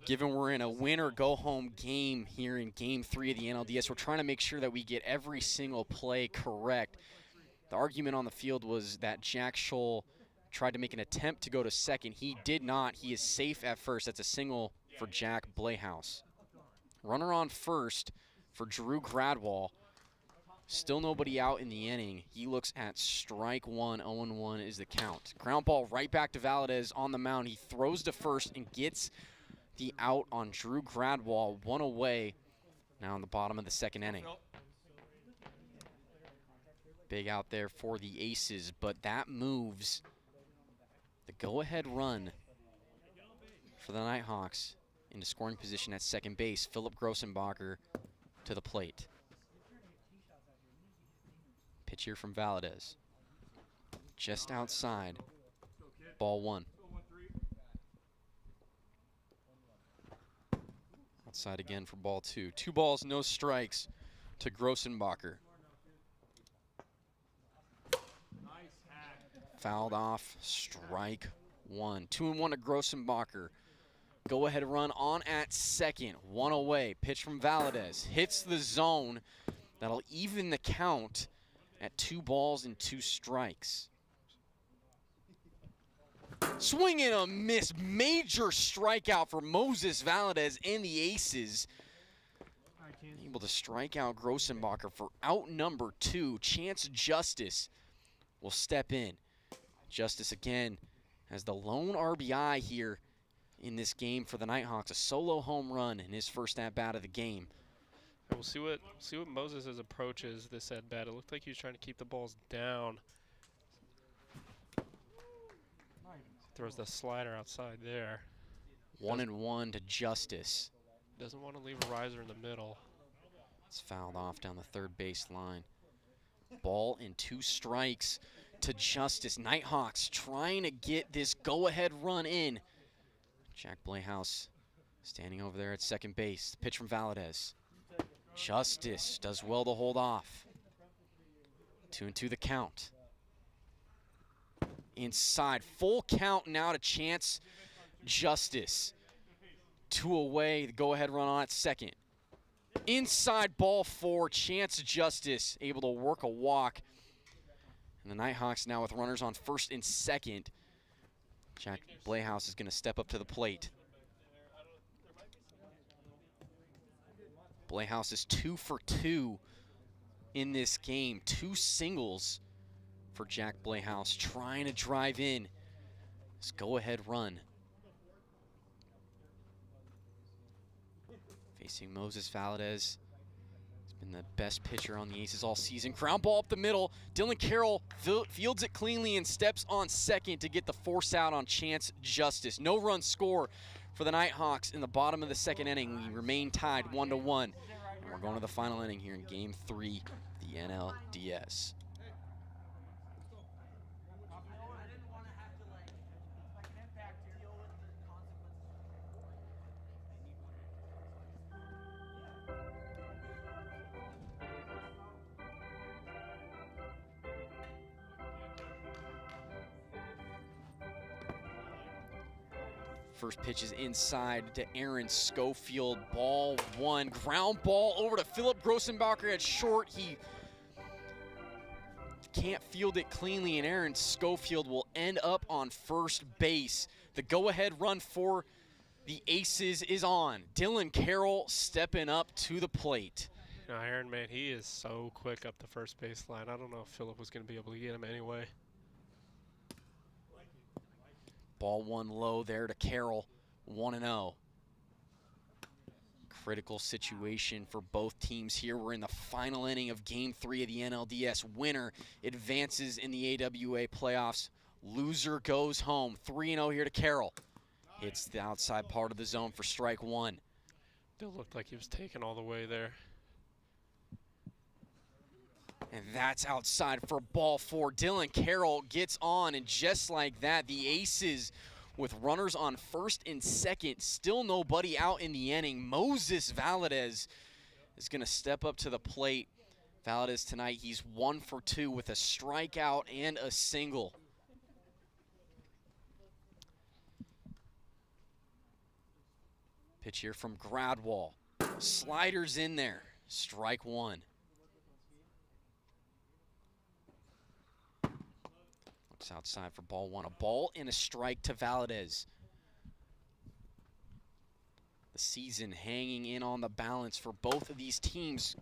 Given we're in a win-or-go-home game here in Game 3 of the NLDS, we're trying to make sure that we get every single play correct. The argument on the field was that Jack Scholl tried to make an attempt to go to second. He did not. He is safe at first. That's a single for Jack Blehaus. Runner on first for Drew Gradwohl. Still nobody out in the inning. He looks at strike one. 0-1 is the count. Ground ball right back to Valadez on the mound. He throws to first and gets the out on Drew Gradwohl. One away now in the bottom of the second inning. Big out there for the Aces, but that moves the go-ahead run for the Nighthawks into scoring position at second base. Philip Grossenbacher to the plate. Pitch here from Valadez. Just outside. Ball one. Outside again for ball two. 2 balls, no strikes to Grossenbacher. Fouled off, strike one. 2-1 to Grossenbacher. Go ahead run on at second. One away. Pitch from Valadez. Hits the zone. That'll even the count at 2 balls and 2 strikes. Swing and a miss. Major strikeout for Moses Valadez and the Aces. Able to strike out Grossenbacher for out number 2. Chance Justice will step in. Justice again has the lone RBI here in this game for the Nighthawks. A solo home run in his first at-bat of the game. And we'll see what Moses' approach is this at-bat. It looked like he was trying to keep the balls down. Throws the slider outside there. 1-1 to Justice. Doesn't want to leave a riser in the middle. It's fouled off down the third base line. Ball and 2 strikes to Justice. Nighthawks trying to get this go-ahead run in. Jack Blehaus standing over there at second base. The pitch from Valadez. Justice does well to hold off. 2-2 the count. Inside, full count now to Chance Justice. 2 away, the go-ahead run on at second. Inside ball 4, Chance Justice able to work a walk. And the Nighthawks now with runners on first and second. Jack Blehaus is going to step up to the plate. Blehaus is 2 for 2 in this game. 2 singles for Jack Blehaus, trying to drive in this go-ahead run. Facing Moses Valadez. He's been the best pitcher on the Aces all season. Ground ball up the middle. Dylan Carroll fields it cleanly and steps on second to get the force out on Chance Justice. No run score for the Nighthawks in the bottom of the second inning. We remain tied 1-1. And we're going to the final inning here in Game 3 of the NLDS. First pitch is inside to Aaron Schofield. Ball 1. Ground ball over to Philip Grossenbacher at short. He can't field it cleanly, and Aaron Schofield will end up on first base. The go-ahead run for the Aces is on. Dylan Carroll stepping up to the plate. You know, Aaron, man, he is so quick up the first base line. I don't know if Philip was going to be able to get him anyway. Ball 1 low there to Carroll, 1-0. Critical situation for both teams here. We're in the final inning of Game 3 of the NLDS. Winner advances in the AWA playoffs. Loser goes home. 3-0 here to Carroll. Hits the outside part of the zone for strike 1. Still looked like he was taken all the way there. And that's outside for ball 4. Dylan Carroll gets on, and just like that, the Aces with runners on first and second, still nobody out in the inning. Moses Valadez is going to step up to the plate. Valadez tonight, he's 1 for 2 with a strikeout and a single. Pitch here from Gradwohl. Sliders in there. Strike one. Looks outside for ball one. A ball and a strike to Valadez. The season hanging in on the balance for both of these teams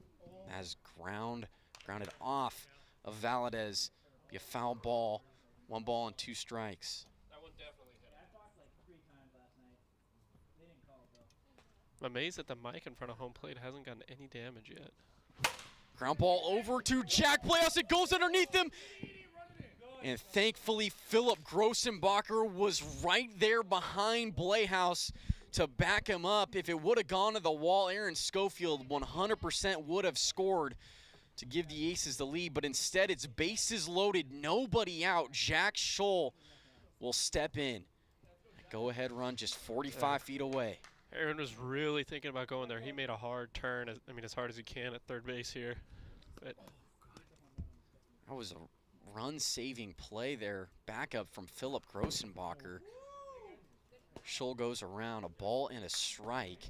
as grounded off of Valadez. Be a foul ball. 1 ball and 2 strikes. That one definitely hit. I talked like 3 times last night. They didn't call it though. I'm amazed that the mic in front of home plate hasn't gotten any damage yet. Ground ball over to Jack Playhouse. It goes underneath him. And thankfully, Philip Grossenbacher was right there behind Playhouse to back him up. If it would have gone to the wall, Aaron Schofield 100% would have scored to give the Aces the lead, but instead it's bases loaded, nobody out. Jack Scholl will step in. Go-ahead run just 45 feet away. Aaron was really thinking about going there. He made a hard turn, as hard as he can at third base here. But that was a run-saving play there. Backup from Philip Grossenbacher. Scholl goes around, a ball and a strike.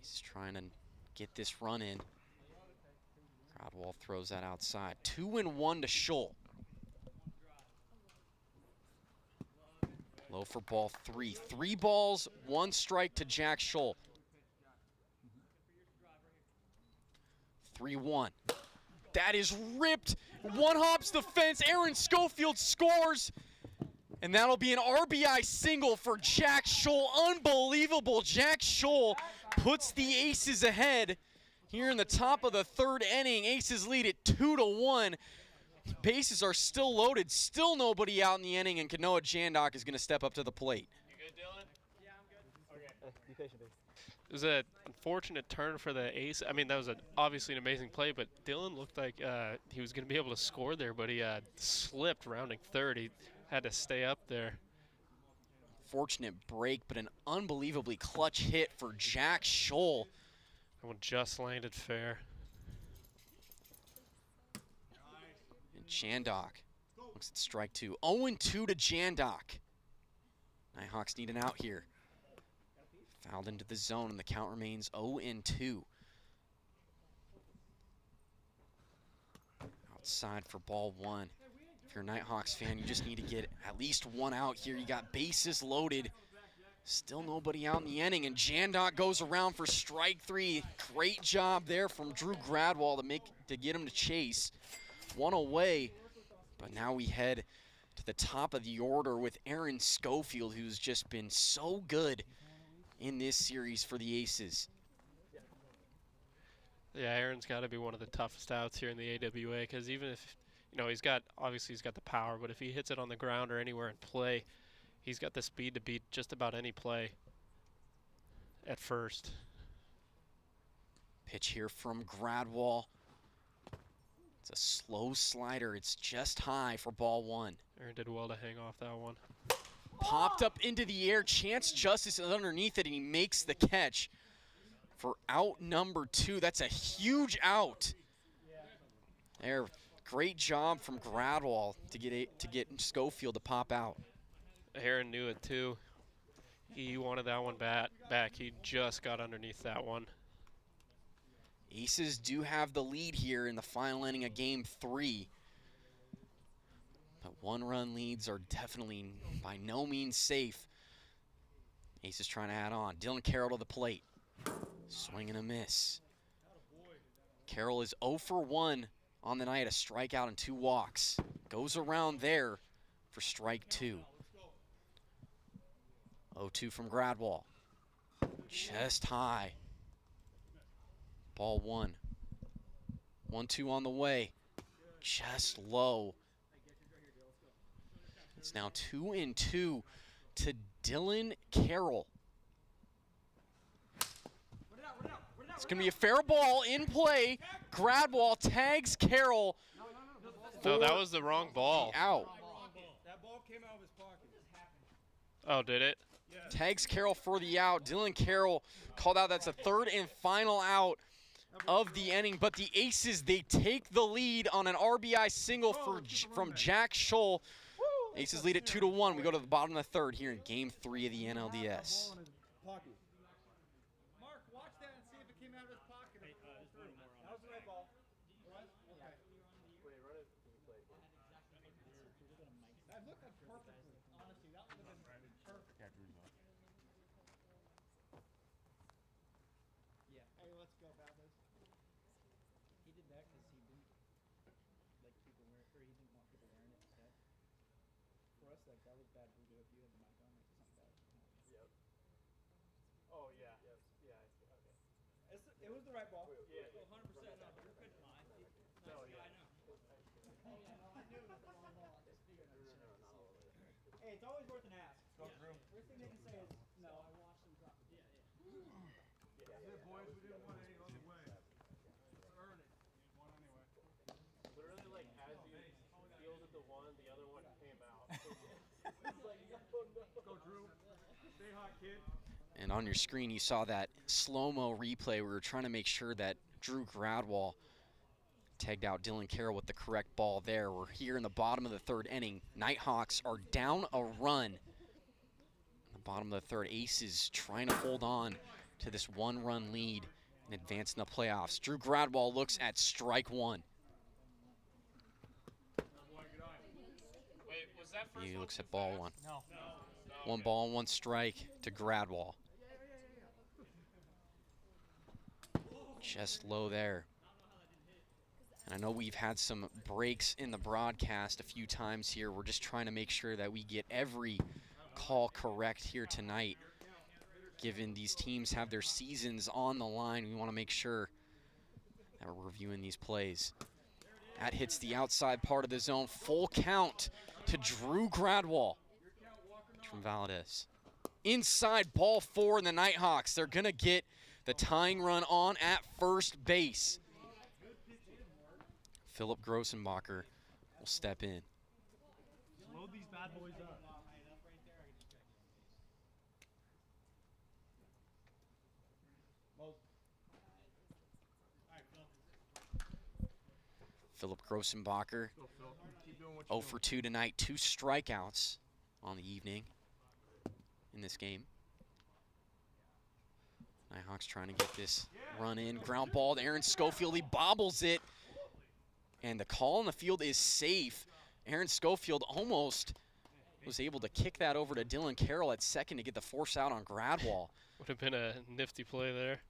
He's trying to get this run in. Gradwohl throws that outside. 2-1 to Scholl. Low for ball 3. 3 balls, 1 strike to Jack Scholl. 3-1. That is ripped. 1 hops the fence. Aaron Schofield scores. And that'll be an RBI single for Jack Scholl. Unbelievable. Jack Scholl puts the Aces ahead here in the top of the 3rd inning. Aces lead it 2-1. Bases are still loaded. Still nobody out in the inning, and Kanoa Jandok is going to step up to the plate. You good, Dylan? Yeah, I'm good. Okay. Be patient, baby. It was an unfortunate turn for the Ace. That was obviously an amazing play, but Dylan looked like he was going to be able to score there, but he slipped rounding third. He had to stay up there. Fortunate break, but an unbelievably clutch hit for Jack Scholl. That one just landed fair. And Jandok looks at strike 2. 0-2 to Jandok. Nighthawks need an out here. Fouled into the zone, and the count remains 0-2. Outside for ball 1. If you're a Nighthawks fan, you just need to get at least 1 out here. You got bases loaded. Still nobody out in the inning, and Jandok goes around for strike 3. Great job there from Drew Gradwohl to get him to chase. 1 away, but now we head to the top of the order with Aaron Schofield, who's just been so good in this series for the Aces. Yeah, Aaron's got to be one of the toughest outs here in the AWA, because even if, he's got the power, but if he hits it on the ground or anywhere in play, he's got the speed to beat just about any play at first. Pitch here from Gradwohl. It's a slow slider. It's just high for ball 1. Aaron did well to hang off that one. Popped up into the air. Chance Justice is underneath it, and he makes the catch for out number 2. That's a huge out. There, great job from Gradwohl to get Schofield to pop out. Aaron knew it too. He wanted that one back. He just got underneath that one. Aces do have the lead here in the final inning of game 3. But 1-run leads are definitely by no means safe. Aces trying to add on. Dylan Carroll to the plate. Swing and a miss. Carroll is 0 for 1 on the night. A strikeout and 2 walks. Goes around there for strike 2. 0-2 from Gradwohl. Just high. Ball 1. 1-2 on the way. Just low. It's now 2-2 to Dylan Carroll. It's going to be a fair ball in play. Gradwohl tags Carroll. No, that was the wrong ball. Out. That ball came out of his pocket. Oh, did it? Yeah. Tags Carroll for the out. Dylan Carroll called out. That's a 3rd and final out of the inning. But the Aces, they take the lead on an RBI single from Jack Scholl. Aces lead at 2-1. We go to the bottom of the third here in Game 3 of the NLDS. Mark, watch that and see if it came out of his pocket. That was the right ball. Okay. Wait, run it. Can you play again? That looked like perfectly. Honestly, that would have been perfect. Yeah. Hey, let's go, bad news. He did that because he didn't like people wearing, or he didn't want people wearing it instead. For us, like that was bad voodoo if you had the mic on, like something bad. Yep. Oh yeah. Yep. Yeah. Okay. It was the right ball. Yeah. 100%. No, you couldn't lie. No, yeah. I know. I knew it was the wrong ball. I just figured I'd check to see. Hey, it's always worth an ask. Go through. First thing they can say is, no, I watched them drop it. Yeah. That's it, boys. We didn't want any other way. Earn it. One anyway. Literally, like as he feels at the one, the other one came out. It's like, oh no. Go, Drew. Stay hot, kid. And on your screen, you saw that slow-mo replay. We were trying to make sure that Drew Gradwohl tagged out Dylan Carroll with the correct ball there. We're here in the bottom of the third inning. Nighthawks are down a run. The bottom of the third, Aces trying to hold on to this one-run lead and advance in the playoffs. Drew Gradwohl looks at strike one. Wait, was that first He one looks too at ball fast? one. No. One ball and one strike to Gradwohl. Just low there. And I know we've had some breaks in the broadcast a few times here. We're just trying to make sure that we get every call correct here tonight. Given these teams have their seasons on the line, we want to make sure that we're reviewing these plays. That hits the outside part of the zone. Full count to Drew Gradwohl from Valdez. Inside, ball four in the Nighthawks. They're going to get the tying run on at first base. Philip Grossenbacher will step in. Load these bad boys up. Philip Grossenbacher, 0 for 2 tonight, 2 strikeouts on the evening in this game. Nighthawks trying to get this run in. Ground ball to Aaron Schofield. He bobbles it. And the call on the field is safe. Aaron Schofield almost was able to kick that over to Dylan Carroll at second to get the force out on Gradwohl. Would have been a nifty play there.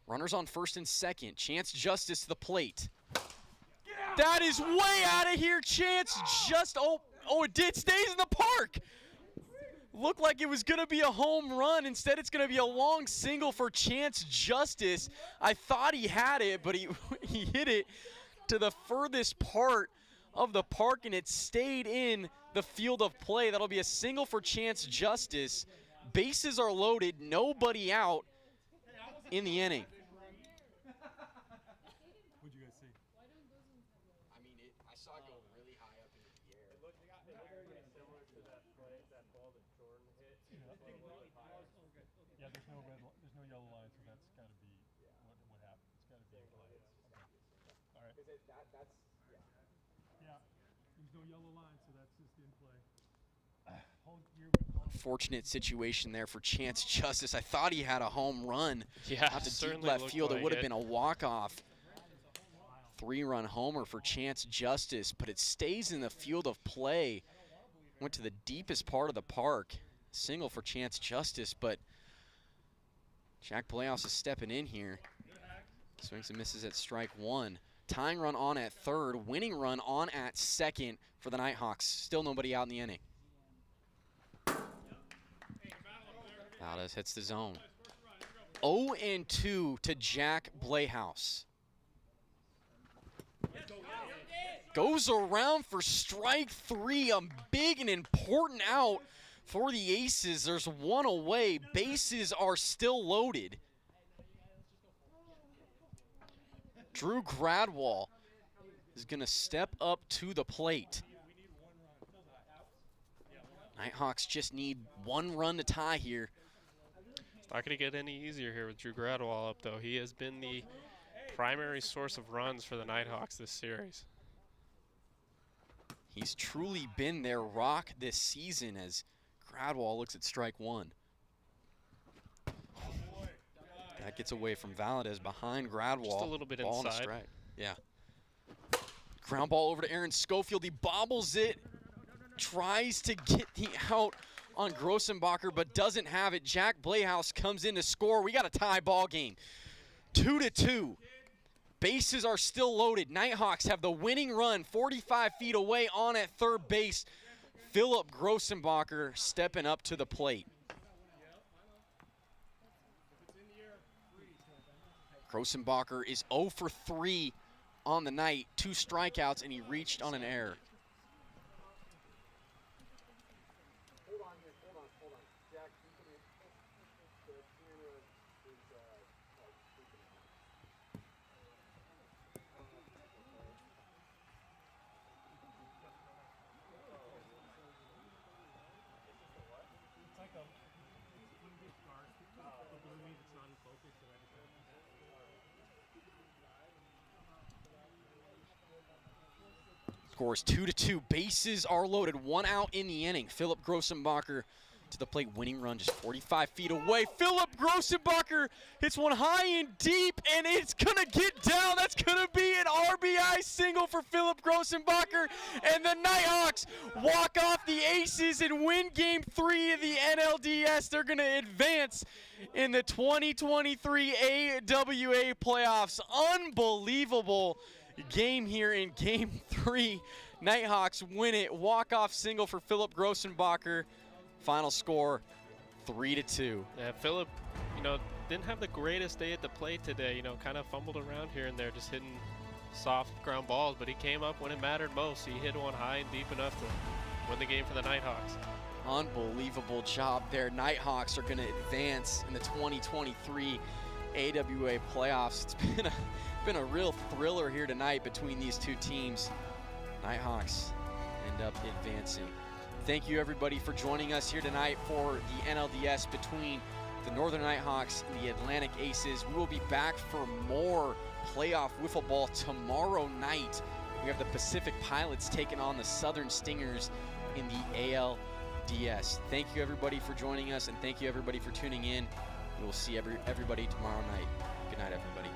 Runners on first and second. Chance Justice to the plate. That is way out of here. Chance just, oh, it did. Stays in the park. Looked like it was going to be a home run. Instead, it's going to be a long single for Chance Justice. I thought he had it, but he hit it to the furthest part of the park, and it stayed in the field of play. That'll be a single for Chance Justice. Bases are loaded, nobody out in the inning. What'd you guys see? I mean, I saw it go really high up into the air. It looked very similar to that play, that ball that Jordan hit. Yeah, there's no yellow line, so that's got to be what happened. It's got to be a play. All right. Yeah, there's no yellow line, so that's just in play. Unfortunate situation there for Chance Justice. I thought he had a home run out to deep left field. It would have been a walk-off 3-run homer for Chance Justice, but it stays in the field of play. Went to the deepest part of the park. Single for Chance Justice, but Jack Playhouse is stepping in here. Swings and misses at strike one. Tying run on at third, winning run on at second for the Nighthawks. Still nobody out in the inning. Valdez hits the zone. 0-2 to Jack Playhouse. Goes around for strike three, a big and important out for the Aces. There's one away. Bases are still loaded. Drew Gradwohl is going to step up to the plate. Nighthawks just need one run to tie here. It's not going to get any easier here with Drew Gradwohl up, though. He has been the primary source of runs for the Nighthawks this series. He's truly been their rock this season as Gradwohl looks at strike one. That gets away from Valadez behind Gradwohl. Just a little bit ball inside. On a strike. Yeah. Ground ball over to Aaron Schofield. He bobbles it, tries to get the out on Grossenbacher, but doesn't have it. Jack Blayhouse comes in to score. We got a tie ball game. 2-2. Bases are still loaded. Nighthawks have the winning run 45 feet away on at third base. Philip Grossenbacher stepping up to the plate. Grossenbacher is 0 for 3 on the night. 2 strikeouts, and he reached on an error. Hold on. Jack, you can the camera is It's like a when you get stars, the blue means it's not in focus, so I just Scores 2-2. Bases are loaded. 1 out in the inning. Philip Grossenbacher to the plate. Winning run just 45 feet away. Philip Grossenbacher hits one high and deep, and it's going to get down. That's going to be an RBI single for Philip Grossenbacher. And the Nighthawks walk off the Aces and win Game 3 of the NLDS. They're going to advance in the 2023 AWA playoffs. Unbelievable game here in Game 3. Nighthawks win it. Walk-off single for Philip Grossenbacher. Final score, 3-2. Yeah, Philip, didn't have the greatest day at the plate today. Kind of fumbled around here and there, just hitting soft ground balls. But he came up when it mattered most. He hit one high and deep enough to win the game for the Nighthawks. Unbelievable job there. Nighthawks are going to advance in the 2023 AWA playoffs. It's been a real thriller here tonight between these two teams. Nighthawks end up advancing. Thank you everybody for joining us here tonight for the NLDS between the Northern Nighthawks and the Atlantic Aces. We will be back for more playoff wiffle ball tomorrow night. We have the Pacific Pilots taking on the Southern Stingers in the ALDS. Thank you everybody for joining us, and thank you everybody for tuning in. We will see everybody tomorrow night. Good night, everybody.